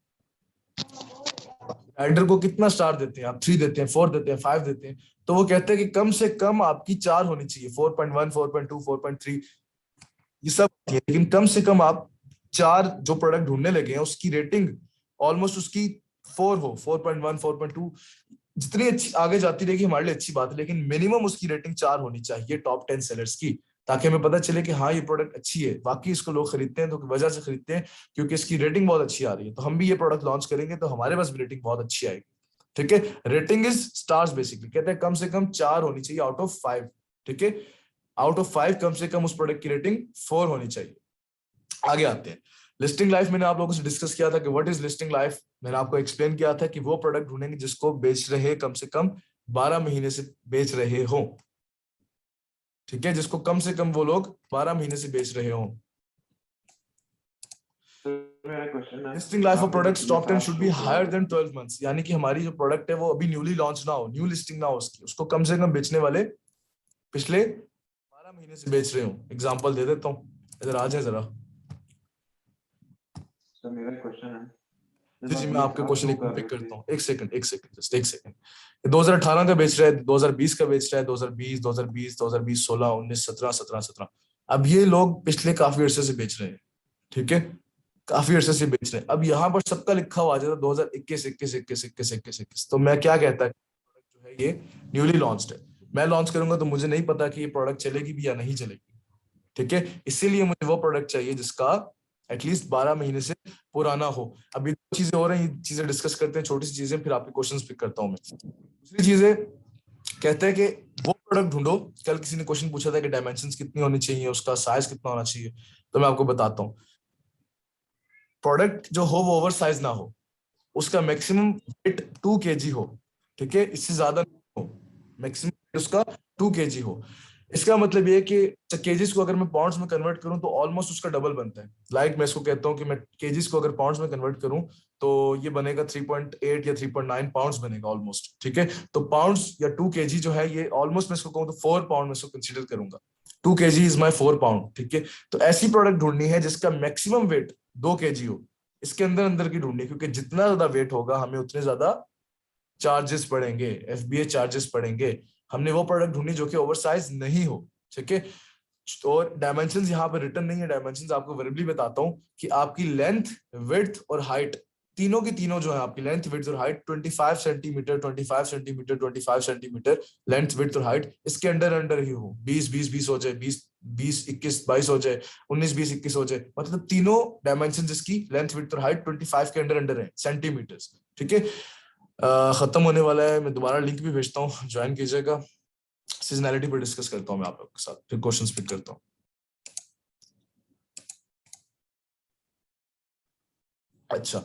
राइडर को कितना स्टार देते हैं आप? 3 देते हैं, 4 देते हैं, 5 देते हैं, तो वो कहते हैं कि कम से कम आपकी 4 होनी चाहिए, 4.1, 4.2, 4.3 ये सब, लेकिन कम से कम आप 4 जो प्रोडक्ट ढूंढने लगे हैं उसकी रेटिंग ऑलमोस्ट उसकी 4 हो, 4.1, 4.2, जितनी अच्छी आगे जाती रहेगी हमारे लिए अच्छी बात है, लेकिन मिनिमम उसकी रेटिंग 4 होनी चाहिए टॉप 10 सेलर्स की, ताकि हमें पता चले कि हाँ ये प्रोडक्ट अच्छी है, वाकई इसको लोग खरीदते हैं तो वजह से खरीदते हैं क्योंकि इसकी रेटिंग बहुत अच्छी आ रही है। तो हम भी ये प्रोडक्ट लॉन्च करेंगे तो हमारे पास भी रेटिंग बहुत अच्छी आएगी। ठीक है, रेटिंग इज स्टार्स बेसिकली, कहते हैं कम से कम 4 होनी चाहिए आउट ऑफ 5। ठीक है, आउट ऑफ 5 कम से कम उस प्रोडक्ट की रेटिंग 4 होनी चाहिए। आगे आते हैं, लिस्टिंग लाइफ मैंने आप लोगों से डिस्कस किया था कि व्हाट इज लिस्टिंग लाइफ। मैंने आपको एक्सप्लेन किया था कि वो प्रोडक्ट ढूंढेंगे जिसको बेच रहे कम से कम 12 महीने से बेच रहे हो। ठीक है, जिसको कम से कम वो लोग 12 महीने से बेच रहे हो। Listing life of products top 10 should be higher than 12 months, यानी कि हमारी जो प्रोडक्ट है वो अभी न्यूली लॉन्च ना हो, न्यू लिस्टिंग ना हो उसकी, उसको कम से कम बेचने वाले पिछले 12 महीने से बेच रहे हो। एग्जांपल दे देता हूँ, इधर आ जाए जरा। मेरा क्वेश्चन है जी मैं आपके क्वेश्चन एक पिक करता हूँ, एक सेकंड जस्ट एक सेकंड। 2018 का बेच रहा है, 2020 का बेच रहा है, 2020, 16, 19, 17। अब ये लोग पिछले काफी अरसे से बेच रहे हैं। ठीक है, काफी अरसे से बेच रहे हैं। अब यहाँ पर सबका लिखा हुआ आ जाता है 2021। तो मैं क्या कहता है, जो है ये न्यूली लॉन्च्ड है, मैं लॉन्च करूंगा तो मुझे नहीं पता कि ये प्रोडक्ट चलेगी भी या नहीं चलेगी। ठीक है, इसीलिए मुझे वो प्रोडक्ट चाहिए जिसका एटलीस्ट 12 महीने से पुराना हो। अभी 2 चीजें हो रही हैं, चीजें डिस्कस करते हैं, छोटी सी चीजें, फिर आपके क्वेश्चंस पिक करता हूं मैं। दूसरी चीजें कहते हैं कि वो प्रोडक्ट ढूंढो, कल किसी ने क्वेश्चन पूछा था कि डायमेंशंस कितनी होनी चाहिए, उसका साइज कितना होना चाहिए, तो मैं आपको बताता हूँ। प्रोडक्ट जो हो वो ओवर साइज ना हो, उसका मैक्सिमम वेट 2 kg हो। ठीक है, इससे ज्यादा हो, मैक्सिमम उसका 2 kg हो। इसका मतलब ये कि केजीज को अगर मैं पाउंड्स में कन्वर्ट करूं तो ऑलमोस्ट उसका डबल बनता है। लाइक मैं इसको कहता हूं कि मैं केजीज को अगर पाउंड्स में कन्वर्ट करूं तो ये बनेगा 3.8 या 3.9 पाउंड्स बनेगा ऑलमोस्ट। ठीक है, तो पाउंड्स या 2 kg जो है ये ऑलमोस्ट मैं इसको कहूं तो 4 पाउंड में इसको कंसीडर करूंगा। 2 kg इज माई 4 पाउंड। ठीक है, तो ऐसी प्रोडक्ट ढूंढनी है जिसका मैक्सिमम वेट 2 kg हो, इसके अंदर की ढूंढनी, क्योंकि जितना ज्यादा वेट होगा हमें उतने ज्यादा चार्जेस पड़ेंगे, FBA चार्जेस पड़ेंगे। हमने वो प्रोडक्ट ढूंढनी जो कि ओवर साइज नहीं हो। ठीक है, और डायमेंशंस यहाँ पर रिटर्न नहीं है, डायमेंशंस आपको वर्बली बताता हूँ कि आपकी लेंथ, विड्थ और हाइट तीनों की तीनों जो है आपकी लेंथ विड्थ और height 25 centimetre 25 centimetre 25 centimetre length width और हाइट इसके अंडर ही हो, 20 हो जाए, 20 21 22 हो जाए, 19 20 21 हो जाए, मतलब तीनों डायमेंशन जिसकी लेंथ विड्थ और हाइट 25 के अंडर है सेंटीमीटर्स। ठीक है, खत्म होने वाला है, मैं दोबारा लिंक भी भेजता हूँ, ज्वाइन कीजिएगा। सीजनैलिटी पर डिस्कस करता हूँ मैं आप लोगों के साथ, फिर क्वेश्चंस पिक करता हूँ। अच्छा,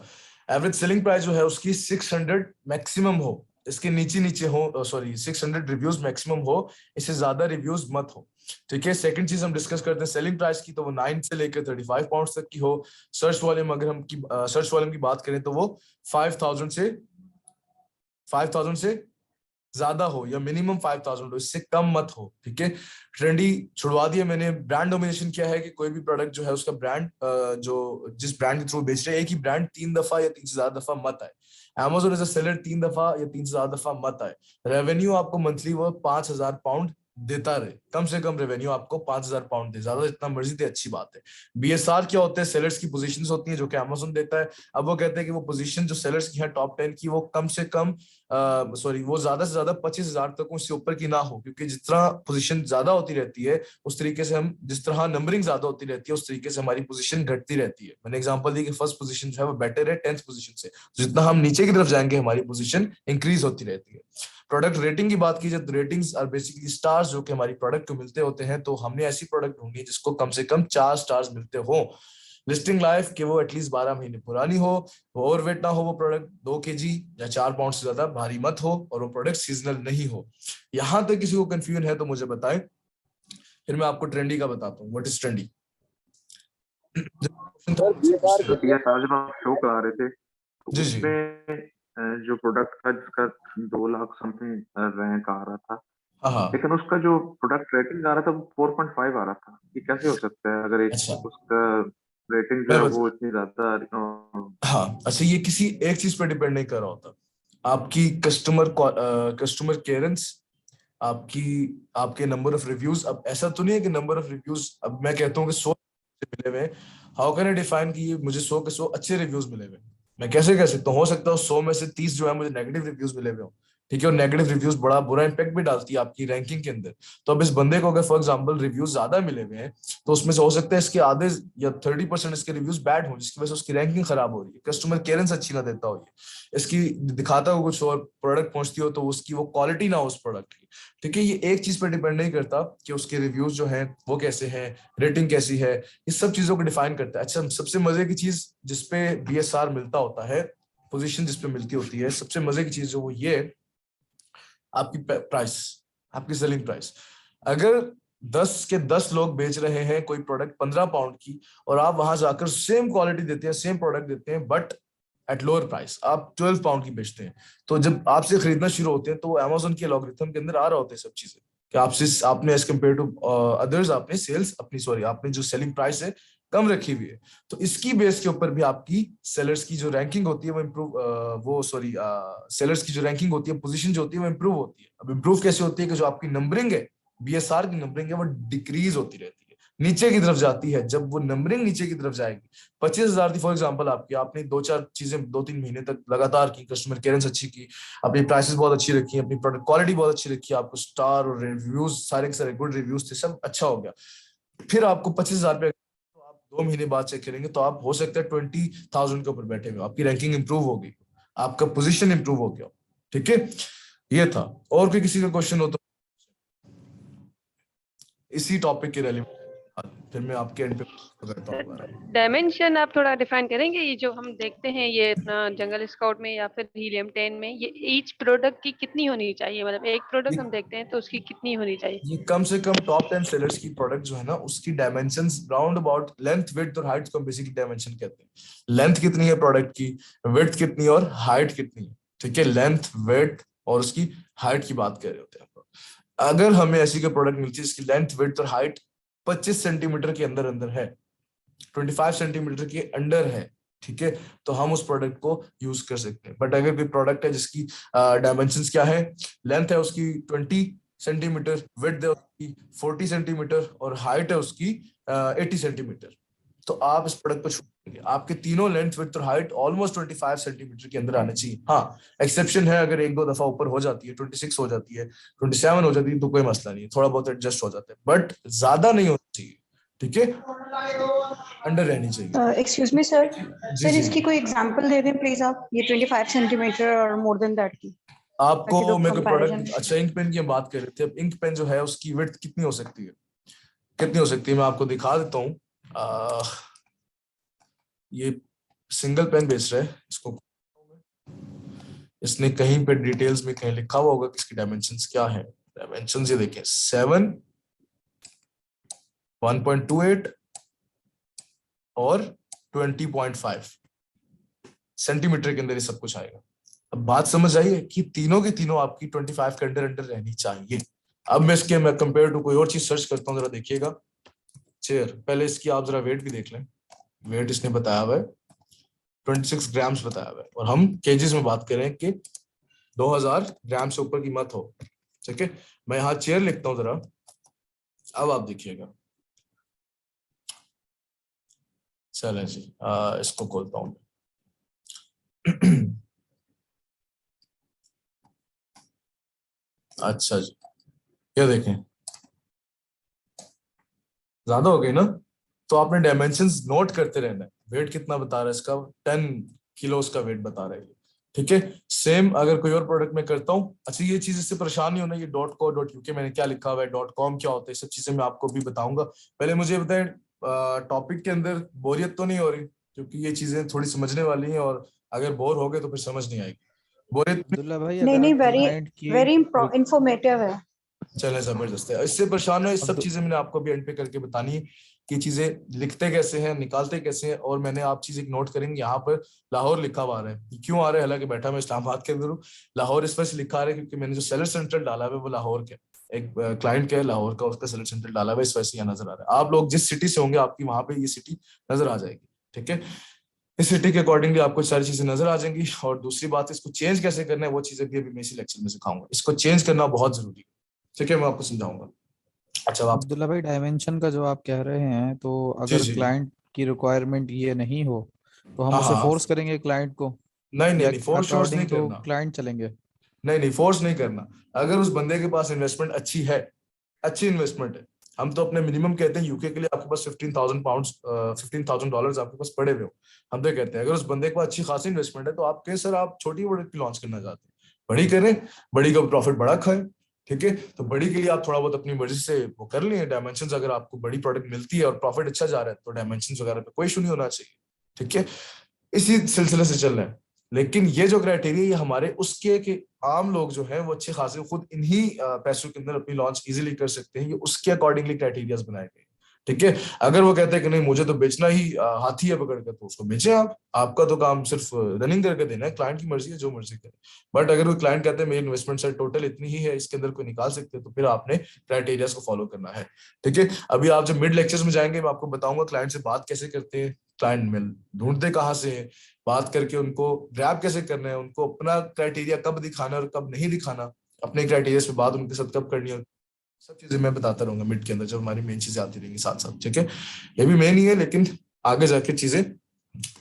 एवरेज सेलिंग प्राइस जो है उसकी 600 मैक्सिमम हो, इसके नीचे हो, सॉरी 600 रिव्यूज मैक्सिमम हो, इससे ज्यादा रिव्यूज मत हो। ठीक है, सेकंड चीज हम डिस्कस करते हैं सेलिंग प्राइस की, तो वो 9 से लेकर 35 पाउंड तक की हो। सर्च वॉल्यूम अगर हम सर्च वॉल्यूम की बात करें तो वो 5000 से ज्यादा हो या मिनिमम 5000 हो, इससे कम मत हो। ठीक है, ट्रेंडी छुड़वा दिया मैंने। ब्रांड डोमिनेशन क्या है कि कोई भी प्रोडक्ट जो है उसका ब्रांड जो जिस ब्रांड के थ्रू बेच रहे हैं, एक ही ब्रांड 3 दफा या 3 से ज्यादा दफा मत आए। Amazon एज अ सेलर 3 दफा या 3 से ज्यादा दफा मत आए। रेवेन्यू आपको मंथली वो 5000 पाउंड देता रहे, कम से कम रेवेन्यू आपको 5000 पाउंड दे, ज्यादा जितना मर्जी दे अच्छी बात है। बीएसआर क्या होते हैं, सेलर्स की पोजीशंस होती हैं जो कि Amazon देता है। अब वो कहते हैं कि वो पोजीशन जो सेलर्स की है टॉप 10 की, वो कम से कम वो ज्यादा से ज्यादा 25,000 तक उससे ऊपर की ना हो, क्योंकि जितना पोजीशन ज्यादा होती रहती है उस तरीके से हम, जिस तरह नंबरिंग ज्यादा होती रहती है उस तरीके से हमारी पोजीशन घटती रहती है। मैंने एग्जांपल दी कि फर्स्ट पोजीशन जो है वो बेटर है 10th पोजीशन से, जितना हम नीचे की तरफ जाएंगे हमारी पोजीशन इंक्रीज होती रहती है। प्रोडक्ट रेटिंग की बात की जाए तो रेटिंग्स आर बेसिकली स्टार्स जो कि हमारी प्रोडक्ट को मिलते होते हैं, तो हमने ऐसी प्रोडक्ट ढूंढी जिसको कम से कम 4 स्टार्स मिलते हो। लिस्टिंग लाइफ कि वो एटलीस्ट 12 महीने पुरानी हो, वो ओवरवेट ना हो, वो प्रोडक्ट 2 kg या 4 पाउंड से ज्यादा भारी मत हो, और वो प्रोडक्ट सीजनल नहीं हो। यहां तक किसी को कंफ्यूजन है तो मुझे बताएं, फिर मैं आपको ट्रेंडी का बताता हूँ। What is trendy? आज आप शो करा रहे थे जी जी, उसमें जो प्रोडक्ट था जिसका 2 लाख समथिंग रैंक आ रहा था, हाँ, लेकिन उसका जो प्रोडक्ट रेटिंग आ रहा था वो 4.5 आ रहा था। ये कैसे हो सकता है अगर अच्छा उसका रेटिंग जो मैं है बता, वो इतनी ज्यादा हाँ अच्छा, ये किसी एक चीज पर डिपेंड नहीं कर रहा होता। आपकी कस्टमर केयरेंस, आपके नंबर ऑफ रिव्यूज। अब ऐसा तो नहीं है कि नंबर ऑफ रिव्यूज, अब मैं कहता हूँ कि 100 मिले हुए, हाउ कैन आई डिफाइन कि मुझे 100 के 100 अच्छे रिव्यूज मिले हुए? मैं कैसे कह सकता हूँ? हो सकता है 100 में से 30 जो है मुझे नेगेटिव रिव्यूज मिले हुए हो। ठीक है, और नेगेटिव रिव्यूज बड़ा बुरा इंपैक्ट भी डालती है आपकी रैंकिंग के अंदर। तो अब इस बंदे को अगर फॉर एग्जांपल रिव्यूज ज्यादा मिले हुए हैं, तो उसमें से हो सकता है इसके आधे या 30% इसके रिव्यूज बैड हो, जिसकी वजह से उसकी रैंकिंग खराब हो रही है, कस्टमर केयरेंस अच्छी ना देता हो, इसकी दिखाता हो कुछ और, प्रोडक्ट पहुंचती हो तो उसकी वो क्वालिटी ना हो उस प्रोडक्ट की। ठीक है, ये एक चीज पर डिपेंड नहीं करता कि उसके रिव्यूज जो हैं वो कैसे हैं, रेटिंग कैसी है, इस सब चीजों को डिफाइन करता है। अच्छा, सबसे मजे की चीज जिसपे बीएसआर मिलता होता है, पोजीशन जिसपे मिलती होती है, सबसे मजे की चीज जो वो ये आपकी प्राइस, आपकी सेलिंग प्राइस। अगर 10 के 10 लोग बेच रहे हैं कोई प्रोडक्ट 15 पाउंड की, और आप वहां जाकर सेम क्वालिटी देते हैं, सेम प्रोडक्ट देते हैं, बट एट लोअर प्राइस, आप 12 पाउंड की बेचते हैं, तो जब आपसे खरीदना शुरू होते हैं तो अमेज़न के एल्गोरिथम के अंदर आ रहा होता है सब चीजें कि आपने एज कम्पेयर टू अदर्स आपने आपने जो सेलिंग प्राइस है कम रखी हुई है। तो इसकी बेस के ऊपर भी आपकी सेलर्स की जो रैंकिंग होती है वो सेलर्स की जो रैंकिंग होती है, पोजीशन जो होती है वो इंप्रूव होती है। अब इंप्रूव कैसे होती है कि जो आपकी नंबरिंग है, बीएसआर की नंबरिंग है, वो डिक्रीज होती रहती है, नीचे की तरफ जाती है। जब वो नंबरिंग नीचे की तरफ जाएगी, 25,000 थी फॉर एग्जांपल आपकी, आपने 2-4 चीजें 2-3 महीने तक लगातार की, कस्टमर केयरेंस अच्छी की, अपनी प्राइसेस बहुत अच्छी रखी, अपनी प्रोडक्ट क्वालिटी बहुत अच्छी रखी, आपको स्टार और रिव्यूज सारे के सारे गुड रिव्यूज थे, सब अच्छा हो गया। फिर आपको 25,000 पे, तो आप 2 महीने बाद चेक करेंगे तो आप हो सकता है 20,000 के ऊपर बैठे हुए, आपकी रैंकिंग इंप्रूव हो गई, आपका पोजीशन इंप्रूव हो गया। ठीक है, ये था। और कोई किसी का क्वेश्चन हो तो इसी टॉपिक के रिलेवेंट, फिर मैं आपके एंड पे करता हूँ। डायमेंशन आप थोड़ा डिफाइन करेंगे? ये जो हम देखते हैं ये अपना जंगल स्काउट में या फिर हीलियम 10 में, ये ईच प्रोडक्ट की कितनी होनी चाहिए? मतलब एक प्रोडक्ट हम देखते हैं तो उसकी कितनी होनी चाहिए? ये कम से कम टॉप 10 सेलर्स की प्रोडक्ट जो है ना, उसकी dimensions round about length, width और हाइट को बेसिकली डायमेंशन कहते हैं। लेंथ कितनी है प्रोडक्ट की, विड्थ कितनी और हाइट कितनी है। ठीक है, लेंथ, विड्थ और उसकी हाइट की बात कर रहे होते हैं। अगर हमें ऐसी कोई प्रोडक्ट मिलती है जिसकी लेंथ, विड्थ और हाइट 25 सेंटीमीटर के अंदर है, 25 सेंटीमीटर के अंडर है, ठीक है, तो हम उस प्रोडक्ट को यूज कर सकते हैं। बट अगर कोई प्रोडक्ट है जिसकी डायमेंशंस क्या है, लेंथ है उसकी 20 सेंटीमीटर, विड्थ है उसकी 40 सेंटीमीटर और हाइट है उसकी 80 सेंटीमीटर, तो आप इस प्रोडक्ट को छोड़ेंगे। आपके तीनों लेंथ विड्थ और हाइट ऑलमोस्ट 25 सेंटीमीटर के अंदर आने चाहिए। हाँ, एक्सेप्शन है, अगर एक दो दफा ऊपर हो जाती है, 26 हो जाती है, 27 हो जाती है, तो कोई मसला नहीं है, थोड़ा बहुत एडजस्ट हो जाता है, बट ज्यादा नहीं होना चाहिए, ठीक है, अंडर रहनी चाहिए। एक्सक्यूज मी सर, जी सर जी, इसकी कोई एग्जांपल दे दें प्लीज आप, ये 25 सेंटीमीटर और मोर देन दैट की, ताकि आपको लोग मेरे को कंपैरिजन। प्रोडक्ट, अच्छा इंक पेन की हम बात कर रहे थे। अब इंक पेन जो है उसकी विड्थ कितनी हो सकती है, कितनी हो सकती है, मैं आपको दिखा देता हूँ। ये सिंगल पेन बेच रहा है, इसको इसने कहीं पे डिटेल्स में कहीं लिखा हुआ होगा कि इसकी डायमेंशंस क्या है। डायमेंशंस ये देखें, 7, 1.28 और 20.5 सेंटीमीटर के अंदर ये सब कुछ आएगा। अब बात समझ आई है कि तीनों की तीनों आपकी 25 के अंदर अंडर रहनी चाहिए। अब मैं कंपेयर टू कोई और चीज सर्च करता हूँ, जरा देखिएगा। चेयर, पहले इसकी आप जरा वेट भी देख लें। वेट इसने बताया हुआ है 26 ग्राम्स बताया हुआ है, और हम केजीज में बात करें कि 2000 ग्राम से ऊपर की मत हो, ठीक है। मैं यहाँ चेयर लिखता हूँ जरा, अब आप देखिएगा। चले जी, इसको खोलता हूँ। अच्छा जी, ये देखें, ज्यादा हो गई ना, तो आपने डायमेंशंस नोट करते रहना है। वेट कितना बता रहा है इसका, 10 किलो का वेट बता रहा है, ठीक है। सेम अगर कोई और प्रोडक्ट में करता हूँ, अच्छा ये चीज इससे परेशान नहीं होना, ये .co.uk मैंने क्या लिखा हुआ है, .com क्या होता है, सब चीजें मैं आपको भी बताऊंगा। पहले मुझे बताएं, टॉपिक के अंदर बोरियत तो नहीं हो रही, क्योंकि ये चीजें थोड़ी समझने वाली हैं, और अगर बोर हो गए तो फिर समझ नहीं आएगी। बोरियत अब्दुल्ला भाई, नहीं अगर नहीं, आप वेरी क्लाइंट की वेरी इंफॉर्मेटिव है। चले, जबरदस्त है। इससे परेशान है, इस सब अब्दु- चीजें मैंने आपको भी एंड पे करके बतानी है कि चीजें लिखते कैसे हैं, निकालते कैसे हैं। और मैंने आप चीज एक नोट करेंगे, यहाँ पर लाहौर लिखा हुआ आ रहा है, क्यों आ रहा है, हालांकि बैठा मैं इस्लामाबाद के अंदर हूँ। लाहौर इस वजह से लिखा आ रहा है क्योंकि मैंने जो सेलर सेंट्रल डाला है वो लाहौर का, एक क्लाइंट का है लाहौर का, उसका सेलर सेंट्रल डाला हुआ है, इस वजह से यहाँ नजर आ रहा है। आप लोग जिस सिटी से होंगे, आपकी वहां पे ये सिटी नजर आ जाएगी, ठीक है। इस सिटी के अकॉर्डिंगली आपको सारी चीजें नजर आ जाएंगी। और दूसरी बात, इसको चेंज कैसे करना है, वो चीजें भी अभी मैं इसी लेक्चर में सिखाऊंगा। इसको चेंज करना बहुत जरूरी है, ठीक है, मैं आपको समझाऊंगा। अच्छा, आप अब्दुल्ला भाई, डायमेंशन का जो आप कह रहे हैं, तो जी अगर जी, क्लाइंट की रिक्वायरमेंट ये नहीं हो तो हम हाँ उसे हाँ, फोर्स करेंगे क्लाइंट को, नहीं नहीं या नहीं, फोर्स शोर्स नहीं अकॉर्डिंग टू करना, क्लाइंट चलेंगे? नहीं नहीं, फोर्स नहीं करना। अगर उस बंदे के पास इन्वेस्टमेंट अच्छी है, अच्छी इन्वेस्टमेंट है, हम तो अपने मिनिमम कहते हैं यूके के लिए आपके पास 15,000 पाउंड, $15,000 आपके पास पड़े हुए हो, हम तो कहते हैं अगर उस बंदे के पास अच्छी खासी इन्वेस्टमेंट है, तो आप कहें सर आप छोटी प्रोडक्ट लॉन्च करना चाहते हैं, बड़ी करें, बड़ी का प्रॉफिट बड़ा खाए, ठीक है। तो बड़ी के लिए आप थोड़ा बहुत अपनी मर्जी से वो कर लिए डायमेंशन। अगर आपको बड़ी प्रोडक्ट मिलती है और प्रॉफिट अच्छा जा रहा है, तो डायमेंशन वगैरह पे कोई इशू नहीं होना चाहिए, ठीक है। इसी सिलसिले से चल रहे हैं। लेकिन ये जो क्राइटेरिया, ये हमारे उसके कि आम लोग जो हैं वो अच्छे खासे खुद इन्हीं पैसों के अंदर अपनी लॉन्च इजीली कर सकते हैं, ये उसके अकॉर्डिंगली क्राइटेरियाज बनाए गए, ठीक है। अगर वो कहते हैं कि नहीं मुझे तो बेचना ही हाथी है पकड़ कर, तो उसको बेचें आप, आपका तो काम सिर्फ रनिंग करके देना है, क्लाइंट की मर्जी है, जो मर्जी करे। बट अगर वो क्लाइंट कहते हैं मेरी इन्वेस्टमेंट सर टोटल इतनी ही है, इसके अंदर कोई निकाल सकते हैं, तो फिर आपने क्राइटेरियाज को फॉलो करना है, ठीक है। अभी आप जब मिड लेक्चर्स में जाएंगे, मैं आपको बताऊंगा क्लाइंट से बात कैसे करते हैं, क्लाइंट मिल ढूंढते कहाँ से है, बात करके उनको ग्रैब कैसे करना है, उनको अपना क्राइटेरिया कब दिखाना है और कब नहीं दिखाना, अपने क्राइटेरिया पे बात उनके साथ कब करनी है, सब चीजें मैं बताता रहूंगा मिड के अंदर, जब हमारी मेन चीजें आती रहेंगी साथ साथ, ठीक है। ये भी मेन ही है, लेकिन आगे जाके चीजें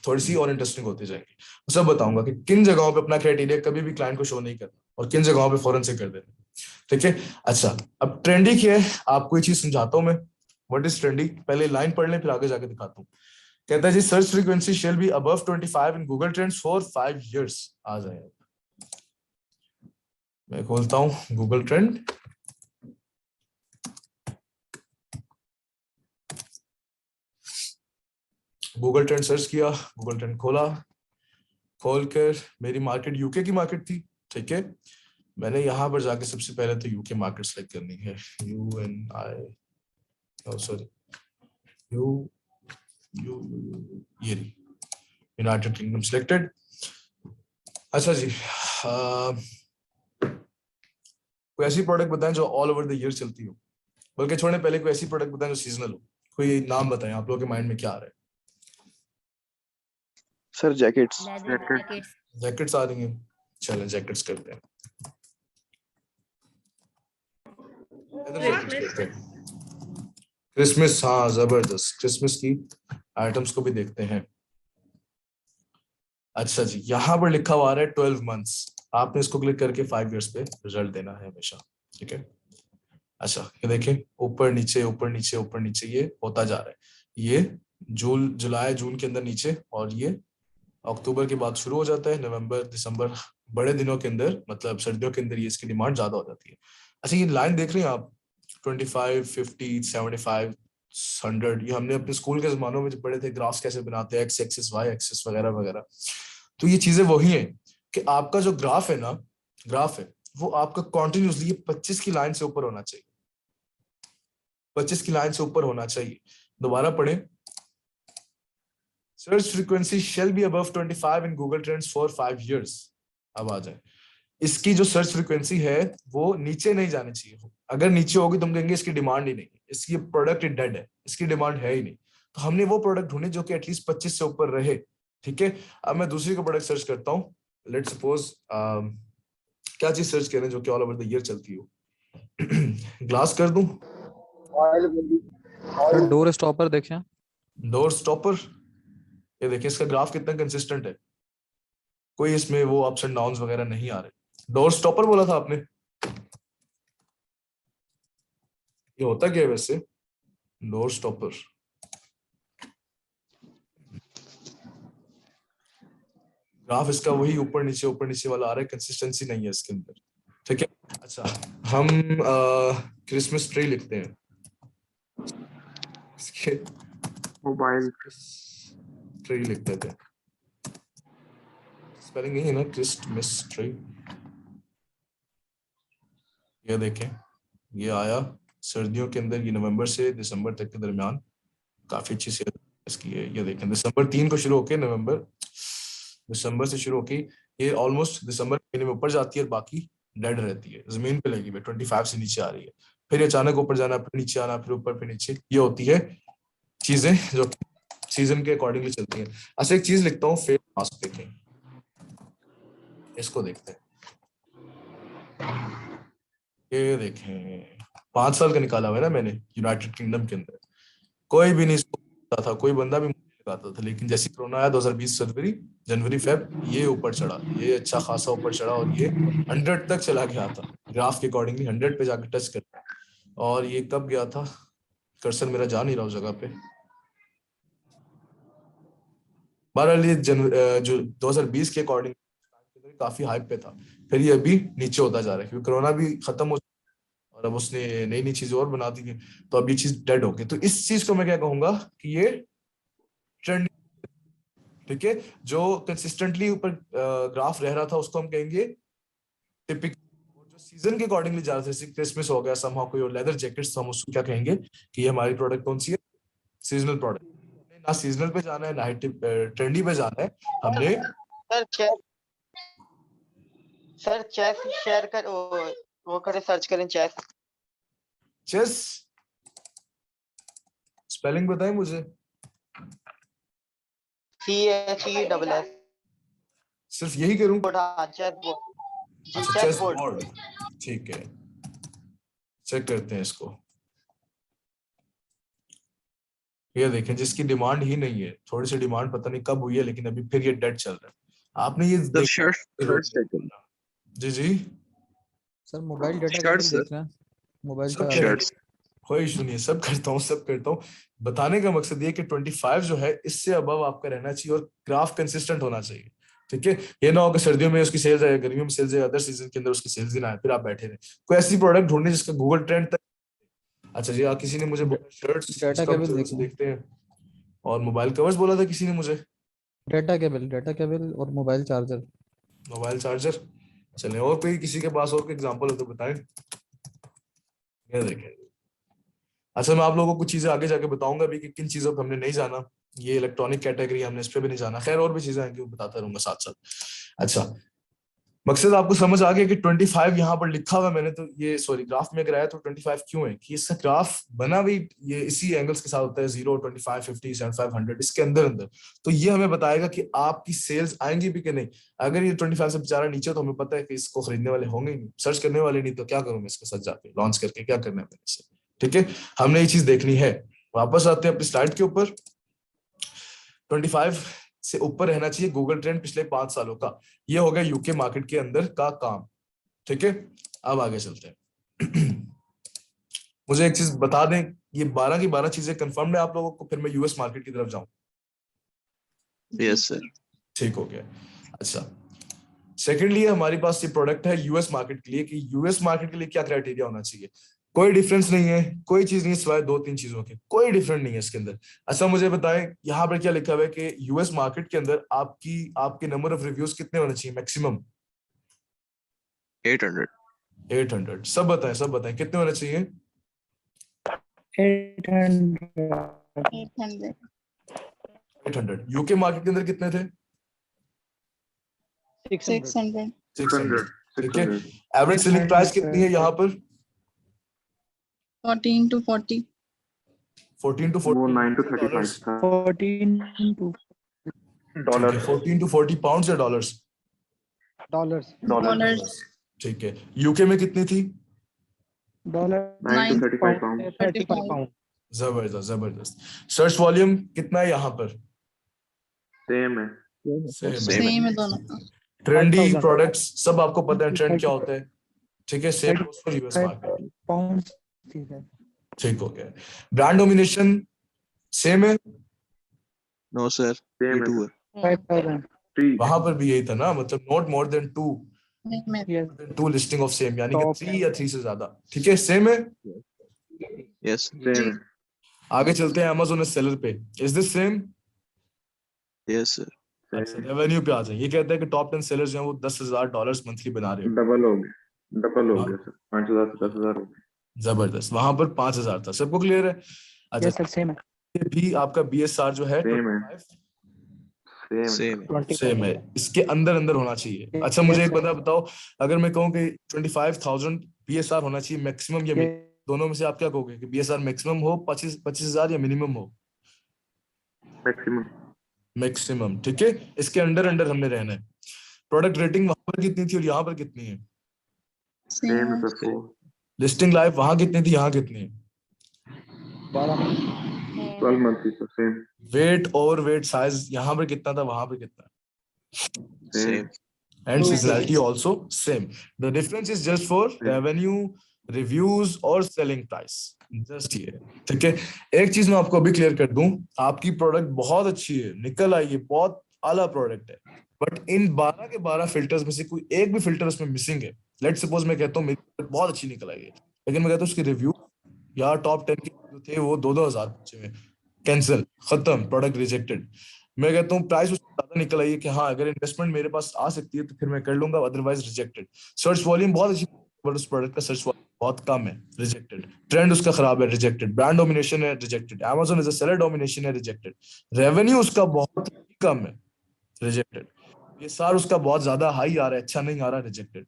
थोड़ी सी और इंटरेस्टिंग होती जाएंगी। सब बताऊंगा कि किन जगहों पे अपना क्राइटेरिया कभी भी क्लाइंट को शो नहीं करना और किन जगहों पे फौरन से कर देना, ठीक है। अच्छा, अब ट्रेंडी क्या है आपको ये चीज समझाता हूँ मैं। व्हाट इज ट्रेंडी, पहले लाइन पढ़ लें फिर आगे जाके दिखाता हूँ। कहता है जी search frequency shall be above 25 in Google trends for 5 years। आ जाए, मैं खोलता हूं Google trend. Google trend search किया, गूगल ट्रेंड खोला, खोलकर मेरी मार्केट यूके की मार्केट थी, ठीक है। मैंने यहां पर जाके सबसे पहले तो यूके मार्केट सेलेक्ट करनी है, UNI, सॉरी, ये यूनाइटेड किंगडम सिलेक्टेड। अच्छा जी, कोई ऐसी प्रोडक्ट बताएं जो ऑल ओवर द ईयर चलती हो, बल्कि छोड़ने पहले कोई ऐसी प्रोडक्ट बताएं जो सीजनल हो। कोई नाम बताएं, आप लोगों के माइंड में क्या आ रहा है? Sir jackets. जैकेट्स आ रही हैं, चलें जैकेट्स करते हैं। क्रिसमस, हाँ जबरदस्त, क्रिसमस की आइटम्स को भी देखते हैं। अच्छा जी, यहाँ पर लिखा हुआ आ रहा है 12 मंथ्स, आपने इसको क्लिक करके 5 इयर्स पे रिजल्ट देना है हमेशा, ठीक है। अच्छा ये देखें, ऊपर नीचे ऊपर नीचे ऊपर नीचे ये होता जा रहा है। ये जुलाई जून के अंदर नीचे, और ये अक्टूबर के बाद शुरू हो जाता है, नवंबर दिसंबर बड़े दिनों के अंदर, मतलब सर्दियों के अंदर ये इसकी डिमांड ज्यादा हो जाती है। अच्छा ये लाइन देख रहे हैं आप, 25, 50, 75, 100, ये हमने अपने स्कूल के जमानों में जब पढ़े थे, ग्राफ्स कैसे बनाते हैं, एक्स एक्सिस वाई एक्सिस वगैरह वगैरह। तो ये चीजें वही हैं कि आपका जो ग्राफ है ना, ग्राफ है वो आपका कॉन्टिन्यूसली 25 की लाइन से ऊपर होना चाहिए, 25 की लाइन से ऊपर होना चाहिए। दोबारा पढ़ें, search frequency shall be above 25 in Google Trends for 5 years। अब आ जाए, इसकी जो सर्च फ्रीक्वेंसी है वो नीचे नहीं जानी चाहिए। अगर नीचे होगी तो हम कहेंगे इसकी डिमांड ही नहीं है, इसकी प्रोडक्ट डेड है, इसकी डिमांड है ही नहीं। तो हमने वो प्रोडक्ट ढूंढे जो कि एटलीस्ट 25 से ऊपर रहे, ठीक है। अब मैं दूसरी को प्रोडक्ट सर्च करता हूँ, लेट्स सपोज क्या चीज सर्च करें जो कि ऑल ओवर द ईयर चलती हो। ग्लास कर दूं, डोर स्टॉपर देखें, डोर स्टॉपर, ये देखिए इसका ग्राफ कितना कंसिस्टेंट है, कोई इसमें वो अप्स एंड डाउन्स वगैरह नहीं आ रहे। डोर स्टॉपर बोला था आपने, ये होता क्या है वैसे डोर स्टॉपर? ग्राफ इसका वही ऊपर नीचे वाला आ रहा है, कंसिस्टेंसी नहीं है इसके अंदर, ठीक है। अच्छा हम क्रिसमस ट्री लिखते हैं, इसके मोबाइल ट्री लिखते थे, स्पेलिंग यही है ना, क्रिसमस ट्री। ये देखें, ये आया सर्दियों के अंदर, ये नवंबर से दिसंबर तक के दरमियान काफी अच्छी सेल इसकी है। ये देखें दिसंबर 3 को शुरू होके दिसंबर से शुरू होके ये ऑलमोस्ट दिसंबर महीने में ऊपर जाती है और बाकी डेड रहती है, जमीन पे लगी हुई, 25 से नीचे आ रही है, फिर अचानक ऊपर जाना, फिर नीचे आना, फिर ऊपर फिर नीचे। ये होती है चीजें जो सीजन के अकॉर्डिंगली चलती हैं। अच्छा एक चीज लिखता हूँ, फेस मास्क देखें, इसको देखते हैं। ये देखें 5 साल का निकाला हुआ है ना मैंने, यूनाइटेड किंगडम के अंदर कोई भी नहीं इसको था, कोई बंदा भी लगाता था, लेकिन जैसे कोरोना आया 2020 जनवरी फेब, ये ऊपर चढ़ा, ये अच्छा खासा ऊपर चढ़ा और ये 100 तक चला गया था, ग्राफ के अकॉर्डिंगली 100 पे जाकर टच करता। और ये कब गया था, कर्सर मेरा जा नहीं रहा उस जगह पे, बहरहाल ये जो 2020 के अकॉर्डिंग काफी हाइप पे था, फिर ये अभी नीचे होता जा रहा है क्योंकि कोरोना भी खत्म हो और अब उसने नई नई चीजें और बना दी है, तो अब ये चीज डेड हो गई। तो इस चीज को मैं क्या कहूंगा कि ये ट्रेंड, ठीक है, जो कंसिस्टेंटली ऊपर ग्राफ रह रहा था उसको हम कहेंगे टिपिकल। जो सीजन के अकॉर्डिंगली जा रहा था, जैसे क्रिसमस हो गया, समहाउ कोई और लेदर जैकेट्स, तो हम उसको क्या कहेंगे कि ये हमारी प्रोडक्ट कौन सी है, सीजनल प्रोडक्ट। ना सीजनल पे जाना है ना ही ट्रेंडी पे जाना है, हमने सर चेस शेयर कर वो करें, सर्च करें चेस, स्पेलिंग बताएं मुझे। CHESS, सिर्फ यही करूं? चेस चेस बोर्ड, ठीक है, चेक करते हैं इसको। ये देखें जिसकी डिमांड ही नहीं है, थोड़ी सी डिमांड पता नहीं कब हुई है, लेकिन अभी फिर ये डेड चल रहा है। आपने ये जी सर मोबाइल डाटा देख रहे हैं, मोबाइल शर्ट्स, कोई इशू नहीं है, सब करता हूँ। बताने का मकसद ये कि 25 जो है इससे अबव आपका रहना चाहिए और ग्राफ कंसिस्टेंट होना चाहिए, ठीक है। ये ना हो कि सर्दियों में उसकी सेल्स है, गर्मियों में सेल्स है, अदर सीजन के अंदर उसकी सेल्स ही ना है, फिर आप बैठे रहे। कोई ऐसी प्रोडक्ट ढूंढने जिसका गूगल ट्रेंड तक। अच्छा जी, किसी ने मुझे शर्ट्स देखते हैं और मोबाइल कवर्स बोला था किसी ने मुझे, डाटा केबल और मोबाइल चार्जर। चले और कोई किसी के पास और कोई एग्जांपल हो तो बताएं। ये देखें, अच्छा मैं आप लोगों को कुछ चीजें आगे जाके बताऊंगा भी कि किन चीजों को हमने नहीं जाना, ये इलेक्ट्रॉनिक कैटेगरी हमने इस पे भी नहीं जाना, खैर और भी चीजें आएंगी वो बताता रहूंगा साथ साथ। अच्छा मकसद आपको समझ आ गया कि 25 यहाँ पर लिखा हुआ मैंने, तो ये सॉरी ग्राफ में अगर आया तो 25 क्यों है कि इसका ग्राफ बना भी ये इसी एंगल्स के साथ होता है, 0, 25, 50, 75, 100 इसके अंदर। तो ये हमें बताएगा कि आपकी सेल्स आएंगी भी कि नहीं। अगर ये 25 से बेचारा नीचे तो हमें पता है कि इसको खरीदने वाले होंगे ही नहीं, सर्च करने वाले नहीं, तो क्या करूं मैं इसके साथ जाके लॉन्च करके क्या करना है मैंने इससे, ठीक है। हमने ये चीज देखनी है। वापस आते हैं अपनी स्लाइड के ऊपर। 25 से ऊपर रहना चाहिए गूगल ट्रेंड पिछले 5 सालों का। ये हो गया यूके मार्केट के अंदर का काम। ठीक है, अब आगे चलते हैं। मुझे एक चीज बता दें, ये 12 की 12 चीजें कंफर्म है आप लोगों को, फिर मैं यूएस मार्केट की तरफ जाऊं? Yes sir. ठीक हो गया। अच्छा, सेकेंडली हमारे पास ये प्रोडक्ट है यूएस मार्केट के लिए, कि यूएस मार्केट के लिए क्या क्राइटेरिया होना चाहिए। कोई डिफरेंस नहीं है, कोई चीज नहीं सिवाय 2-3 चीजों के, कोई डिफरेंट नहीं है इसके अंदर। अच्छा मुझे बताएं यहाँ पर क्या लिखा हुआ है कि यूएस मार्केट के अंदर आपके नंबर ऑफ रिव्यूज कितने होने चाहिए मैक्सिमम? 800। 800। सब बताएं कितने होने चाहिए? 800। यूके मार्केट के अंदर कितने थे? 600 600। ठीक है, एवरेज सेलिंग प्राइस कितनी है यहाँ पर? 14 to 40 14 to 40 वो 9 to 35 था। 14 to डॉलर। 14 to 40 पाउंड्स या डॉलर्स? dollars ठीक है, यूके में कितनी थी? 9 to 35 पाउंड। 35 जबरदस्त। सर्च वॉल्यूम कितना है यहाँ पर? सेम है। सेम है दोनों का। ट्रेंडी प्रोडक्ट्स सब आपको पता है ट्रेंड क्या होता है। ठीक है, सेम फॉर यूएस मार्केट। ठीक हो गया। ब्रांड डोमिनेशन सेम है? नो सर, सेम टू है। 3। वहां पर भी यही था ना, मतलब not more than 2 listing of same, यानी कि 3 या 3 से ज्यादा। ठीक है, सेम है। यस सेम है। आगे चलते हैं अमेज़न सेलर पे। Is this same? Yes sir. अच्छा, रेवेन्यू पे आ जाए। ये कहता है कि टॉप 10 सेलर्स जो हैं वो $10,000 मंथली बना रहे हैं। डबल हो गया सर। 5,000 से 10,000 हो गया। जबरदस्त। वहां पर 5,000 था। सबको क्लियर है? अच्छा, सर सेम है। ये भी आपका बीएसआर जो है सेम है। 25 सेम सेम है, इसके अंदर अंदर होना चाहिए। अच्छा मुझे एक बता बताओ, अगर मैं कहूँ कि 25,000 बीएसआर होना चाहिए मैक्सिमम या दोनों में से आप क्या कहोगे कि बीएसआर मैक्सिमम हो 25,000 या मिनिमम हो? मैक्सिमम। ठीक है, इसके अंडर अंडर हमने रहना है। प्रोडक्ट रेटिंग वहां पर कितनी थी और यहाँ पर कितनी है? सेम है सर। 4। लिस्टिंग लाइफ वहां कितनी थी, यहाँ कितनी है? 12 मंथ की sir. Same. Weight over weight size यहाँ पर कितना था, वहां पर कितना है? Same. And seasonality also same. The difference is just for revenue, reviews और selling price. Just ये। ठीक है, एक चीज मैं आपको अभी क्लियर कर दूं, आपकी प्रोडक्ट बहुत अच्छी है, निकल आई है, बहुत आला प्रोडक्ट है, बट इन 12 के 12 फिल्टर्स में से कोई एक भी फिल्टर उसमें मिसिंग है। लेट सपोज मैं कहता हूँ मेरी product बहुत अच्छी निकल आई है, लेकिन मैं कहता हूँ उसके रिव्यू या टॉप 10 के जो थे वो 2-2 हजार पहुंचे हुए, कैंसिल, खत्म, प्रोडक्ट रिजेक्टेड। मैं कहता हूँ प्राइस उससे ज्यादा निकल आई है कि हाँ अगर इन्वेस्टमेंट मेरे पास आ सकती है तो फिर मैं कर लूंगा, अदरवाइज रिजेक्टेड। सर्च वॉल्यूम बहुत अच्छी, बट उस प्रोडक्ट का सर्च वॉल्यूम बहुत कम है, रिजेक्टेड। ट्रेंड उसका खराब है, रिजेक्टेड। ब्रांड डोमिनेशन है, rejected. Amazon is a seller domination है, रिजेक्टेड। रेवेन्यू उसका बहुत कम है, रिजेक्टेड। ये सार उसका बहुत ज्यादा हाई आ रहा है, अच्छा नहीं आ रहा, रिजेक्टेड।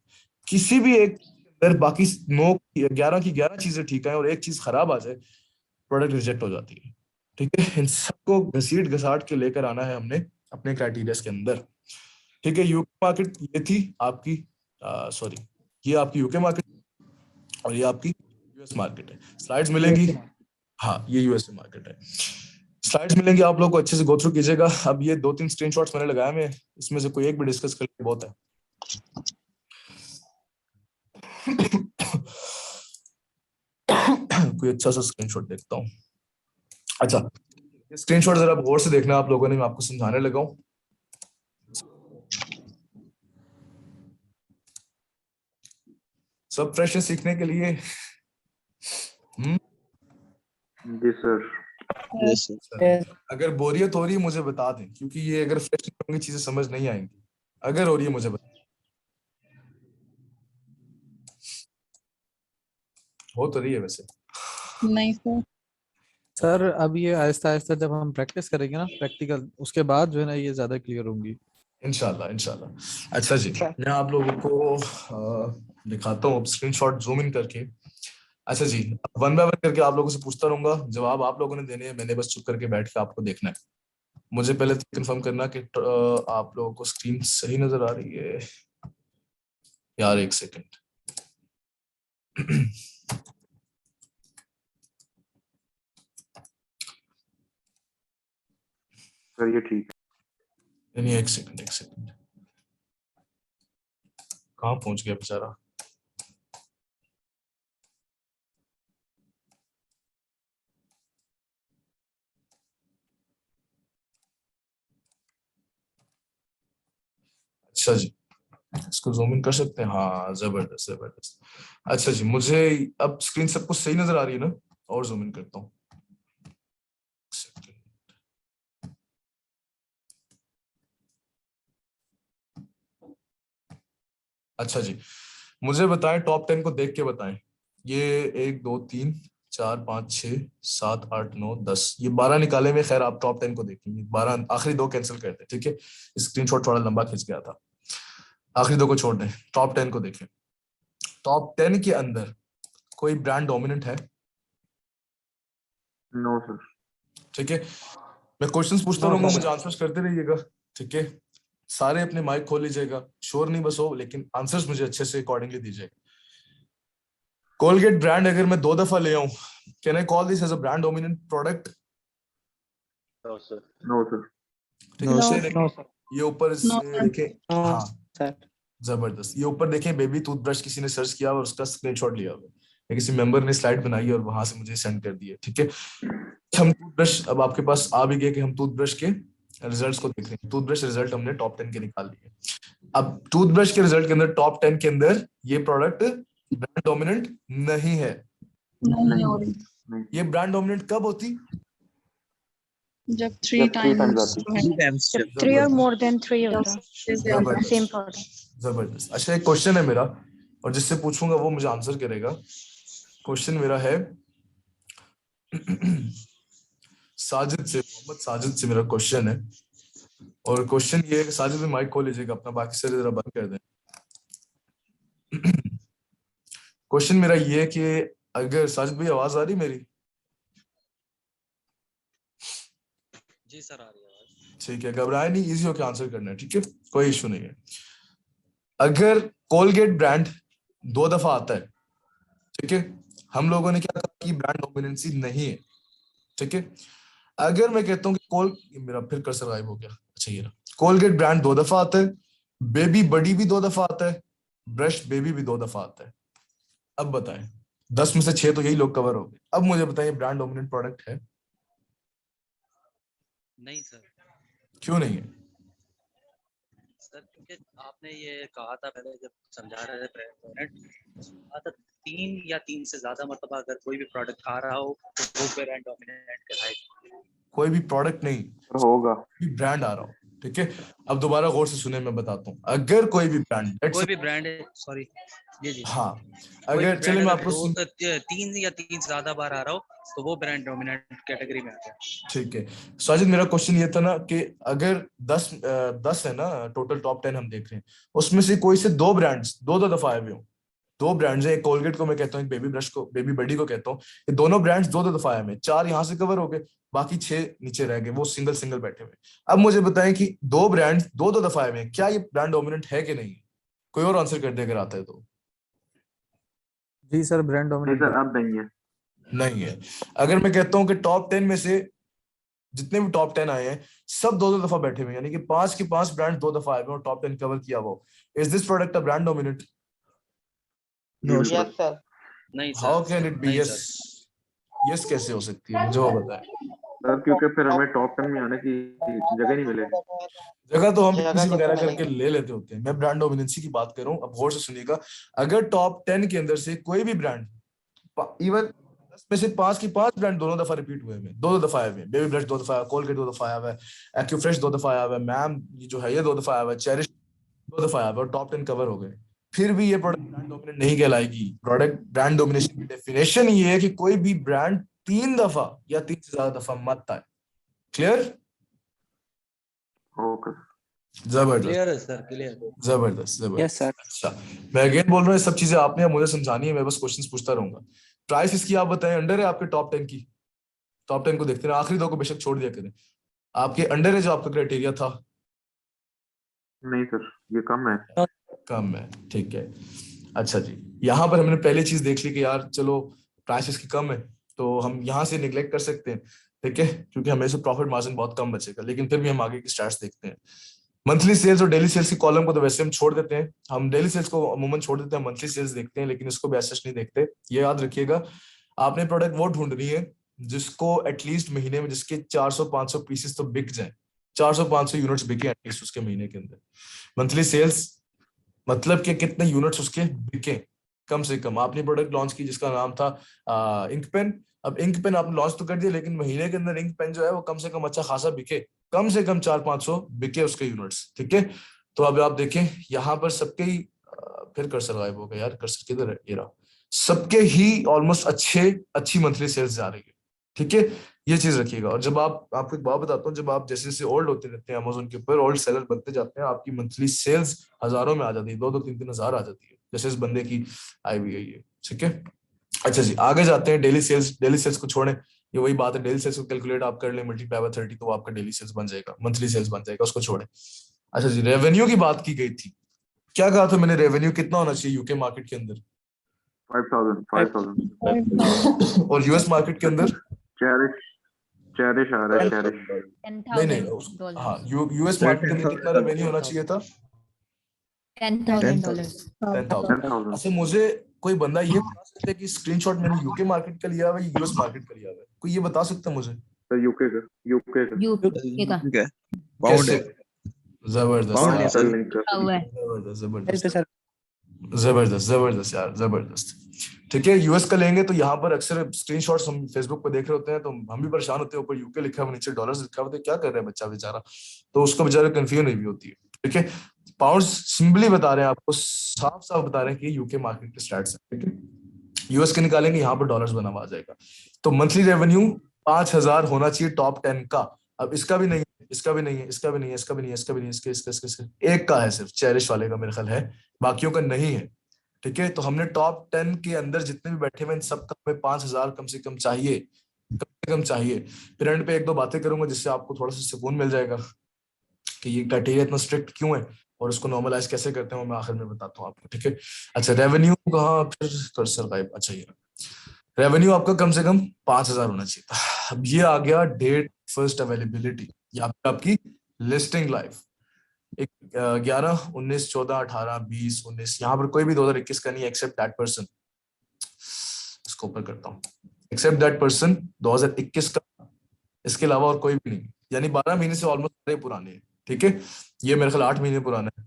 किसी भी एक अगर बाकी 9 11 की 11 चीजें ठीक है और एक चीज खराब आ जाए, प्रोडक्ट रिजेक्ट हो जाती है। ठीक है, इन सबको घसीट घसाट के लेकर आना है हमने अपने क्राइटेरिया के अंदर। ठीक है, यूके मार्केट ये थी आपकी, सॉरी ये आपकी यूके मार्केट और ये आपकी यूएस मार्केट है। स्लाइड्स मिलेंगी, हाँ ये यूएसए मार्केट है। स्लाइड्स मिलेंगी, आप लोग को अच्छे से गो थ्रू कीजिएगा। अब ये 2-3 स्क्रीनशॉट्स मैंने लगाए हैं, इसमें से कोई एक भी डिस्कस कर ले बहुत है। कोई अच्छा सा स्क्रीनशॉट देखता हूँ। अच्छा, स्क्रीनशॉट जरा गौर से देखना आप लोगों ने, मैं आपको समझाने लगा हूं। सब फ्रेश सीखने के लिए। जी सर। Yes sir. अगर बोरियत हो रही है मुझे बता दें, क्योंकि ये अगर फ्रेश होंगी चीजें समझ नहीं आएंगी। अगर हो रही है मुझे बता, हो तो रही है वैसे। नहीं सर अब ये आहिस्ता आहिस्ता जब हम प्रैक्टिस करेंगे ना प्रैक्टिकल, उसके बाद जो है ना ये ज्यादा क्लियर होंगी इंशाल्लाह इंशाल्लाह। अच्छा जी, मैं आप लोगों को दिखाता हूँ स्क्रीनशॉट जूम इन करके। अच्छा जी, वन बाय वन करके आप लोगों से पूछता रहूंगा, जवाब आप लोगों ने देने हैं, मैंने बस चुप करके बैठ के आपको देखना है। मुझे पहले तो कंफर्म करना कि आप लोगों को स्क्रीन सही नजर आ रही है यार, एक सेकंड। सर ये ठीक है। नहीं, एक सेकंड कहाँ पहुंच गया बेचारा। अच्छा जी, इसको जूम इन कर सकते हैं। हाँ, जबरदस्त। अच्छा जी, मुझे अब स्क्रीन सब कुछ सही नजर आ रही है ना? और जूम इन करता हूँ। अच्छा जी, मुझे बताएं, टॉप 10 को देख के बताएं। ये 1 2 3 4 5 6 7 8 9 10, ये 12 निकाले में। खैर आप टॉप 10 को देखेंगे, 12 आखिरी 2 कैंसिल करते हैं, ठीक है? स्क्रीनशॉट थोड़ा लंबा खिंच गया था, आखिरी 2 को छोड़ दें, टॉप 10 को देखें। टॉप 10 के अंदर कोई ब्रांड डोमिनेंट है? No sir. ठीक है, मैं क्वेश्चंस पूछता रहूंगा, मुझे आंसर्स करते रहिएगा, ठीक है? सारे अपने माइक खोल लीजिएगा, शोर नहीं बस हो, लेकिन आंसर्स मुझे अच्छे से अकॉर्डिंगली दीजिएगा। कोलगेट ब्रांड अगर मैं 2 दफा ले आऊं, can I call this as a brand dominant product? No sir. No sir. ठीक नो है, सर। ये ऊपर देखें। नो हाँ, सर। जबरदस्त। ये ऊपर देखें, बेबी टूथब्रश किसी ने सर्च किया और उसका स्क्रीनशॉट लिया हुआ है, किसी मेंबर ने स्लाइड बनाई और वहां से मुझे सेंड कर दिया, ठीक है? हम टूथब्रश, अब आपके पास आ भी गए कि हम टूथब्रश के रिजल्ट्स को देख रहे हैं। टूथब्रश रिजल्ट हमने टॉप 10 के निकाल लिए। अब टूथब्रश के रिजल्ट के अंदर टॉप 10 के अंदर ये प्रोडक्ट ब्रांड डोमिनेंट नहीं है। ये ब्रांड डोमिनेंट कब होती? जब 3 times Three or more than three होता है same product. जबरदस्त। अच्छा, एक क्वेश्चन है मेरा, और जिससे पूछूंगा वो मुझे आंसर करेगा। क्वेश्चन मेरा है साजिद से, मोहम्मद साजिद से मेरा क्वेश्चन है, और क्वेश्चन ये है कि साजिद में माइक खोल लीजिएगा अपना, बाकी से जरा बंद कर दें। क्वेश्चन मेरा ये है कि अगर साजिद भाई आवाज आ रही मेरी? जी सर, आ रही है आवाज। ठीक है, घबराए नहीं, इजी होकर आंसर करना है, ठीक है? कोई इशू नहीं है। अगर कोलगेट ब्रांड 2 दफा आता है, ठीक है, हम लोगों ने क्या कहा कि ब्रांड डोमिनेंसी नहीं है, ठीक है? अगर मैं कहता हूँ कि मेरा फिर कर्सर गायब हो गया। अच्छा, ये कोलगेट ब्रांड 2 दफा आता है, बेबी बड़ी भी 2 दफा आता है, ब्रश बेबी भी 2 दफा आता है। अब बताएं, 10 में से 6 तो यही लोग कवर हो गए। अब मुझे बताइए, ब्रांड डोमिनेंट प्रोडक्ट है? नहीं सर। क्यों नहीं है? सर क्योंकि आपने ये कहा था पहले जब समझा रहे थे ब्रांड 3 या 3 से ज्यादा मतलब अगर कोई भी प्रोडक्ट आ रहा हो तो वो ब्रांड डोमिनेंट कहलाएगा। कोई भी प्रोडक्ट नहीं होगा, ब्रांड आ रहा हो, ठीक है? अब दोबारा गौर से सुने, मैं बताता हूँ। अगर कोई भी ब्रांड, सॉरी जी हाँ, अगर चले मैं आपको 3 या 3 से ज्यादा बार आ रहा हो तो वो ब्रांड डोमिनेंट कैटेगरी में आता है। ठीक है साजिद, मेरा क्वेश्चन ये था ना कि अगर 10 है ना टोटल टॉप 10 हम देख रहे हैं, उसमें से कोई से 2 ब्रांड्स 2 दफा आए हुए हो, 2 ब्रांड्स है, एक कोलगेट को मैं कहता हूँ, एक बेबी ब्रश को, बेबी बडी को कहता हूँ, ये दोनों ब्रांड्स 2 दफा आए हैं, 4 यहाँ से कवर हो गए, बाकी 6 नीचे रह गए, वो सिंगल बैठे हुए। अब मुझे बताएं कि 2 ब्रांड्स 2 दफा आए हुए हैं, क्या ये ब्रांड डोमिनेंट है कि नहीं? कोई और आंसर कर दे अगर आता है तो। जी सर, ब्रांड डोमिनेंट सर अब नहीं है। अगर मैं कहता हूँ कि टॉप 10 में से जितने भी टॉप 10 आए हैं सब 2 दफा बैठे हुए, यानी कि 5 के 5 ब्रांड 2 दफा आए हुए और टॉप 10 कवर किया वो, is this product a brand dominant? No Yes, sir. नहीं sir. How can it be नहीं यस? सर। यस कैसे हो सकती है, मुझे वो बताएं। सर क्योंकि फिर हमें टॉप 10 में आने की जगह नहीं मिलेगी। जगह तो हम जगह किसी वगैरह कितने करके ले लेते होते हैं, मैं ब्रांड डोमिनेंसी की बात कर रहा हूँ। अब गौर से सुनिएगा, अगर टॉप 10 के अंदर से कोई भी ब्रांड, इवन 10 में से 5 की 5 ब्रांड दोनों दफा रिपीट हुए हैं, 2 दफा आए हुए हैं, बेबी ब्रश 2 दफा, कोलगेट 2 दफा आया हुआ है, एक्यूफ्रेश 2 दफा आया हुआ है, मैम ये जो है ये 2 दफा आया हुआ है, चेरिश 2 दफा आया हुआ है और टॉप 10 कवर हो गए, फिर भी ये प्रोडक्ट ब्रांड डोमिनेंट नहीं कहलाएगी। प्रोडक्ट ब्रांड डोमिनेशन की डेफिनेशन ये है कि कोई भी ब्रांड 3 दफा या 3 से ज्यादा दफा मत आए। क्लियर? ओके, जबरदस्त, क्लियर है सर, क्लियर। जबरदस्त। Yes sir. अच्छा, मैं अगेन बोल रहा हूँ, सब चीजें आपने अब मुझे समझानी है, मैं बस क्वेश्चंस पूछता रहूंगा। प्राइस इसकी आप बताएं, अंडर है आपके टॉप 10 की? टॉप 10 को देखते रहे, आखिरी 2 को बेशक छोड़ दिया करें, आपके अंडर है जो आपका क्राइटेरिया था? नहीं सर, ये कम है। कम है, ठीक है। अच्छा जी, यहाँ पर हमने पहली चीज देख ली कि यार चलो प्राइस इसकी कम है, तो हम यहाँ से निगलेक्ट कर सकते हैं, ठीक है, क्योंकि हमें से प्रॉफिट मार्जिन बहुत कम बचेगा, लेकिन फिर भी हम आगे की स्टार्ट्स देखते हैं। मंथली सेल्स और डेली सेल्स की कॉलम को तो वैसे हम छोड़ देते हैं, हम डेली सेल्स को अमूमन छोड़ देते हैं, मंथली सेल्स देखते हैं, लेकिन इसको भी ऐसा नहीं देखते। ये याद रखिएगा, आपने प्रोडक्ट वो ढूंढनी है जिसको एटलीस्ट महीने में जिसके 400-500 पीसेस तो बिक जाए, 400-500 यूनिट्स बिके एटलीस्ट उसके महीने के अंदर। मंथली सेल्स मतलब कि कितने यूनिट्स उसके बिके कम से कम। आपने प्रोडक्ट लॉन्च की जिसका नाम था इंक पेन, अब इंक पेन आपने लॉन्च तो कर दिया, लेकिन महीने के अंदर इंक पेन जो है वो कम से कम अच्छा खासा बिके, कम से कम 400-500 बिके उसके यूनिट्स, ठीक है। तो अब आप देखें यहाँ पर सबके ही फिर कर्सर गायब हो गया यार, कर्सर किधर है, ये रहा, सबके ही ऑलमोस्ट अच्छी मंथली सेल्स जा रही है, ठीक है, ये चीज रखिएगा। और जब आपको एक बात बताता हूँ, जब आप जैसे जैसे ओल्ड होते रहते हैं अमेज़न के ऊपर, ओल्ड सेलर बनते जाते हैं, आपकी मंथली सेल्स हजारों में आ जाती है, 2-2, 3-3 हजार आ जाती है, जैसे इस बंदे की आई हुई है ये, ठीक है। अच्छा जी, आगे जाते हैं डेली सेल्स। डेली सेल्स को छोड़ें, ये वही बात है, डेली सेल्स को कैलकुलेट आप कर लें मल्टीप्लाई बाय 30 तो आपका डेली सेल्स बन जाएगा, मंथली सेल्स बन जाएगा, उसको छोड़ें। अच्छा जी, रेवेन्यू की बात की गई थी, क्या कहा था मैंने, रेवेन्यू कितना होना चाहिए यूके मार्केट के अंदर? 5,000 और यूएस मार्केट के अंदर चेरिश आ रहा है, चेरिश नहीं, हाँ, यूएस मार्केट के अंदर कितना रेवेन्यू होना चाहिए था? $10,000 अच्छा, मुझे कोई बंदा ये बता सकता है कि स्क्रीनशॉट मैंने यूके मार्केट का लिया हुआ है यूएस मार्केट का लिया हुआ है, कोई ये बता सकता है मुझे? यूके का पाउंड है, जबरदस्त यार, जबरदस्त। ठीक है, यूएस का लेंगे तो यहाँ पर अक्सर स्क्रीनशॉट्स हम फेसबुक पे देख रहे होते हैं, तो हम भी परेशान होते हैं, ऊपर यूके लिखा हुआ नीचे डॉलर्स लिखा हुआ, क्या कर रहा है बच्चा बेचारा, तो उसको बेचारा कंफ्यूजन हुई होती है, ठीक है। पाउंड्स सिंपली बता रहे हैं आपको, साफ साफ बता रहे हैं कि यूके मार्केट के स्टैट्स है, ठीक है। यूएस के निकालेंगे, यहाँ पर डॉलर्स बना हुआ आ जाएगा। तो मंथली रेवेन्यू 5,000 होना चाहिए टॉप 10 का। अब इसका भी नहीं, इसका भी नहीं है, इसका भी नहीं है, इसका भी नहीं है, इसका भी नहीं है, इसका एक का है सिर्फ, चेरिश वाले का मेरे ख्याल है, बाकियों का नहीं है, ठीक है। तो हमने टॉप 10 के अंदर जितने भी बैठे हुए इन सब का हमें 5,000 कम से कम चाहिए, कम से कम चाहिए। फिर एंड पे 1-2 बातें करूंगा जिससे आपको थोड़ा सा सुकून मिल जाएगा कि ये क्राइटेरिया इतना स्ट्रिक्ट क्यों है और उसको नॉर्मलाइज कैसे करते हैं, मैं आखिर में बताता हूँ आपको, ठीक है। अच्छा, रेवेन्यू कहाँ फिर कर्सर गायब, अच्छा ये रेवेन्यू आपका कम से कम 5,000 होना चाहिए था। अब ये आ गया डेट फर्स्ट अवेलेबिलिटी, या आपकी लिस्टिंग लाइफ 11, 19, 14, 18, 20, 19, यहाँ पर कोई भी 2021 का नहीं है एक्सेप्ट दैट पर्सन, इसको ऊपर करता हूँ, एक्सेप्ट दैट पर्सन 2021 का, इसके अलावा और कोई भी नहीं, यानी 12 महीने से ऑलमोस्ट सारे पुराने हैं, ठीक है। ये मेरे ख्याल 8 महीने पुराना है,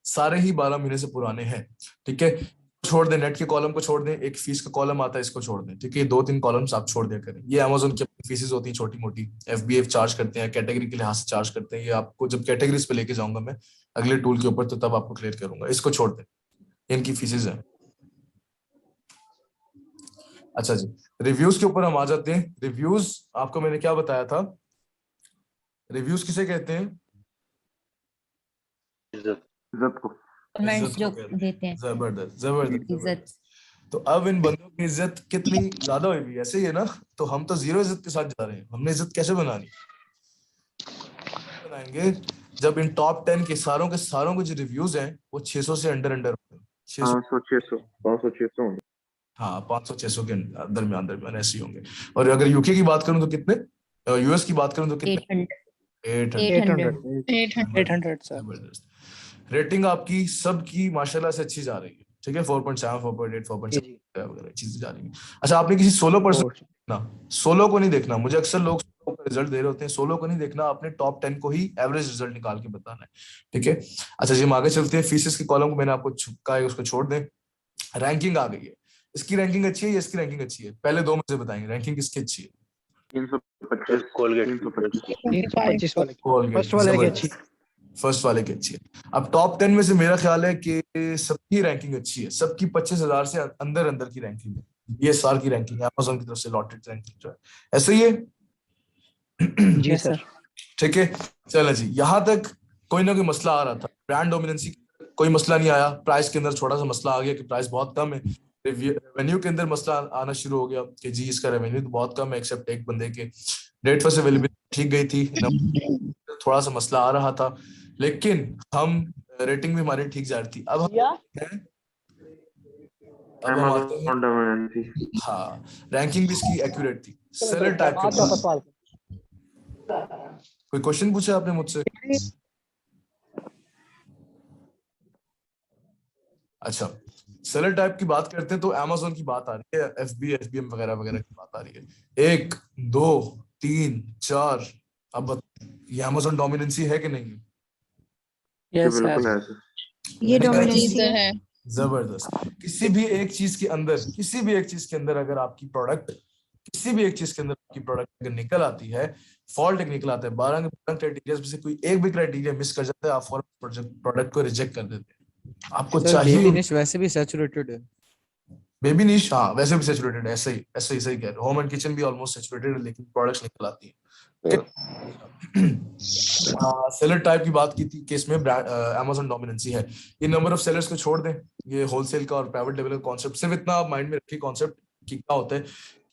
सारे ही 12 महीने से पुराने हैं, ठीक है। छोड़ दें, नेट के कॉलम को छोड़ दें, एक फीस का कॉलम आता है इसको छोड़ दें, ठीक है। 2-3 कॉलम्स आप छोड़ दिया करें, ये अमेज़न की अपनी फीसेस होती हैं छोटी मोटी, एफबीएफ चार्ज करते हैं, कैटेगरी के लिहाज से चार्ज करते हैं, ये आपको जब कैटेगरीज पे लेके जाऊंगा मैं अगले टूल के ऊपर तो तब आपको क्लियर करूंगा, इसको छोड़ दें, इनकी फीसेस है। अच्छा जी, रिव्यूज के ऊपर हम आ जाते हैं। रिव्यूज आपको मैंने क्या बताया था, रिव्यूज किसे कहते हैं? इज्जत को, कमेंट्स जो देते हैं, जबरदस्त इज्जत। तो अब इन बंदों की इज्जत कितनी ज्यादा हुई, ऐसे ही है ना, तो हम तो 0 इज्जत के साथ जा रहे हैं, हमने इज्जत कैसे बनानी, बनाएंगे जब इन टॉप 10 के सारों के जो रिव्यूज हैं वो 600 से अंडर होते हैं, 500-600 हाँ 500-600 के दरमियान ऐसे होंगे। और अगर यूके की बात करूं तो कितने, यूएस की बात करूं तो कितने, 800 सर। रेटिंग आपकी सबकी माशाल्लाह से अच्छी जा रही है, ठीक है, 4.7, 4.8, 4.7 वगैरह चीजें जा रही है। अच्छा, आपने किसी सोलो पर्सन ना, सोलो को नहीं देखना, मुझे अक्सर लोग रिजल्ट दे रहे होते हैं, सोलो को नहीं देखना, आपने टॉप 10 को ही एवरेज रिजल्ट निकाल के बताना है, ठीक है। अच्छा जी, हम आगे चलते हैं। फीसेस के कॉलम को मैंने आपको कहा है उसको छोड़ दें। रैंकिंग आ गई है, इसकी रैंकिंग अच्छी है या इसकी रैंकिंग अच्छी है, पहले 2 मुझे बताएंगे रैंकिंग किसकी अच्छी है? 325 कोलगेट, फर्स्ट वाले की अच्छी है। अब टॉप 10 में से मेरा ख्याल है कि सबकी रैंकिंग अच्छी है, सबकी 25,000 से अंदर की रैंकिंग है, बीएसआर की रैंकिंग है, अमेज़न की तरफ से लॉटेड रैंकिंग जो है, ऐसे ही है। जी सर, ठीक है, चलो जी, यहाँ तक कोई ना कोई मसला आ रहा था, ब्रांड डोमिनेंसी कोई मसला नहीं आया, प्राइस के अंदर छोटा सा मसला आ गया कि प्राइस बहुत कम है, रेवेन्यू के अंदर मसला आना शुरू हो गया कि जी इसका रेवेन्यू तो बहुत कम है एक्सेप्ट एक बंदे के, डेट फर्स्ट अवेलेबिलिटी ठीक गई थी, थोड़ा सा मसला आ रहा था, लेकिन हम रेटिंग भी हमारी ठीक जा रही थी। अब अब हम आते हैं, Amazon dominancy। हाँ रैंकिंग भी इसकी एक्यूरेट थी। सेलर टाइप के आपका सवाल कोई क्वेश्चन पूछा आपने मुझसे? अच्छा, सेलर टाइप की बात करते हैं तो Amazon की बात आ रही है, FB FBM वगैरह वगैरह की बात आ रही है। 1 2 3 4, अब ये Amazon डोमिनेंसी है कि नहीं? जी बिल्कुल है सर। ये डोमिनेंसी तो है। है। जबरदस्त। किसी भी एक चीज के अंदर अगर आपकी प्रोडक्ट अगर निकल आती है, फॉल्ट एक निकल आता है, 12 के 12 क्राइटेरिया में से कोई एक भी क्राइटेरिया मिस कर जाता है, आप फॉर प्रोडक्ट को रिजेक्ट कर देते हैं। आपको सर चाहिए बेबी निश वैसे भी सैचुरेटेड है। बेबी निश, हाँ वैसे भी सैचुरेटेड है, ऐसे ही सही कह रहे हो। होम एंड किचन भी ऑलमोस्ट सैचुरेटेड है, लेकिन प्रोडक्ट्स निकल आती है। सेलर टाइप की बात की थी कि इसमें Amazon डोमिनेंसी है। ये नंबर ऑफ सेलर्स को छोड़ दें, ये होलसेल का और प्राइवेट लेवल का कॉन्सेप्ट, सिर्फ इतना आप माइंड में रखिए कॉन्सेप्ट कि क्या होता है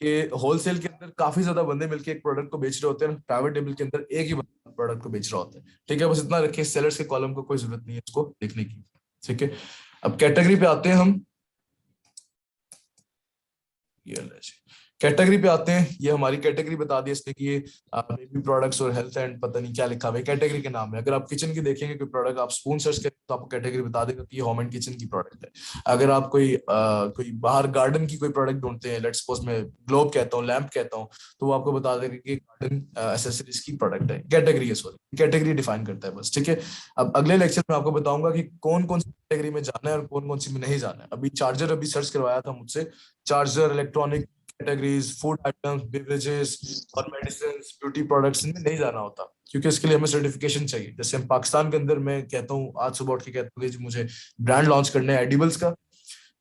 कि होलसेल के अंदर काफी ज्यादा बंदे मिलकर एक प्रोडक्ट को बेच रहे होते हैं, प्राइवेट लेवल के अंदर एक ही बंदा प्रोडक्ट को बेच रहा होता है। ठीक है, बस इतना रखिए, सेलर्स के कॉलम को कोई जरूरत नहीं है इसको देखने की। ठीक है, अब कैटेगरी पे आते हैं हम, कैटेगरी पे आते हैं। ये हमारी कैटेगरी बता दी इसने कि ये बेबी प्रोडक्ट्स और हेल्थ एंड पता नहीं क्या लिखा हुआ है कैटेगरी के नाम में। अगर आप किचन की देखेंगे कोई प्रोडक्ट, आप स्पून सर्च करें तो आपको कैटेगरी बता देगा कि ये होम एंड किचन की प्रोडक्ट है। अगर आप कोई बाहर गार्डन की कोई प्रोडक्ट ढूंढते हैं, लेट्स सपोज मैं ग्लोब कहता हूँ, लैंप कहता हूँ, तो वो आपको बता देगा कि गार्डन एसेसरीज की प्रोडक्ट है। कैटेगरी है, सॉरी कैटेगरी डिफाइन करता है बस। ठीक है, अब अगले लेक्चर में आपको बताऊंगा कि कौन कौन सी कैटेगरी में जाना है और कौन कौन सी में नहीं जाना है। अभी चार्जर अभी सर्च करवाया था मुझसे, charger, electronic categories, food items, beverages और मेडिसिन, ब्यूटी प्रोडक्ट्स, इनमें नहीं जाना होता क्योंकि इसके लिए हमें सर्टिफिकेशन चाहिए। जैसे हम पाकिस्तान के अंदर, मैं कहता हूँ आज सुबह उठ के कहता हूँ कि मुझे ब्रांड लॉन्च करना है एडिबल्स का,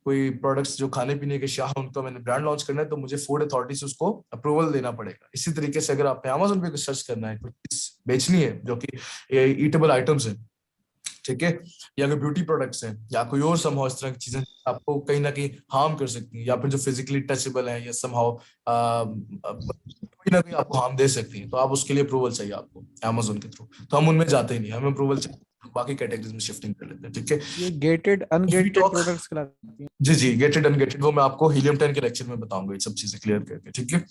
कोई प्रोडक्ट्स जो खाने पीने के शाह उनका मैंने ब्रांड लॉन्च करना है, तो मुझे फूड अथॉरिटी से उसको अप्रूवल देना पड़ेगा। इसी तरीके से अगर आपने Amazon पे कुछ सर्च करना है, कोई चीज बेचनी है जो कि ईटेबल आइटम्स है, ठीक है, या कोई ब्यूटी प्रोडक्ट्स हैं या कोई और समहाउ इस तरह की चीजें आपको कहीं ना कहीं हार्म कर सकती हैं, या फिर जो फिजिकली टचेबल है या समहाउ कोई ना कोई आपको हार्म दे सकती है, तो आप उसके लिए अप्रूवल चाहिए आपको Amazon के थ्रू। तो हम उनमें जाते ही नहीं, हमें अप्रूवल चाहिए, बाकी कैटेगरीज में शिफ्टिंग कर लेते हैं। ठीक है, ये गेटेड अनगेटेड प्रोडक्ट्स कहलाती हैं। जी गेटेड अनगेटेड वो मैं आपको हीलियम 10 के लेक्चर में बताऊंगा, ये सब चीजें क्लियर करके। ठीक है,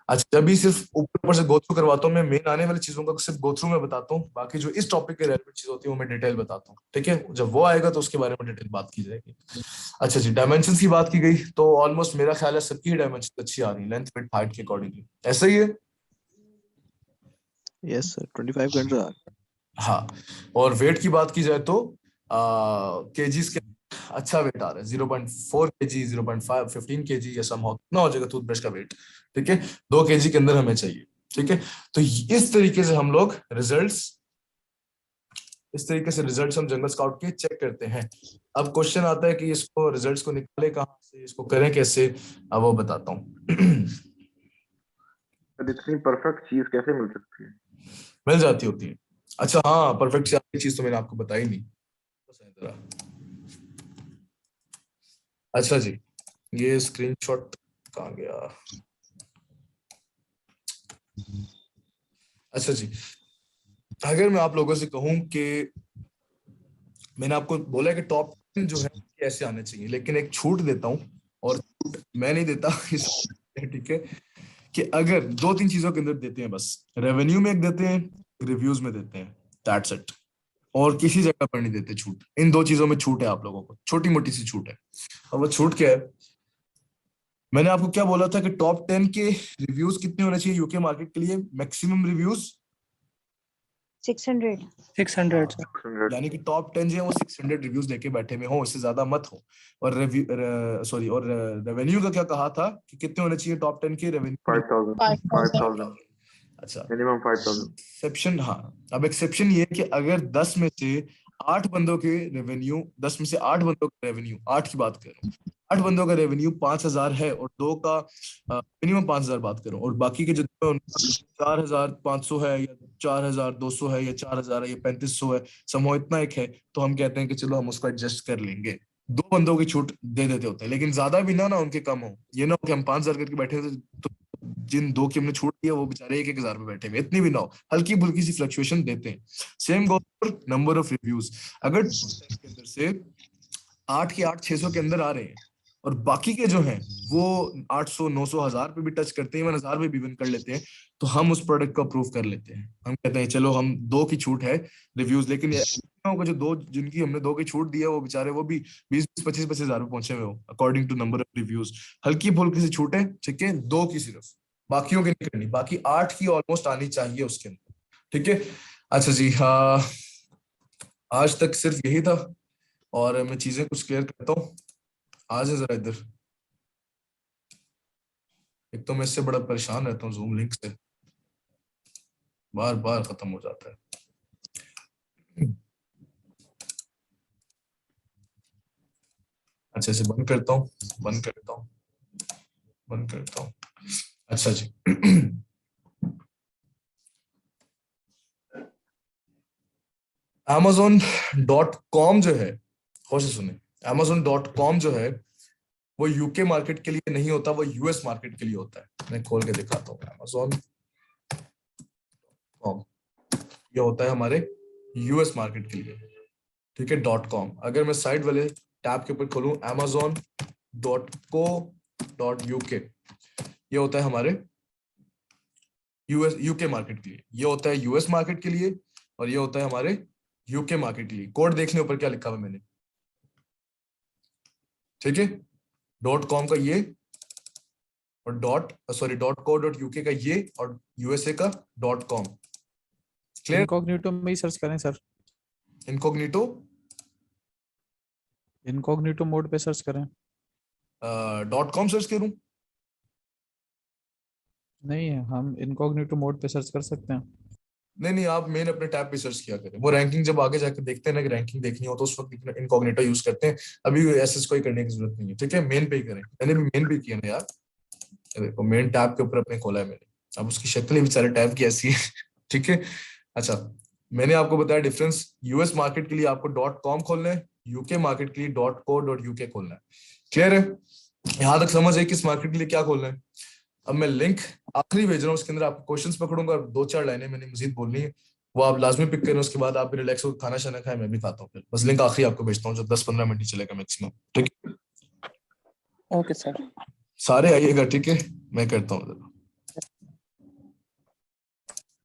अच्छा अभी सिर्फ ऊपर से गो थ्रू करवाता हूँ मैं, मेन आने वाली चीजों का सिर्फ गो थ्रू में बताता हूँ, बाकी जो इस टॉपिक के रिलेवेंट चीज होती है वो मैं डिटेल बताता हूँ। ठीक है, जब वो आएगा तो उसके बारे में डिटेल बात की जाएगी। अच्छा जी, डायमेंशंस की बात की गई तो ऑलमोस्ट मेरा ख्याल है सबकी डायमेंशन अच्छी आ रही है, लेंथ विड्थ हाइट के अकॉर्डिंगली, ऐसा ही है? यस सर, 25 के अंदर। हाँ, और वेट की बात की जाए तो केजीज के अच्छा वेट आ रहा है, 0.4 kg, 0.5, 15 kg या समहाउ कितना हो जाएगा टूथब्रश का वेट। ठीक है, 2 kg के अंदर हमें चाहिए। ठीक है, तो इस तरीके से हम लोग रिजल्ट्स हम जंगल स्काउट के चेक करते हैं। अब क्वेश्चन आता है कि इसको रिजल्ट्स को निकाले कहाँ से, इसको करें कैसे, अब वो बताता हूँ। इतनी परफेक्ट चीज कैसे मिल सकती है? मिल जाती होती है। अच्छा हाँ, परफेक्ट चीज तो मैंने आपको बताई नहीं। अच्छा जी, ये स्क्रीनशॉट कहाँ गया? अच्छा जी, अगर मैं आप लोगों से कहूं कि मैंने आपको बोला है कि टॉप 10 जो है कैसे आने चाहिए, लेकिन एक छूट देता हूं, और मैं नहीं देता ठीक है, कि अगर 2-3 चीजों के अंदर देते हैं, बस रेवेन्यू में एक देते हैं, रिव्यूज में देते हैं, दैट्स इट, और किसी जगह पर नहीं देते छूट। इन 2 चीजों में छूट है आप लोगों को, छोटी मोटी सी छूट है। और वो छूट क्या है? मैंने आपको क्या बोला था कि टॉप 10 के रिव्यूज कितने होने चाहिए यूके मार्केट के लिए? मैक्सिमम रिव्यूज 600 सर, यानी कि टॉप 10 जो है वो 600 रिव्यूज लेके बैठे में हो, इससे ज्यादा मत हो। और रेवेन्यू का क्या कहा था कि कितने होने चाहिए टॉप 10 के रेवेन्यू? 5,000। अच्छा, मिनिमम 5,000। एक्सेप्शन, हाँ, अब एक्सेप्शन ये है कि अगर 10 में से 8 बंदों के रेवेन्यू, 10 में से 8 बंदों का रेवेन्यू, 8 की बात करें, 8 बंदों का रेवेन्यू 5,000 है और 2 का मिनिमम 5,000 बात करो, और बाकी के जो 4,500 है या 4,200 है या 4,000 है या 3,500 है, समूह इतना एक है, तो हम कहते हैं कि चलो हम उसको एडजस्ट कर लेंगे। 2 बंदों की छूट दे देते होते हैं, लेकिन ज्यादा भी ना उनके कम हो। ये ना हो कि हम 5,000 करके बैठे तो जिन 2 की हमने छूट दी है वो बेचारे 1,000 पे बैठे हुए, इतनी भी ना हो, हल्की फुल्की सी फ्लक्चुएशन देते हैं। Same goes for number of reviews. अगर के अंदर से 8 के 8 600 के अंदर आ रहे हैं, और बाकी के जो हैं वो 800 900 1000 पे भी टच करते हैं, 1000 पे भी इवन कर लेते हैं, तो हम उस प्रोडक्ट को अप्रूव कर लेते हैं। हम कहते हैं चलो हम 2 की छूट है रिव्यूज, लेकिन को जो 2 जिनकी हमने 2 की छूट दी है वो बेचारे वो भी 20-25 हजार पे पहुंचे हुए हो according to number of reviews. हल्की फुल्की सी छूट है, ठीक है, 2 की सिर्फ, बाकियों की नहीं करनी, बाकी 8 की ऑलमोस्ट आनी चाहिए उसके अंदर, ठीक है। अच्छा जी, हाँ आज तक सिर्फ यही था और मैं चीजें कुछ क्लियर करता हूँ। आज है जरा इधर, एक तो मैं इससे बड़ा परेशान रहता हूँ जूम लिंक से, बार बार खत्म हो जाता है। अच्छा से बंद करता हूँ, बंद करता हूँ, बंद करता हूँ। अच्छा जी, Amazon.com जो है, होश से सुने, Amazon.com जो है वो यूके मार्केट के लिए नहीं होता, वो यूएस मार्केट के लिए होता है। मैं खोल के दिखाता हूँ। Amazon.com ये होता है हमारे यूएस मार्केट के लिए, ठीक है। .com अगर मैं साइड वाले टैब के ऊपर खोलूं Amazon.co.uk ये होता है हमारे यूके मार्केट के लिए, ये होता है यूएस मार्केट के लिए, और ये होता है हमारे यूके मार्केट के लिए। कोड देख लें ऊपर क्या लिखा हुआ मैंने, ठीक है। .com का ये और .co.uk का ये और यूएसए का .com। क्लियर? इनकॉग्निटो में ही सर्च करें सर, इनकॉग्निटो मोड पे सर्च करें। .com सर्च करूं? नहीं है, हम इनकॉग्निटो मोड पे सर्च कर सकते हैं। नहीं, आप मेन अपने टैब पे सर्च किया करें। वो रैंकिंग जब आगे जाकर देखते हैं ना कि रैंकिंग देखनी हो तो उस वक्त इनकॉग्निटो यूज करते हैं। अभी ऐसे कोई करने की जरूरत नहीं है, ठीक है। मेन पे ही करें। मैंने भी मेन पे किया ना यार, देखो मेन टैब के ऊपर अपने खोला है मैंने। अब उसकी शक्ल ही बेचारे टैब की ऐसी है, ठीक है। अच्छा, मैंने आपको बताया डिफरेंस, यूएस मार्केट के लिए आपको .com खोलना है, यूके मार्केट के लिए .co.uk खोलना है। क्लियर है? यहां तक समझ है किस मार्केट के लिए क्या खोलना है। अब मैं लिंक आखिरी भेज रहा हूँ, उसके अंदर आपको क्वेश्चंस पकड़ूंगा, 2-4 लाइनें मैंने मजीद बोलनी है, वो आप लाजमी पिक करें। उसके बाद आप रिलैक्स होकर खाना शाना खाएं, मैं भी खाता हूँ फिर। बस लिंक आखिरी आपको भेजता हूँ जो 10-15 मिनट ही चलेगा मैक्सिमम, ठीक है। Okay sir. सारे आइएगा, ठीक है। मैं करता हूँ।